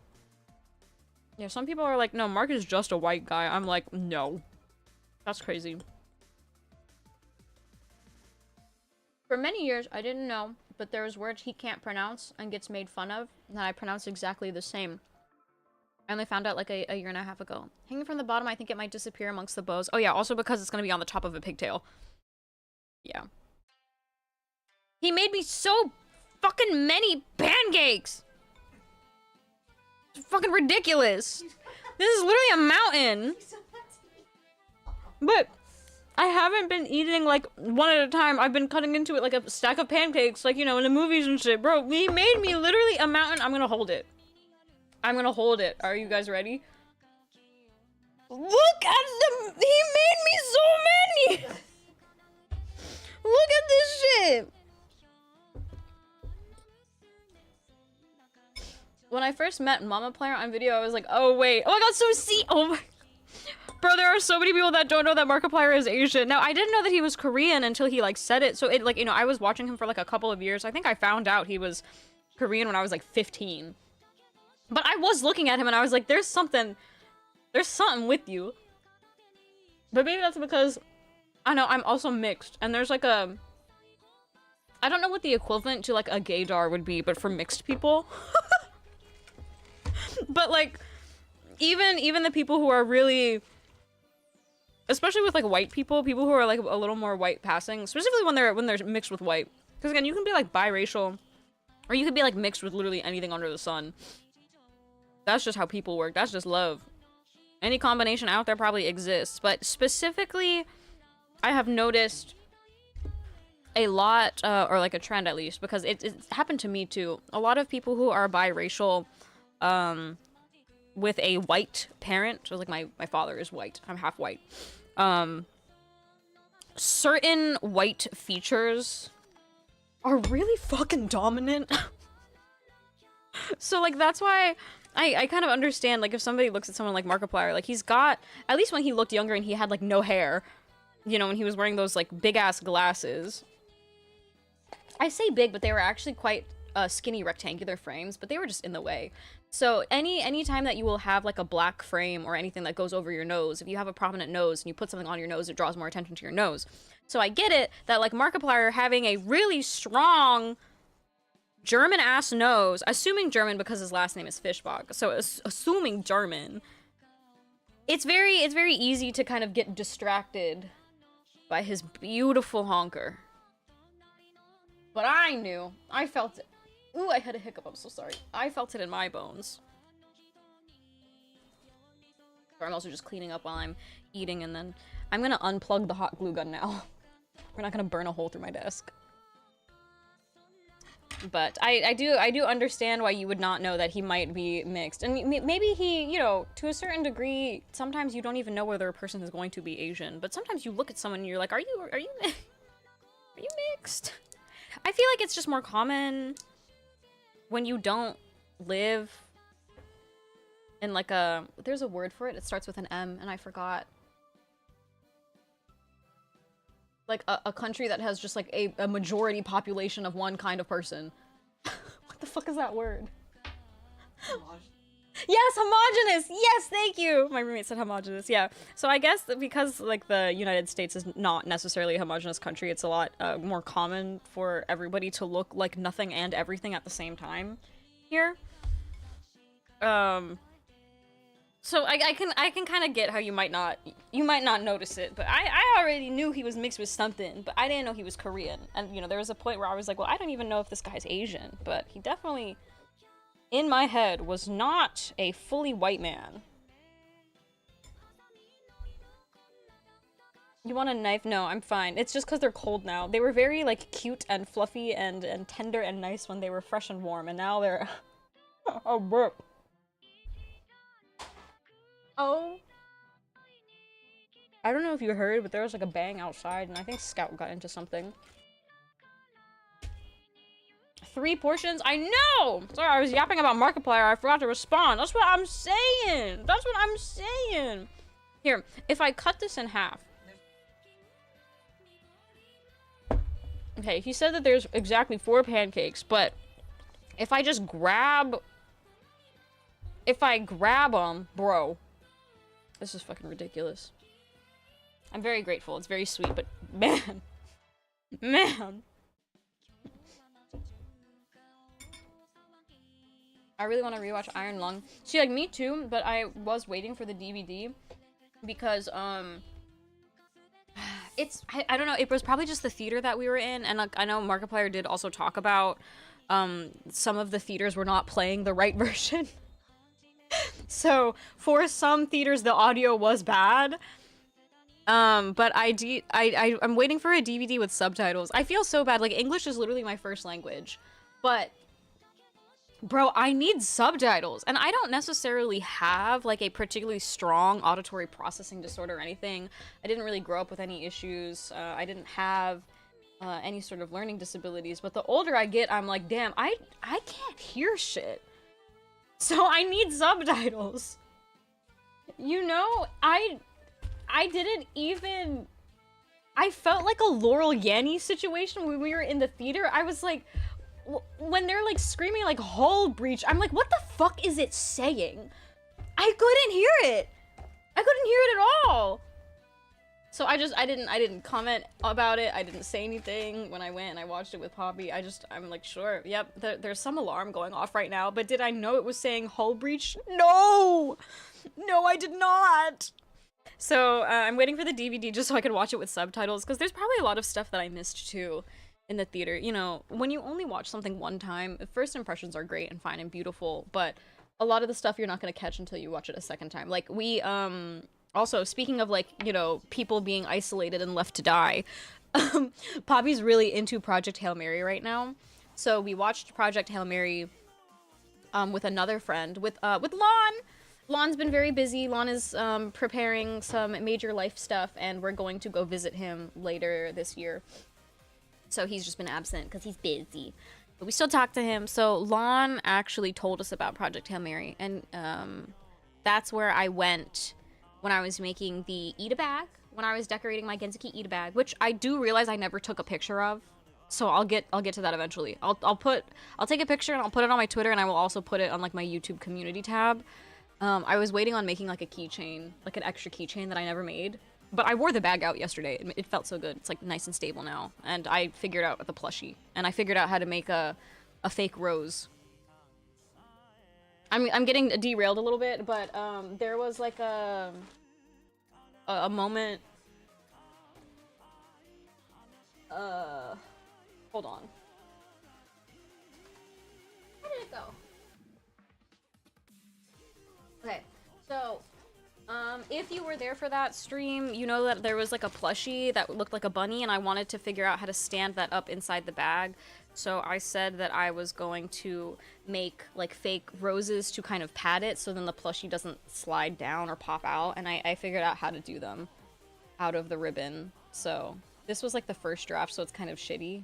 yeah, some people are like, no, Mark is just a white guy. I'm like, no. That's crazy. For many years, I didn't know, but there's words he can't pronounce and gets made fun of, and I pronounce exactly the same. I only found out like a year and a half ago. Hanging from the bottom, I think it might disappear amongst the bows. Oh yeah, also because it's gonna be on the top of a pigtail. Yeah. He made me so fucking many pancakes! It's fucking ridiculous. This is literally a mountain. But I haven't been eating like one at a time. I've been cutting into it like a stack of pancakes, like, you know, in the movies and shit. Bro, he made me literally a mountain. I'm gonna hold it. I'm gonna hold it. Are you guys ready? Look at the... he made me so many! Look at this shit! When I first met Mama Player on video, I was like, oh wait. Oh my god, so see- oh my- Bro, there are so many people that don't know that Markiplier is Asian. Now, I didn't know that he was Korean until he, like, said it. So, it, like, you know, I was watching him for, like, a couple of years. I think I found out he was Korean when I was, like, 15. But I was looking at him and I was like, there's something with you. But maybe that's because... I know, I'm also mixed, and there's like a... I don't know what the equivalent to like a gaydar would be, but for mixed people. But like, even the people who are really... especially with like white people who are like a little more white passing, specifically when they're mixed with white. Because again, you can be like biracial, or you could be like mixed with literally anything under the sun. That's just how people work, that's just love. Any combination out there probably exists, but specifically, I have noticed a lot, or like a trend at least, because it happened to me too. A lot of people who are biracial, with a white parent, so like my father is white, I'm half white, certain white features are really fucking dominant. So like that's why I kind of understand, like if somebody looks at someone like Markiplier, like he's got, at least when he looked younger and he had like no hair, you know, when he was wearing those like big ass glasses. I say big, but they were actually quite skinny rectangular frames, but they were just in the way. So any time that you will have like a black frame or anything that goes over your nose, if you have a prominent nose and you put something on your nose, it draws more attention to your nose. So I get it that like Markiplier having a really strong German ass nose, assuming German because his last name is Fischbach, so assuming German, it's very easy to kind of get distracted by his beautiful honker. But I felt it. Ooh, I had a hiccup, I'm so sorry. I felt it in my bones. I'm also just cleaning up while I'm eating, and then I'm gonna unplug the hot glue gun now. We're not gonna burn a hole through my desk. But I do understand why you would not know that he might be mixed. And maybe he, you know, to a certain degree, sometimes you don't even know whether a person is going to be Asian. But sometimes you look at someone and you're like, are you mixed? I feel like it's just more common when you don't live in like a, there's a word for it. It starts with an M and I forgot. Like a country that has just like a majority population of one kind of person. What the fuck is that word? Yes, homogenous! Yes, thank you! My roommate said homogenous, yeah. So I guess that because like the United States is not necessarily a homogenous country, it's a lot more common for everybody to look like nothing and everything at the same time here. So I can kind of get how you might not notice it, but I already knew he was mixed with something, but I didn't know he was Korean. And you know, there was a point where I was like, well, I don't even know if this guy's Asian, but he definitely, in my head, was not a fully white man. You want a knife? No, I'm fine. It's just because they're cold now. They were very like cute and fluffy and tender and nice when they were fresh and warm, and now they're a burp. Oh. I don't know if you heard, but there was like a bang outside, and I think Scout got into something. 3 portions? I know! Sorry, I was yapping about Markiplier. I forgot to respond. That's what I'm saying! That's what I'm saying! Here, if I cut this in half. Okay, he said that there's exactly 4 pancakes, but if I just grab... If I grab them, bro. This is fucking ridiculous. I'm very grateful. It's very sweet, but man. Man. I really want to rewatch Iron Lung. See, like, me too, but I was waiting for the DVD because, I don't know, it was probably just the theater that we were in, and like, I know Markiplier did also talk about, some of the theaters were not playing the right version. So, for some theaters, the audio was bad. But I'm waiting for a DVD with subtitles. I feel so bad. Like, English is literally my first language. But, bro, I need subtitles. And I don't necessarily have, like, a particularly strong auditory processing disorder or anything. I didn't really grow up with any issues. I didn't have any sort of learning disabilities. But the older I get, I'm like, damn, I can't hear shit. So I need subtitles. You know, I didn't even... I felt like a Laurel Yanny situation when we were in the theater. I was like... When they're like screaming like hull breach, I'm like, what the fuck is it saying? I couldn't hear it. I couldn't hear it at all. So I didn't comment about it. I didn't say anything when I went and I watched it with Poppy. I'm like, sure, yep, there's some alarm going off right now, but did I know it was saying hull breach? No! No, I did not! So, I'm waiting for the DVD just so I can watch it with subtitles, because there's probably a lot of stuff that I missed, too, in the theater. You know, when you only watch something one time, first impressions are great and fine and beautiful, but a lot of the stuff you're not gonna catch until you watch it a second time. Like, we, also, speaking of, like, you know, people being isolated and left to die, Poppy's really into Project Hail Mary right now. So we watched Project Hail Mary, with another friend, with Lon. Lon's been very busy. Lon is, preparing some major life stuff, and we're going to go visit him later this year. So he's just been absent because he's busy. But we still talk to him. So Lon actually told us about Project Hail Mary, and that's where I went when I was making the eat-a-bag, when I was decorating my Gensiki eat-a-bag, which I do realize I never took a picture of. So I'll get to that eventually. I'll take a picture and I'll put it on my Twitter, and I will also put it on like my YouTube community tab. I was waiting on making like a keychain, like an extra keychain that I never made. But I wore the bag out yesterday. It felt so good. It's like nice and stable now. And I figured out the plushie. And I figured out how to make a fake rose. I'm getting derailed a little bit, but there was like a moment. Hold on. Where did it go? Okay, so if you were there for that stream, you know that there was like a plushie that looked like a bunny, and I wanted to figure out how to stand that up inside the bag. So I said that I was going to make like fake roses to kind of pad it so then the plushie doesn't slide down or pop out, and I figured out how to do them out of the ribbon. So this was like the first draft, so it's kind of shitty,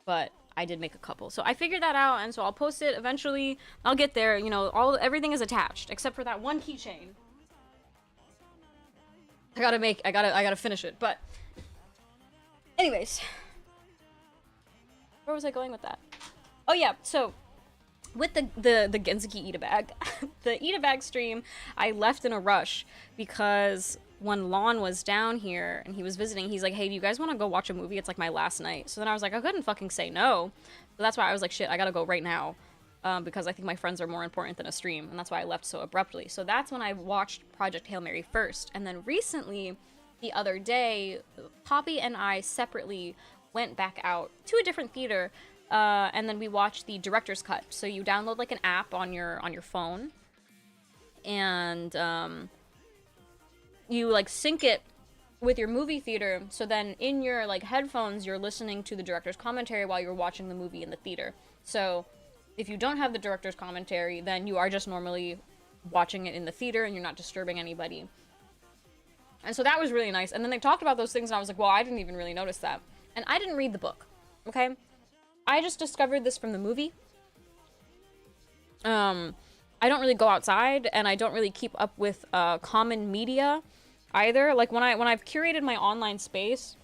but I did make a couple. So I figured that out, and so I'll post it eventually. I'll get there, you know, everything is attached except for that one keychain. I gotta finish it, but anyways, where was I going with that? Oh yeah, so with the Gensiki eat-a-bag, the eat-a-bag stream, I left in a rush because when Lon was down here and he was visiting, he's like, hey, do you guys want to go watch a movie? It's like my last night. So then I was like, I couldn't fucking say no. So that's why I was like, shit, I gotta go right now. Because I think my friends are more important than a stream, and that's why I left so abruptly. So that's when I watched Project Hail Mary first. And then recently, the other day, Poppy and I separately went back out to a different theater, and then we watched the director's cut. So you download like an app on your phone, and you like sync it with your movie theater, so then in your like headphones you're listening to the director's commentary while you're watching the movie in the theater. So if you don't have the director's commentary, then you are just normally watching it in the theater and you're not disturbing anybody. And so that was really nice. And then they talked about those things and I was like, well, I didn't even really notice that. And I didn't read the book, okay? I just discovered this from the movie. I don't really go outside, and I don't really keep up with common media either. Like when I've curated my online space,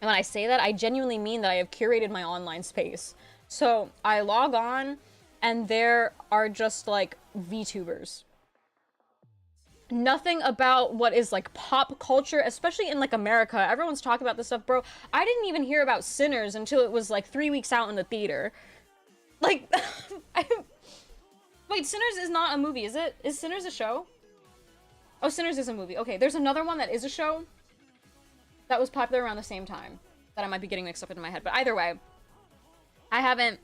and when I say that, I genuinely mean that I have curated my online space. So I log on, and there are just like VTubers. Nothing about what is like pop culture, especially in like America. Everyone's talking about this stuff, bro. I didn't even hear about Sinners until it was like 3 weeks out in the theater. Like, wait, Sinners is not a movie, is it? Is Sinners a show? Oh, Sinners is a movie. Okay, there's another one that is a show that was popular around the same time that I might be getting mixed up in my head. But either way, I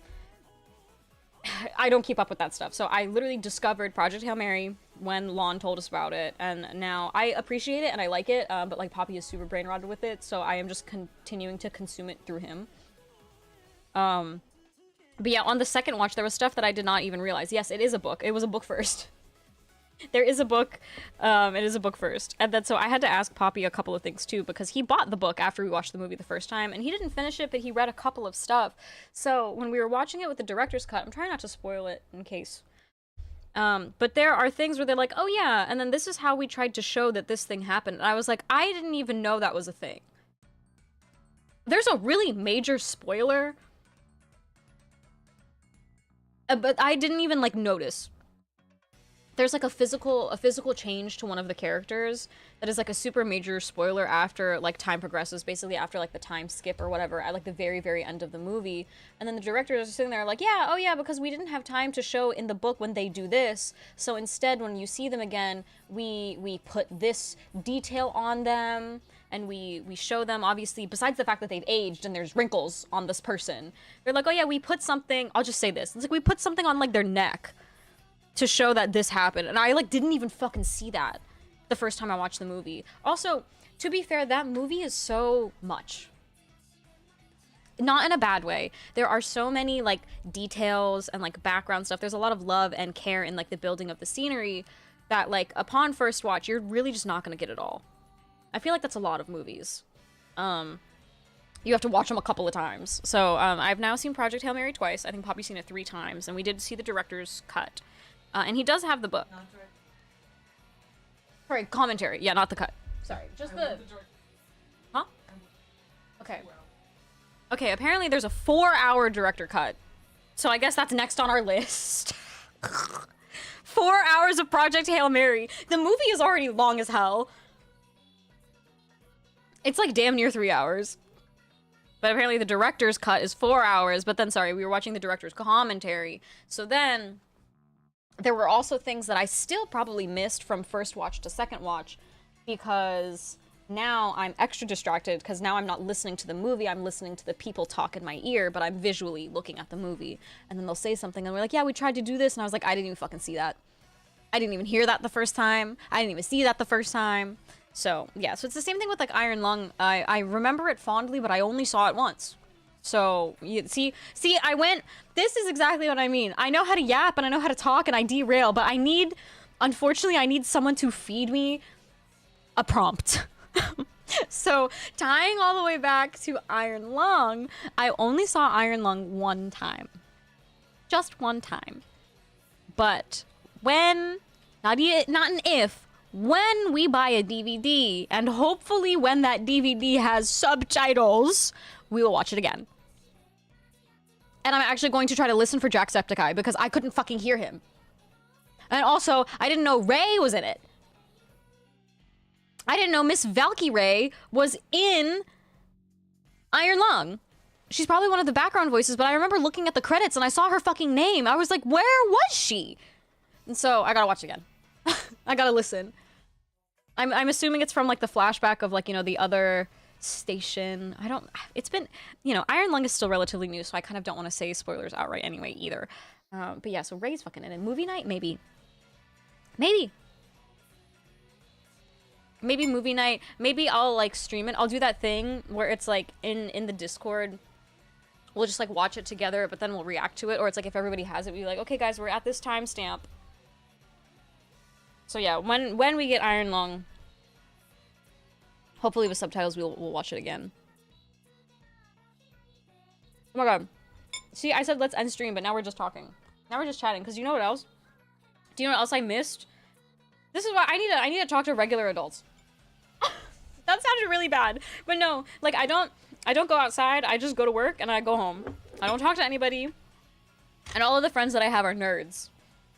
don't keep up with that stuff. So I literally discovered Project Hail Mary when Lon told us about it, and now I appreciate it and I like it, but like Poppy is super brain rotted with it, so I am just continuing to consume it through him. But yeah, on the second watch, there was stuff that I did not even realize. Yes, it is a book. It was a book first. There is a book. It is a book first. And then so I had to ask Poppy a couple of things too, because he bought the book after we watched the movie the first time, and he didn't finish it, but he read a couple of stuff. So when we were watching it with the director's cut, I'm trying not to spoil it in case. But there are things where they're like, oh yeah, and then this is how we tried to show that this thing happened. And I was like, I didn't even know that was a thing. There's a really major spoiler, but I didn't even like notice. There's like a physical change to one of the characters that is like a super major spoiler after like time progresses, basically after like the time skip or whatever at like the very, very end of the movie. And then the directors are sitting there like, yeah, oh yeah, because we didn't have time to show in the book when they do this. So instead, when you see them again, we put this detail on them, and we show them, obviously, besides the fact that they've aged and there's wrinkles on this person. They're like, oh yeah, we put something, I'll just say this. It's like we put something on like their neck. to show that this happened. And I like didn't even fucking see that the first time I watched the movie. Also, to be fair, that movie is so much. Not in a bad way. There are so many like details and like background stuff. There's a lot of love and care in like the building of the scenery that like upon first watch, you're really just not gonna get it all. I feel like that's a lot of movies. You have to watch them a couple of times. So I've now seen Project Hail Mary twice. I think Poppy's seen it 3 times, and we did see the director's cut. And he does have the book. Sorry, commentary. Yeah, not the cut. Sorry, just the... Huh? Okay. Okay, apparently there's a 4-hour director cut. So I guess that's next on our list. 4 hours of Project Hail Mary. The movie is already long as hell. It's like damn near 3 hours. But apparently the director's cut is 4 hours. But then, sorry, we were watching the director's commentary. So then there were also things that I still probably missed from first watch to second watch, because now I'm extra distracted because now I'm not listening to the movie, I'm listening to the people talk in my ear, but I'm visually looking at the movie. And then they'll say something and we're like, yeah, we tried to do this. And I was like, I didn't even fucking see that. I didn't even hear that the first time. I didn't even see that the first time. So yeah, so it's the same thing with like Iron Lung. I remember it fondly, but I only saw it once. So you see, I went, this is exactly what I mean. I know how to yap and I know how to talk and I derail, but unfortunately, I need someone to feed me a prompt. So tying all the way back to Iron Lung, I only saw Iron Lung one time. Just one time. But when, not an if, when we buy a DVD, and hopefully when that DVD has subtitles, we will watch it again. And I'm actually going to try to listen for Jacksepticeye because I couldn't fucking hear him. And also, I didn't know Ray was in it. I didn't know Miss Valkyrie was in Iron Lung. She's probably one of the background voices, but I remember looking at the credits and I saw her fucking name. I was like, where was she? And so I gotta watch again. I gotta listen. I'm assuming it's from like the flashback of like, you know, the other station. It's been, you know, Iron Lung is still relatively new, so I kind of don't want to say spoilers outright anyway either. But yeah, so Ray's fucking in it. Movie night? Maybe movie night. Maybe I'll like stream it. I'll do that thing where it's like in the Discord, we'll just like watch it together, but then we'll react to it. Or it's like if everybody has it, we'll be like, okay guys, we're at this timestamp. So yeah, when we get Iron Lung, hopefully with subtitles, we'll watch it again. Oh my god. See, I said let's end stream, but now we're just talking. Now we're just chatting, because you know what else? Do you know what else I missed? This is why I need to talk to regular adults. That sounded really bad. But no, like I don't go outside, I just go to work and I go home. I don't talk to anybody. And all of the friends that I have are nerds.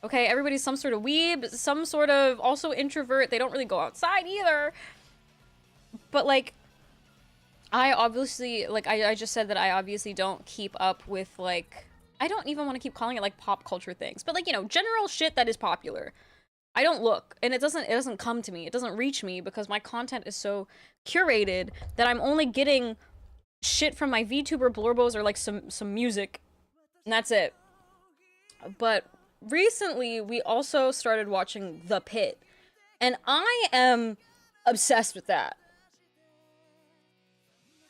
Okay, everybody's some sort of weeb, some sort of also introvert. They don't really go outside either. But like, I obviously, like I just said that I obviously don't keep up with like, I don't even want to keep calling it like pop culture things, but like, you know, general shit that is popular. I don't look, and it doesn't come to me. It doesn't reach me because my content is so curated that I'm only getting shit from my VTuber blurbos or like some music, and that's it. But recently, we also started watching The Pit, and I am obsessed with that.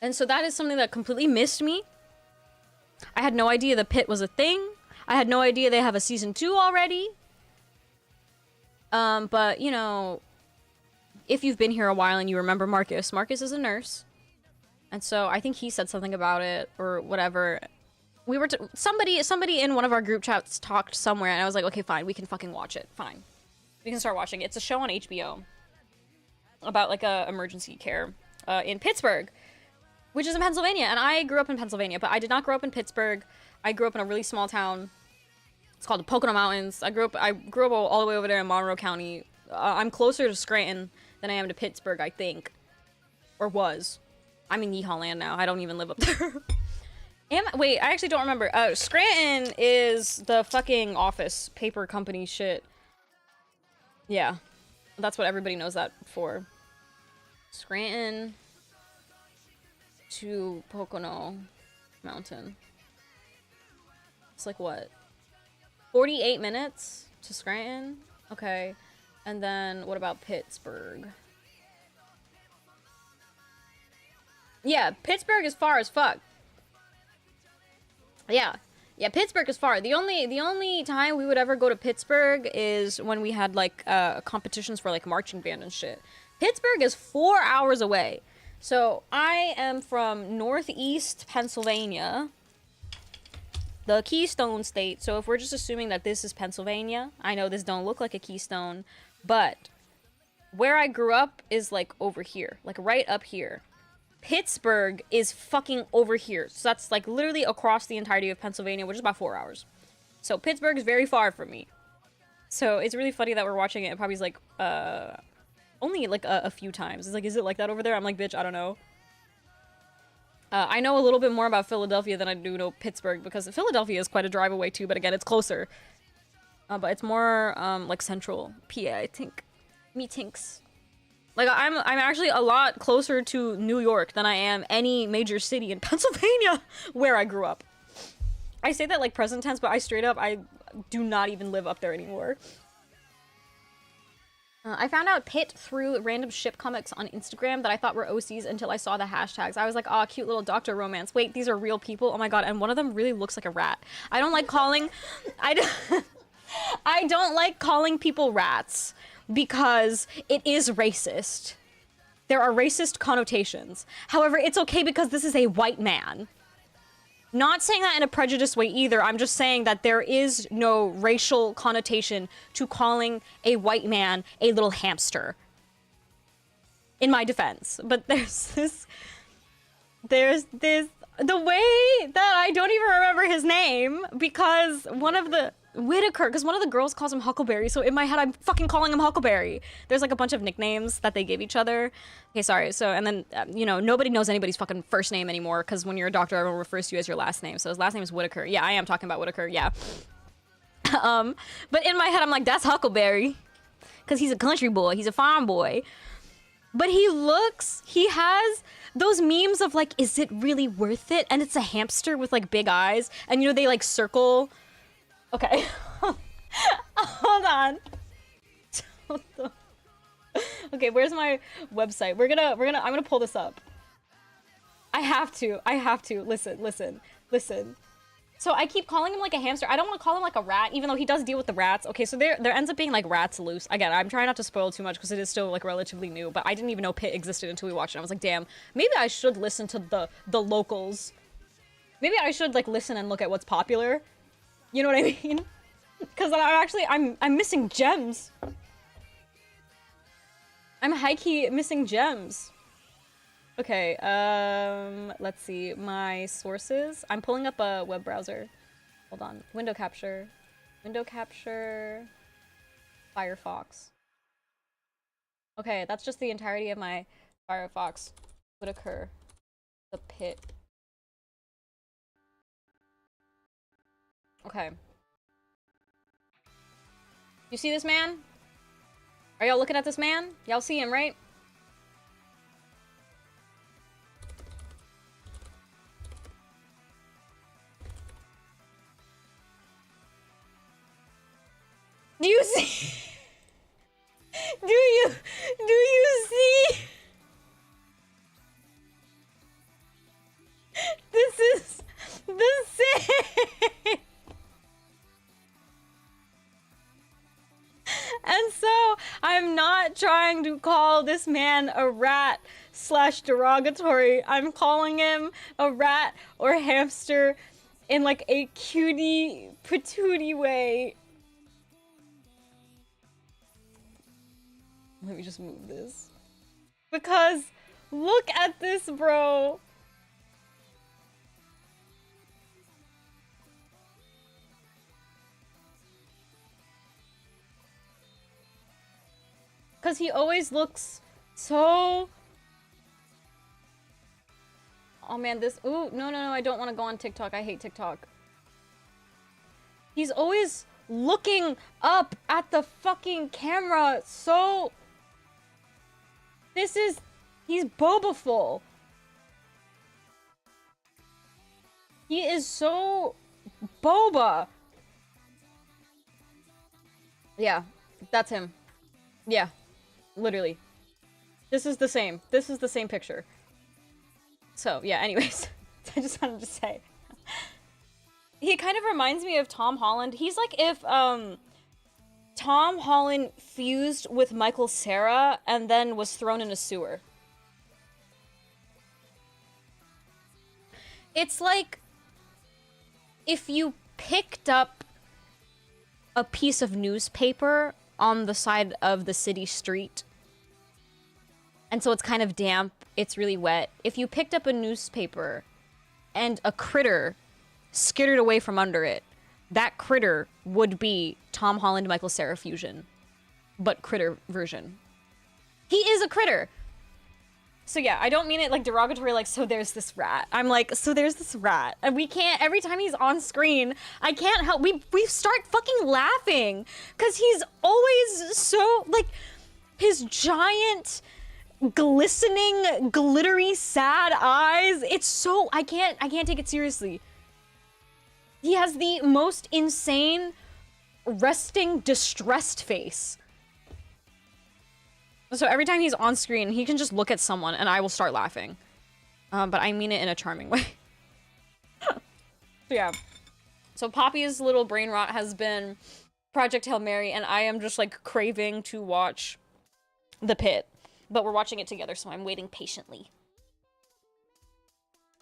And so that is something that completely missed me. I had no idea The Pit was a thing. I had no idea they have a season 2 already. But, you know, if you've been here a while and you remember Marcus is a nurse. And so I think he said something about it or whatever. We were somebody in one of our group chats talked somewhere and I was like, okay, fine, we can fucking watch it. Fine. We can start watching it. It's a show on HBO about like a emergency care in Pittsburgh, which is in Pennsylvania. And I grew up in Pennsylvania, but I did not grow up in Pittsburgh. I grew up in a really small town. It's called the Pocono Mountains. I grew up all the way over there in Monroe County. I'm closer to Scranton than I am to Pittsburgh, I think. Or was. I'm in Yeehaw land now. I don't even live up there. Wait, I actually don't remember. Scranton is the fucking Office paper company shit. Yeah. That's what everybody knows that for. Scranton to Pocono Mountain. It's like what? 48 minutes? to Scranton. Okay. And then what about Pittsburgh? Yeah, Pittsburgh is far as fuck. Yeah. Yeah, Pittsburgh is far. The only time we would ever go to Pittsburgh is when we had like competitions for like marching band and shit. Pittsburgh is 4 hours away. So I am from Northeast Pennsylvania, the Keystone State. So if we're just assuming that this is Pennsylvania, I know this don't look like a keystone, but where I grew up is like over here, like right up here. Pittsburgh is fucking over here. So that's like literally across the entirety of Pennsylvania, which is about 4 hours. So Pittsburgh is very far from me. So it's really funny that we're watching it. And Poppy's like, only like a few times. It's like, is it like that over there? I'm like, bitch, I don't know. I know a little bit more about Philadelphia than I do know Pittsburgh, because Philadelphia is quite a drive away too, but again, it's closer. But it's more like central PA, I think. Me tinks. Like, I'm actually a lot closer to New York than I am any major city in Pennsylvania, where I grew up. I say that like present tense, but I do not even live up there anymore. I found out Pitt through random ship comics on Instagram that I thought were OCs until I saw the hashtags. I was like, aw, cute little doctor romance. Wait, these are real people? Oh my god, and one of them really looks like a rat. I don't like calling... I don't like calling people rats because it is racist. There are racist connotations. However, it's okay because this is a white man. Not saying that in a prejudiced way either. I'm just saying that there is no racial connotation to calling a white man a little hamster. In my defense. But there's this, the way that I don't even remember his name, because one of the, Whitaker, because one of the girls calls him Huckleberry, so in my head I'm fucking calling him Huckleberry. There's like a bunch of nicknames that they give each other. Okay, sorry. So, and then, you know, nobody knows anybody's fucking first name anymore, because when you're a doctor, everyone refers to you as your last name. So his last name is Whitaker. Yeah, I am talking about Whitaker, yeah. But in my head I'm like, that's Huckleberry, because he's a country boy, he's a farm boy. But he has those memes of like, is it really worth it? And it's a hamster with like big eyes, and you know, they like circle. Okay. Hold on. Okay, where's my website? I'm gonna pull this up. I have to. Listen. So I keep calling him like a hamster. I don't want to call him like a rat, even though he does deal with the rats. Okay, so there ends up being like rats loose. Again, I'm trying not to spoil too much because it is still like relatively new, but I didn't even know Pitt existed until we watched it. I was like, damn, maybe I should listen to the locals. Maybe I should like listen and look at what's popular. You know what I mean? Because I'm missing gems. I'm high-key missing gems. Okay, let's see. My sources. I'm pulling up a web browser. Hold on. Window capture. Firefox. Okay, that's just the entirety of my Firefox. Whitaker. The Pit. Okay. You see this man? Are y'all looking at this man? Y'all see him, right? Do you see? Do you see? This is the same. And so, I'm not trying to call this man a rat / derogatory. I'm calling him a rat or hamster in like a cutie patootie way. Let me just move this. Because look at this, bro. Because he always looks so... Oh man, this... Ooh, no, I don't want to go on TikTok. I hate TikTok. He's always looking up at the fucking camera so... This is... He's Boba-ful. He is so... Boba. Yeah, that's him. Yeah, literally. This is the same. This is the same picture. So, yeah, anyways. I just wanted to say. He kind of reminds me of Tom Holland. He's like if, Tom Holland fused with Michael Cera and then was thrown in a sewer. It's like if you picked up a piece of newspaper on the side of the city street, and so it's kind of damp, it's really wet. If you picked up a newspaper and a critter skittered away from under it, that critter would be Tom Holland Michael Cera fusion, but critter version. He is a critter. So yeah, I don't mean it like derogatory, like, so there's this rat. I'm like, so there's this rat. And we can't, every time he's on screen, I can't help, we start fucking laughing. Cause he's always so, like, his giant, glistening, glittery, sad eyes. It's so, I can't take it seriously. He has the most insane, resting, distressed face. So every time he's on screen, he can just look at someone and I will start laughing. But I mean it in a charming way. So yeah. So Poppy's little brain rot has been Project Hail Mary, and I am just like craving to watch The Pit. But we're watching it together, so I'm waiting patiently.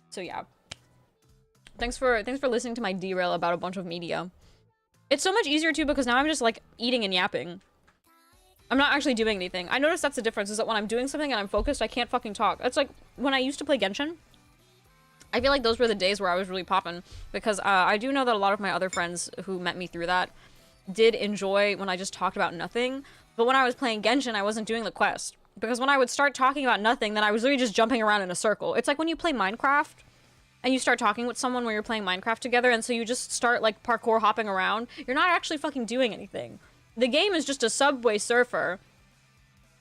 So yeah. Thanks for listening to my derail about a bunch of media. It's so much easier too because now I'm just like eating and yapping. I'm not actually doing anything. I noticed that's the difference, is that when I'm doing something and I'm focused, I can't fucking talk. It's like when I used to play Genshin. I feel like those were the days where I was really popping, because I do know that a lot of my other friends who met me through that did enjoy when I just talked about nothing. But when I was playing Genshin, I wasn't doing the quest. Because when I would start talking about nothing, then I was literally just jumping around in a circle. It's like when you play Minecraft and you start talking with someone when you're playing Minecraft together, and so you just start like parkour hopping around. You're not actually fucking doing anything. The game is just a Subway Surfer.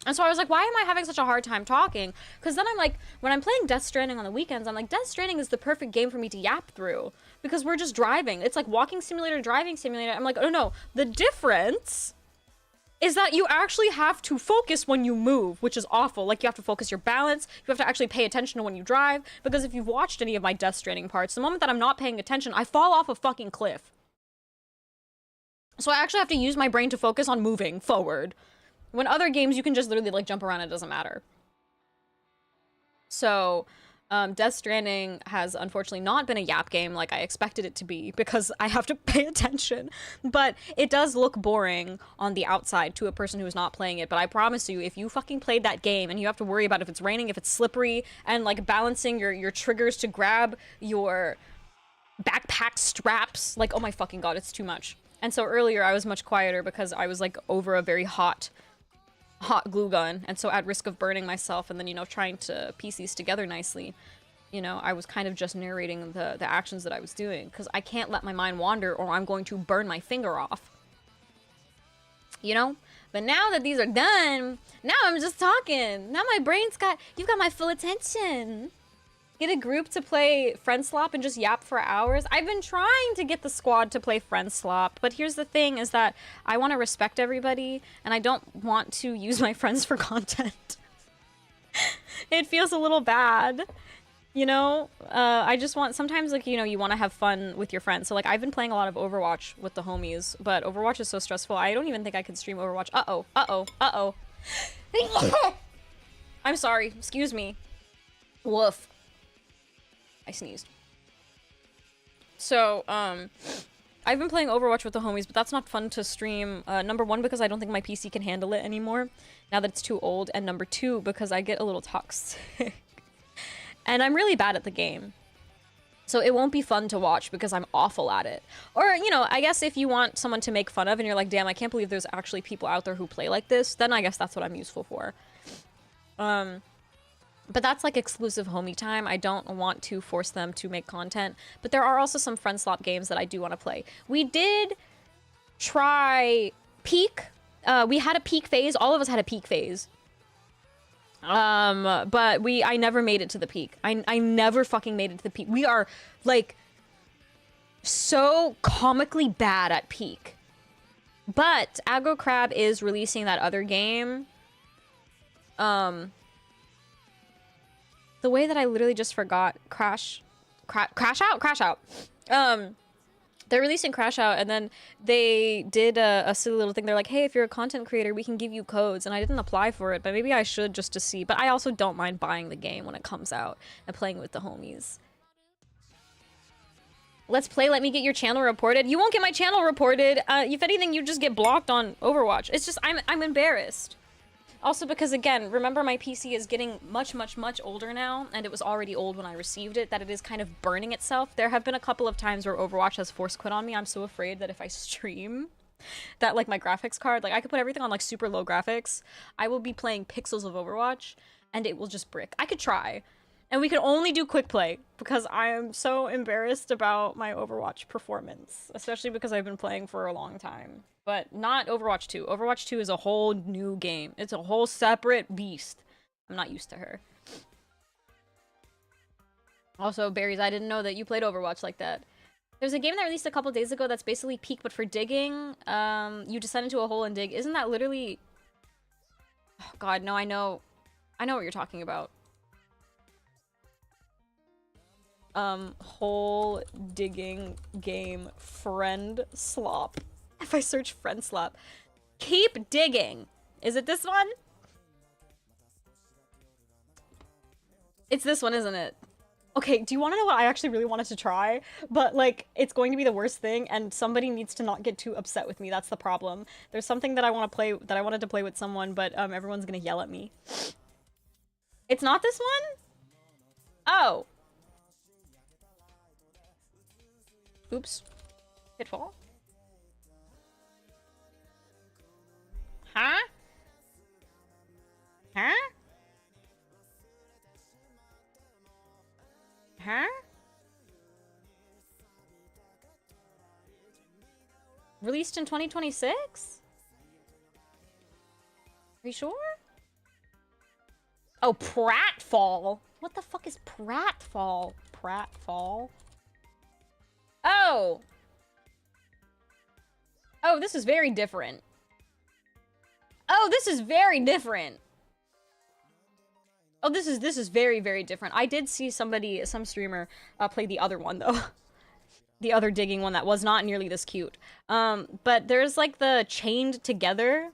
And so I was like, why am I having such a hard time talking? Because then I'm like, when I'm playing Death Stranding on the weekends, I'm like, Death Stranding is the perfect game for me to yap through. Because we're just driving. It's like walking simulator, driving simulator. I'm like, oh no. The difference is that you actually have to focus when you move, which is awful. Like, you have to focus your balance. You have to actually pay attention to when you drive. Because if you've watched any of my Death Stranding parts, the moment that I'm not paying attention, I fall off a fucking cliff. So I actually have to use my brain to focus on moving forward. When other games, you can just literally, like, jump around, it doesn't matter. So, Death Stranding has unfortunately not been a yap game like I expected it to be, because I have to pay attention. But it does look boring on the outside to a person who's not playing it. But I promise you, if you fucking played that game and you have to worry about if it's raining, if it's slippery, and, like, balancing your triggers to grab your backpack straps, like, oh my fucking god, it's too much. And so earlier I was much quieter because I was like over a very hot glue gun, and so at risk of burning myself, and then, you know, trying to piece these together nicely, you know, I was kind of just narrating the actions that I was doing, because I can't let my mind wander or I'm going to burn my finger off. You know? But now that these are done, now I'm just talking. Now my brain's got, you've got my full attention. Get a group to play Friend Slop and just yap for hours. I've been trying to get the squad to play Friend Slop, but here's the thing, is that I want to respect everybody, and I don't want to use my friends for content. It feels a little bad, you know? I just want, sometimes, like, you know, you want to have fun with your friends. So, like, I've been playing a lot of Overwatch with the homies, but Overwatch is so stressful. I don't even think I can stream Overwatch. Uh-oh, uh-oh, uh-oh. I'm sorry, excuse me. Woof. I sneezed. So, I've been playing Overwatch with the homies, but that's not fun to stream. Number one, because I don't think my PC can handle it anymore, now that it's too old, and number two, because I get a little toxic. And I'm really bad at the game. So it won't be fun to watch because I'm awful at it. Or, you know, I guess if you want someone to make fun of and you're like, damn, I can't believe there's actually people out there who play like this, then I guess that's what I'm useful for. But that's like exclusive homie time. I don't want to force them to make content. But there are also some Friend Slop games that I do want to play. We did try Peak. We had a Peak phase. All of us had a Peak phase. But I never made it to the Peak. I never fucking made it to the Peak. We are, like, so comically bad at Peak. But Aggro Crab is releasing that other game. The way that I literally just forgot Crash Out. They're releasing Crash Out, and then they did a silly little thing. They're like, hey, if you're a content creator, we can give you codes. And I didn't apply for it, but maybe I should just to see. But I also don't mind buying the game when it comes out and playing with the homies. Let's play, let me get your channel reported. You won't get my channel reported. If anything, you just get blocked on Overwatch. It's just, I'm embarrassed. Also because, again, remember my PC is getting much older now, and it was already old when I received it, that it is kind of burning itself. There have been a couple of times where Overwatch has force quit on me. I'm so afraid that if I stream, that, like, my graphics card, like, I could put everything on, like, super low graphics. I will be playing pixels of Overwatch, and it will just brick. I could try. And we can only do quick play, because I am so embarrassed about my Overwatch performance, especially because I've been playing for a long time. But not Overwatch 2. Overwatch 2 is a whole new game. It's a whole separate beast. I'm not used to her. Also, Berries, I didn't know that you played Overwatch like that. There's a game that released a couple days ago that's basically Peak, but for digging. You descend into a hole and dig. Isn't that literally... Oh god, no, I know what you're talking about. Hole digging game friend slop. If I search friend slop. Keep digging. Is it this one? It's this one, isn't it? Okay, do you want to know what I actually really wanted to try? But, like, it's going to be the worst thing, and somebody needs to not get too upset with me. That's the problem. There's something that I want to play, that I wanted to play with someone, but, everyone's gonna yell at me. It's not this one? Oh. Oops. Pitfall? Huh? Huh? Huh? Released in 2026? Are you sure? Oh, Pratfall. What the fuck is Pratfall? Pratfall? Oh! Oh, this is very different. Oh, this is very different. Oh, this is very, very different. I did see some streamer, play the other one, though. The other digging one that was not nearly this cute. But there's, like, the chained together,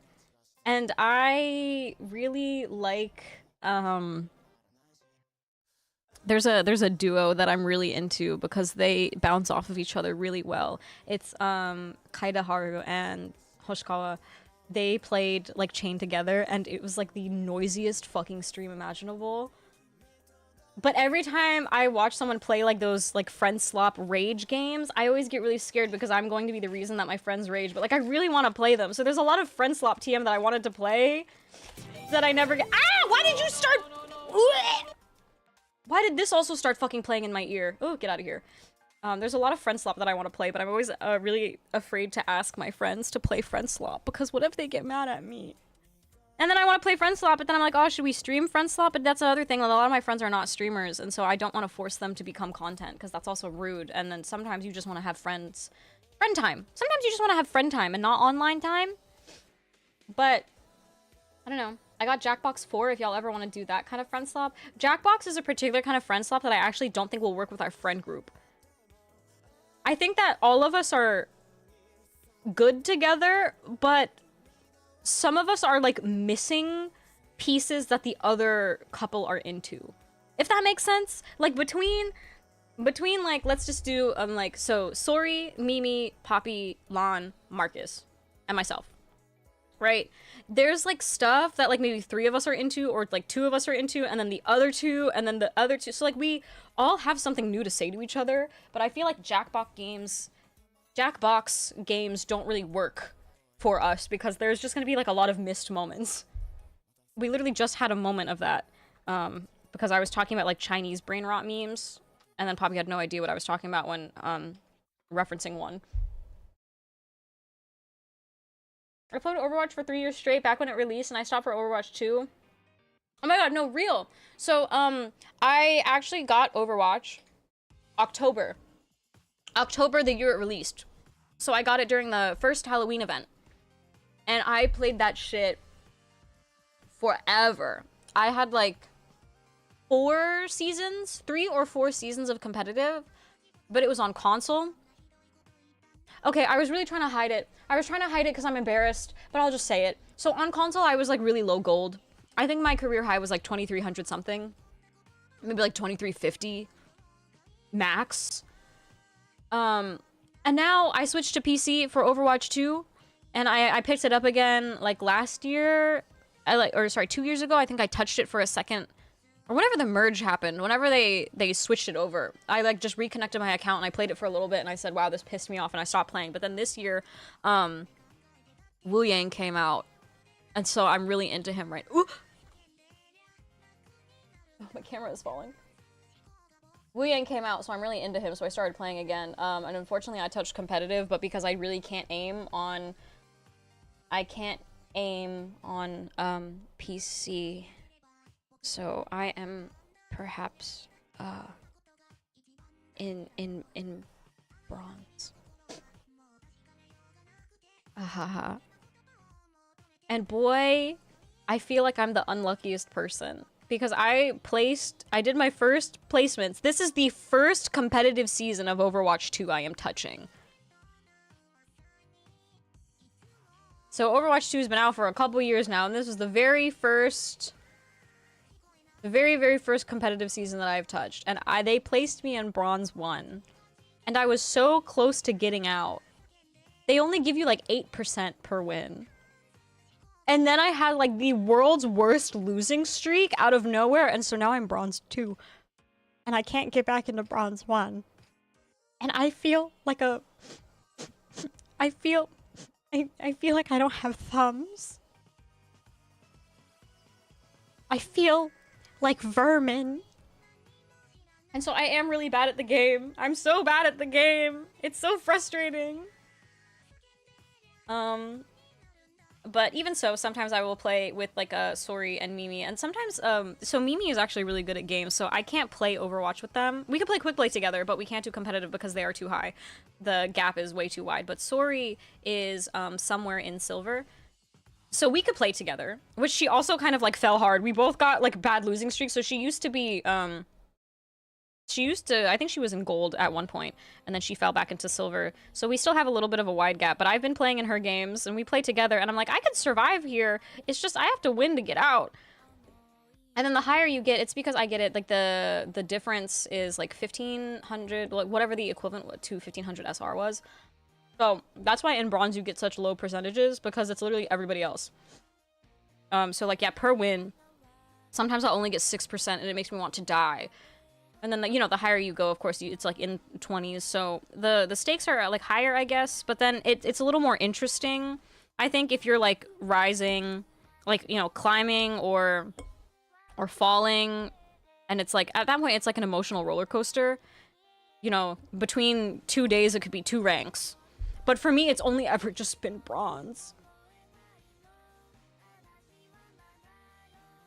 and I really like, there's a duo that I'm really into because they bounce off of each other really well. It's, Kaida Haru and Hoshikawa. They played, like, chained together, and it was, like, the noisiest fucking stream imaginable. But every time I watch someone play, like, those, like, friend slop rage games, I always get really scared because I'm going to be the reason that my friends rage. But, like, I really want to play them. So there's a lot of friend slop TM that I wanted to play that I never get. Ah! Why did you start? Why did this also start fucking playing in my ear? Oh, get out of here. There's a lot of friend slop that I want to play, but I'm always really afraid to ask my friends to play friend slop because what if they get mad at me? And then I want to play friend slop, but then I'm like, oh, should we stream friend slop? But that's the other thing. A lot of my friends are not streamers, and so I don't want to force them to become content because that's also rude. And then sometimes you just want to have friend time. Sometimes you just want to have friend time and not online time. But I don't know. I got Jackbox 4 if y'all ever want to do that kind of friend slop. Jackbox is a particular kind of friend slop that I actually don't think will work with our friend group. I think that all of us are good together, but some of us are, like, missing pieces that the other couple are into. If that makes sense? Like, between, like, let's just do, like, so, Sori, Mimi, Poppy, Lon, Marcus, and myself. Right? There's, like, stuff that, like, maybe 3 of us are into, or, like, 2 of us are into, and then the other 2, and then the other 2. So, like, we all have something new to say to each other, but I feel like Jackbox games don't really work for us, because there's just gonna be, like, a lot of missed moments. We literally just had a moment of that, because I was talking about, like, Chinese brain rot memes, and then Poppy had no idea what I was talking about when, referencing one. I played Overwatch for 3 years straight back when it released, and I stopped for Overwatch 2. Oh my god, no, real! So, I actually got Overwatch October. October the year it released. So I got it during the first Halloween event. And I played that shit forever. I had like 3 or 4 seasons of competitive, but it was on console. Okay, I was really trying to hide it. I was trying to hide it because I'm embarrassed, but I'll just say it. So on console, I was like really low gold. I think my career high was like 2300 something. Maybe like 2350 max. And now I switched to PC for Overwatch 2, and I picked it up again like last year. 2 years ago. I think I touched it for a second, or whenever the merge happened, whenever they switched it over. I like just reconnected my account and I played it for a little bit and I said, wow, this pissed me off, and I stopped playing. But then this year, Wu Yang came out, and so I'm really into him right. Ooh! Oh, my camera is falling. Wu Yang came out, so I'm really into him, so I started playing again. And unfortunately I touched competitive, but because I really can't aim on... PC. So I am perhaps, in bronze. Ahaha. And boy, I feel like I'm the unluckiest person. Because I did my first placements. This is the first competitive season of Overwatch 2 I am touching. So Overwatch 2 has been out for a couple years now, and this was the very first competitive season that I've touched. And they placed me in Bronze 1. And I was so close to getting out. They only give you like 8% per win. And then I had like the world's worst losing streak out of nowhere, and so now I'm Bronze 2. And I can't get back into Bronze 1. And I feel like I feel like I don't have thumbs. I feel like vermin. And so I am really bad at the game. I'm so bad at the game. It's so frustrating. But even so, sometimes I will play with like Sori and Mimi, and sometimes so Mimi is actually really good at games, so I can't play Overwatch with them. We can play quick play together, but we can't do competitive because they are too high. The gap is way too wide. But Sori is somewhere in silver, so we could play together, which she also kind of like fell hard. We both got like bad losing streaks, so she used to be I think she was in gold at one point, and then she fell back into silver. So we still have a little bit of a wide gap, but I've been playing in her games, and we play together, and I'm like, I could survive here. It's just I have to win to get out. And then the higher you get, it's because I get it, like the difference is like 1500, like whatever the equivalent to 1500 SR was. So that's why in bronze you get such low percentages, because it's literally everybody else. So like, yeah, per win, sometimes I'll only get 6%, and it makes me want to die. And then, you know, the higher you go, of course, it's like in 20s. So the stakes are like higher, I guess. But then it's a little more interesting, I think, if you're like rising, like, you know, climbing or falling. And it's like, at that point, it's like an emotional roller coaster. You know, between 2 days, it could be 2 ranks. But for me, it's only ever just been bronze.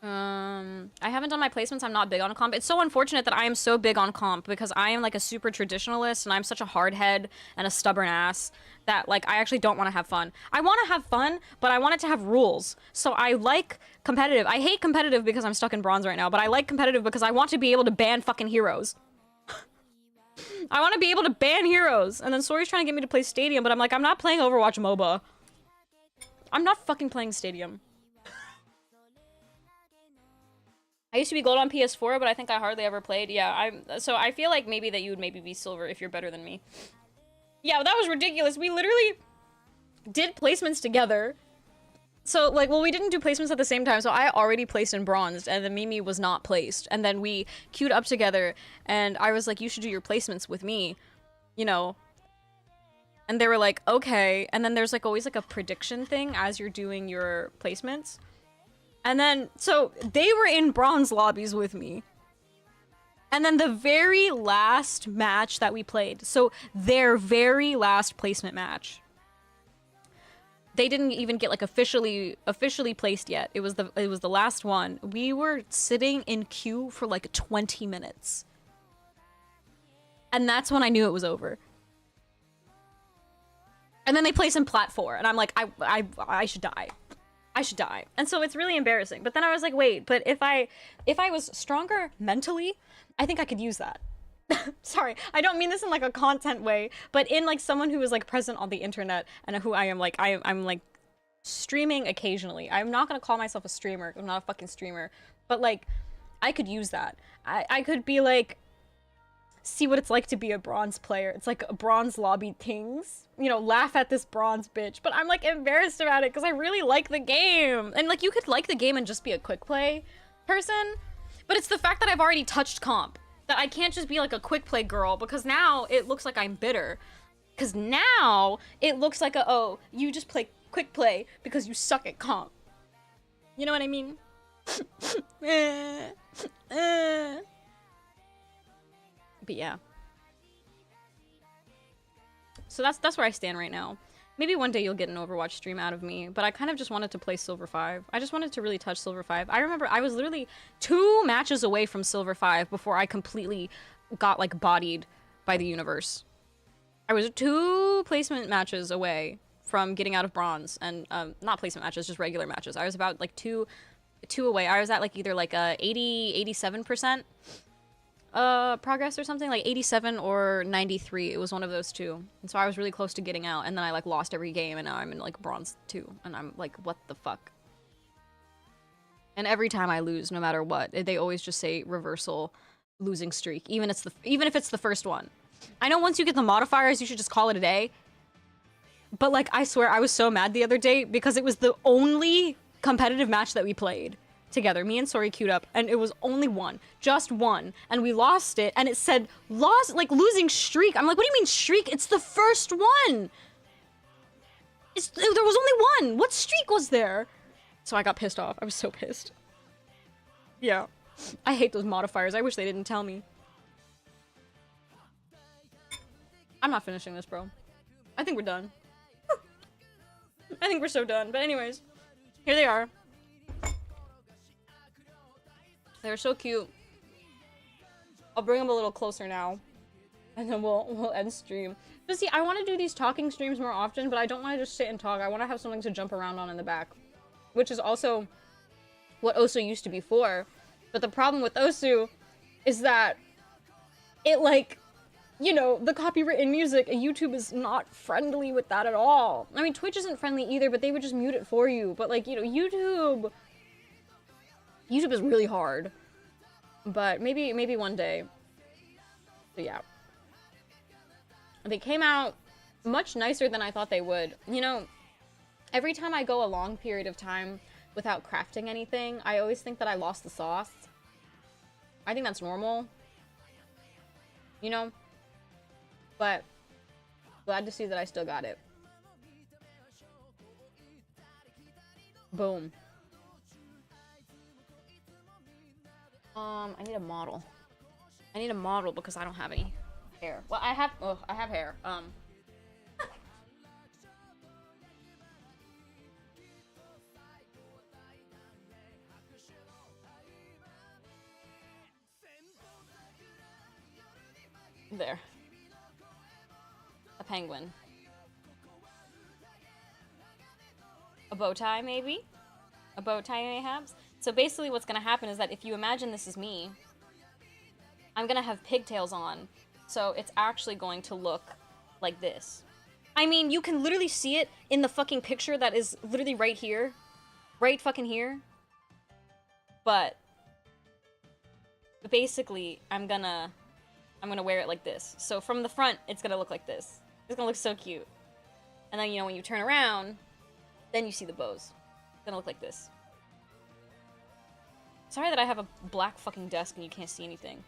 I haven't done my placements. I'm not big on comp. It's so unfortunate that I am so big on comp, because I am like a super traditionalist, and I'm such a hard head and a stubborn ass that like I actually don't want to have fun. I want to have fun, but I want it to have rules. So I like competitive. I hate competitive because I'm stuck in bronze right now, but I like competitive because I want to be able to ban fucking heroes. I want to be able to ban heroes. And then Sori's trying to get me to play Stadium, but I'm like, I'm not playing Overwatch MOBA. I'm not fucking playing Stadium. I used to be gold on PS4, but I think I hardly ever played. Yeah, so I feel like maybe that you would maybe be silver if you're better than me. Yeah, that was ridiculous. We literally did placements together. So, like, well, we didn't do placements at the same time, so I already placed in bronze, and then Mimi was not placed. And then we queued up together, and I was like, you should do your placements with me, you know? And they were like, okay. And then there's, like, always, like, a prediction thing as you're doing your placements. And then, so, they were in bronze lobbies with me. And then the very last match that we played, so their very last placement match, they didn't even get like officially placed yet. It was the last one. We were sitting in queue for like 20 minutes. And that's when I knew it was over. And then they place in plat 4, and I'm like, I should die. I should die. And so it's really embarrassing. But then I was like, wait, but if I was stronger mentally, I think I could use that. Sorry, I don't mean this in like a content way, but in like someone who is like present on the internet and who I am like, I'm like streaming occasionally. I'm not gonna call myself a streamer. I'm not a fucking streamer. But like, I could use that. I could be like, see what it's like to be a bronze player. It's like a bronze lobby things. You know, laugh at this bronze bitch. But I'm like embarrassed about it because I really like the game. And like, you could like the game and just be a quick play person. But it's the fact that I've already touched comp. That I can't just be like a quick play girl because now it looks like I'm bitter. Because now it looks like a, oh, you just play quick play because you suck at comp. You know what I mean? But yeah. So that's where I stand right now. Maybe one day you'll get an Overwatch stream out of me, but I kind of just wanted to play Silver 5. I just wanted to really touch Silver 5. I remember I was literally 2 matches away from Silver 5 before I completely got, like, bodied by the universe. I was 2 placement matches away from getting out of bronze, and, not placement matches, just regular matches. I was about, like, two away. I was at, like, either, like, 87% progress or something, like 87 or 93. It was one of those two. And so I was really close to getting out, and then I like lost every game, and now I'm in like bronze 2, and I'm like, what the fuck? And every time I lose, no matter what, they always just say reversal losing streak, even if it's the first one. I know once you get the modifiers, you should just call it a day. But like, I swear I was so mad the other day because it was the only competitive match that we played together. Me and Sori queued up, and it was only one, just one, and we lost it, and it said lost, like losing streak. I'm like, what do you mean streak? It's the first one. There was only one. What streak was there? So I got pissed off. I was so pissed. Yeah, I hate those modifiers. I wish they didn't tell me. I'm not finishing this, bro. I think we're done. I think we're so done. But anyways, here they are. They're so cute. I'll bring them a little closer now, and then we'll end stream. But see, I want to do these talking streams more often, but I don't want to just sit and talk. I want to have something to jump around on in the back, which is also what Osu used to be for. But the problem with Osu is that it, like, you know, the copywritten music, YouTube is not friendly with that at all. I mean, Twitch isn't friendly either, but they would just mute it for you. But like, you know, YouTube is really hard, but maybe one day. So yeah, they came out much nicer than I thought they would. You know, every time I go a long period of time without crafting anything, I always think that I lost the sauce. I think that's normal, you know, but glad to see that I still got it. Boom. I need a model. I need a model because I don't have any hair. Well, I have hair. There. A penguin. A bow tie, maybe? A bow tie, mayhaps? So basically what's gonna happen is that if you imagine this is me, I'm gonna have pigtails on, so it's actually going to look like this. I mean, you can literally see it in the fucking picture that is literally right here. Right fucking here. But basically, I'm gonna wear it like this. So from the front, it's gonna look like this. It's gonna look so cute. And then, you know, when you turn around, then you see the bows. It's gonna look like this. Sorry that I have a black fucking desk and you can't see anything.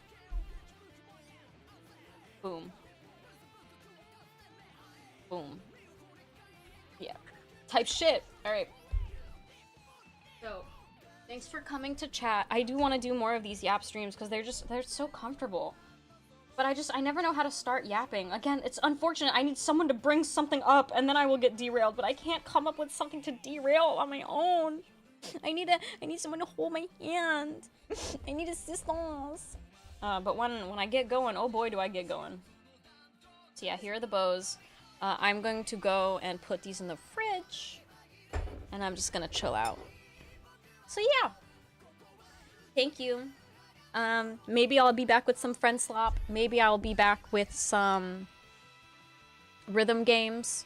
Boom. Boom. Yeah. Type shit. Alright. So, thanks for coming to chat. I do want to do more of these yap streams because they're so comfortable. But I never know how to start yapping. Again, it's unfortunate. I need someone to bring something up and then I will get derailed, but I can't come up with something to derail on my own. I need someone to hold my hand. I need assistance. But when I get going, oh boy, do I get going. So yeah, here are the bows. I'm going to go and put these in the fridge, and I'm just gonna chill out. So yeah, thank you. Maybe I'll be back with some friend slop. Maybe I'll be back with some rhythm games.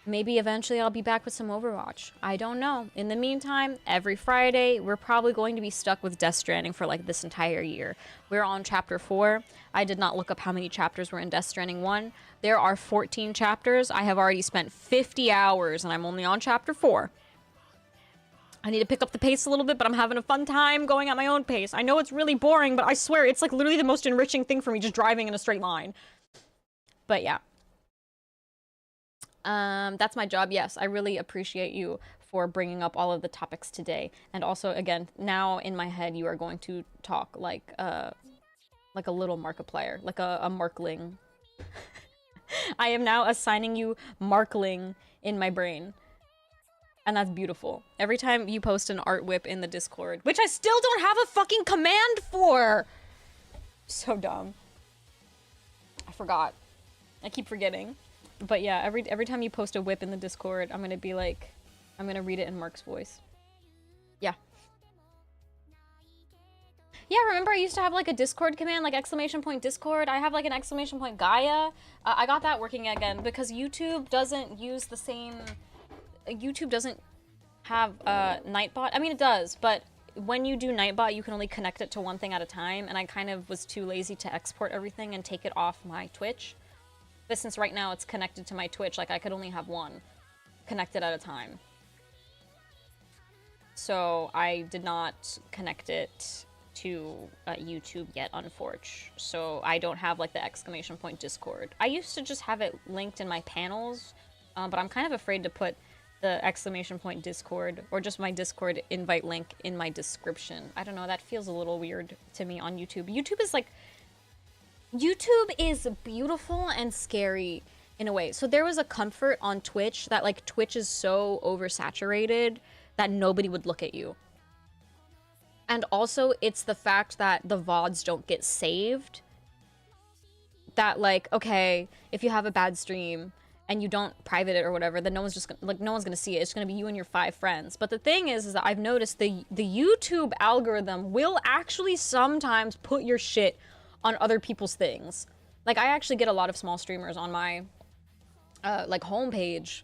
Maybe eventually I'll be back with some Overwatch. I don't know. In the meantime, every Friday, we're probably going to be stuck with Death Stranding for like this entire year. We're on chapter 4. I did not look up how many chapters were in Death Stranding 1. There are 14 chapters. I have already spent 50 hours and I'm only on chapter 4. I need to pick up the pace a little bit, but I'm having a fun time going at my own pace. I know it's really boring, but I swear it's like literally the most enriching thing for me, just driving in a straight line. But yeah. That's my job. Yes, I really appreciate you for bringing up all of the topics today. And also, again, now in my head, you are going to talk like a little Markiplier, like a Markling. I am now assigning you Markling in my brain. And that's beautiful. Every time you post an art whip in the Discord, which I still don't have a fucking command for! So dumb. I forgot. I keep forgetting. But yeah, every time you post a whip in the Discord, I'm gonna be like, I'm gonna read it in Mark's voice. Yeah. Yeah, remember I used to have like a Discord command, like !Discord. I have like an !Gaia. I got that working again because YouTube doesn't use the same... YouTube doesn't have Nightbot. I mean, it does, but when you do Nightbot, you can only connect it to one thing at a time, and I kind of was too lazy to export everything and take it off my Twitch. But since right now it's connected to my Twitch, like I could only have one connected at a time. So I did not connect it to YouTube yet, unfortunately. So I don't have like the !Discord. I used to just have it linked in my panels, but I'm kind of afraid to put the !Discord or just my Discord invite link in my description. I don't know, that feels a little weird to me on YouTube. YouTube is beautiful and scary in a way. So there was a comfort on Twitch that like Twitch is so oversaturated that nobody would look at you. And also it's the fact that the VODs don't get saved. That like, okay, if you have a bad stream and you don't private it or whatever, then no one's gonna see it. It's gonna be you and your 5 friends. But the thing is that I've noticed the YouTube algorithm will actually sometimes put your shit on other people's things. Like I actually get a lot of small streamers on my like homepage,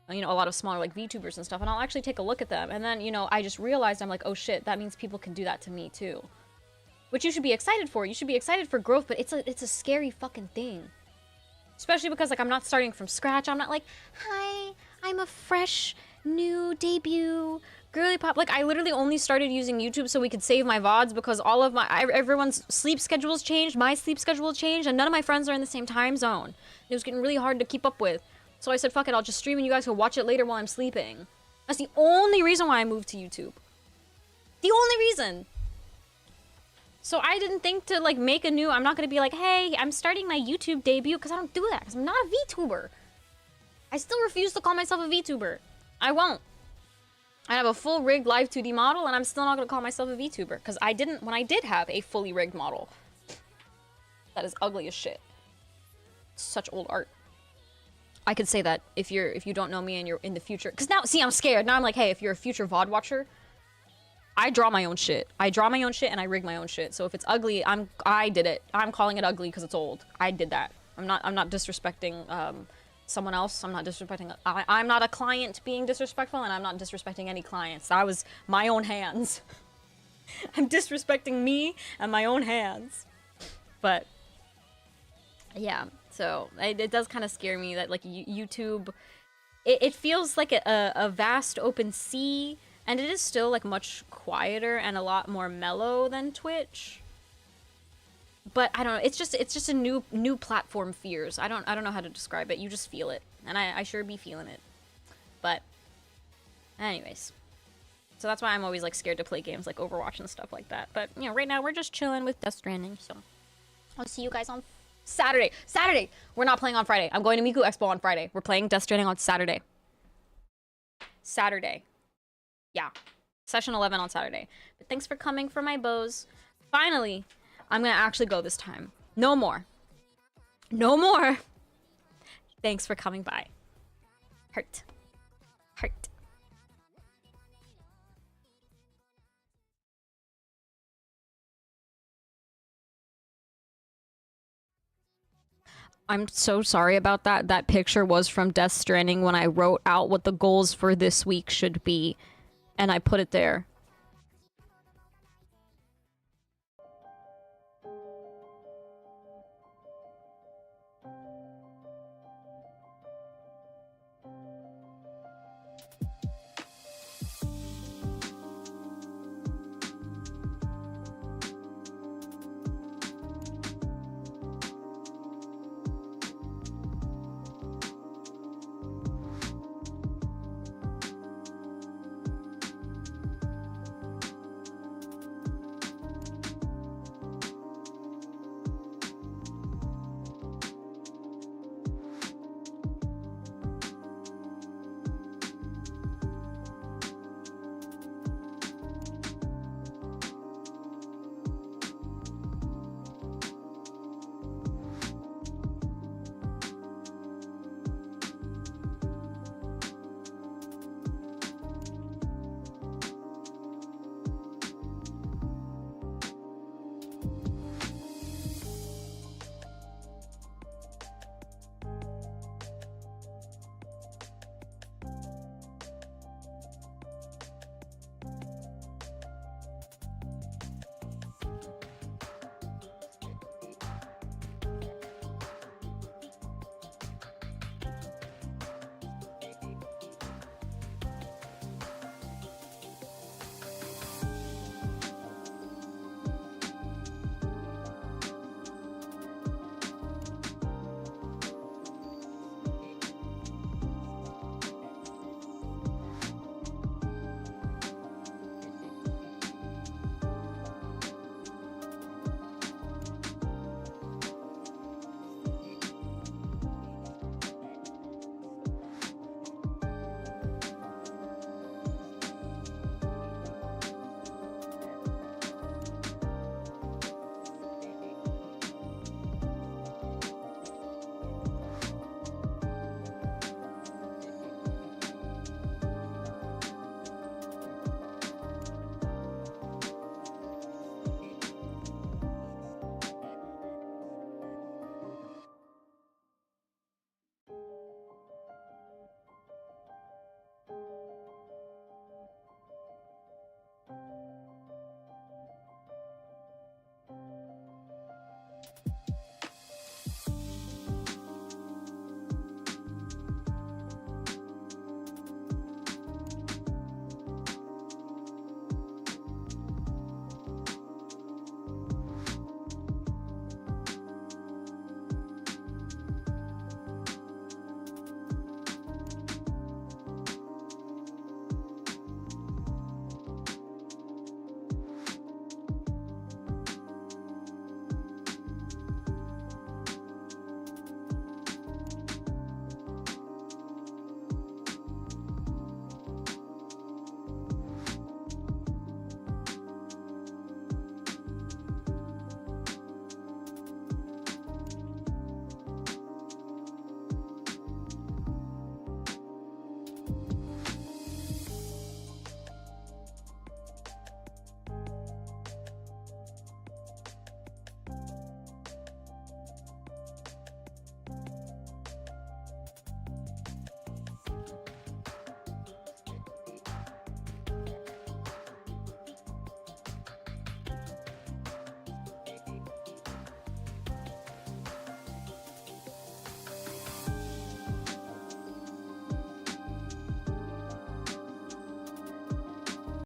you know, a lot of smaller like VTubers and stuff, and I'll actually take a look at them. And then, you know, I just realized, I'm like, oh shit, that means people can do that to me too. Which you should be excited for. You should be excited for growth, but it's a scary fucking thing. Especially because, like, I'm not starting from scratch. I'm not like, hi, I'm a fresh, new debut girly pop. Like, I literally only started using YouTube so we could save my VODs because all of everyone's sleep schedules changed, my sleep schedule changed, and none of my friends are in the same time zone. It was getting really hard to keep up with. So I said, fuck it, I'll just stream and you guys can watch it later while I'm sleeping. That's the only reason why I moved to YouTube. The only reason. So I didn't think to like make a new, I'm not gonna be like, hey, I'm starting my YouTube debut, because I don't do that, because I'm not a VTuber. I still refuse to call myself a VTuber. I won't. I have a full rigged live 2D model, and I'm still not gonna call myself a VTuber, because I didn't when I did have a fully rigged model. That is ugly as shit. Such old art. I could say that if you don't know me and you're in the future, because now, see, I'm scared. Now I'm like, hey, if you're a future VOD watcher, I draw my own shit. I draw my own shit and I rig my own shit. So if it's ugly, I did it. I'm calling it ugly because it's old. I did that. I'm not disrespecting someone else. I'm not disrespecting. I'm not a client being disrespectful, and I'm not disrespecting any clients. That was my own hands. I'm disrespecting me and my own hands. But yeah, so it does kind of scare me that like YouTube, it feels like a vast open sea. And it is still like much quieter and a lot more mellow than Twitch. But I don't know, it's just a new platform fears. I don't know how to describe it. You just feel it. And I sure be feeling it. But anyways. So that's why I'm always like scared to play games like Overwatch and stuff like that. But you know, right now we're just chilling with Death Stranding, so I'll see you guys on Saturday. Saturday! We're not playing on Friday. I'm going to Miku Expo on Friday. We're playing Death Stranding on Saturday. Saturday. Yeah, session 11 on Saturday. But thanks for coming for my bows. Finally, I'm gonna actually go this time. No more. No more. Thanks for coming by. Heart. Heart. I'm so sorry about that. That picture was from Death Stranding when I wrote out what the goals for this week should be. And I put it there.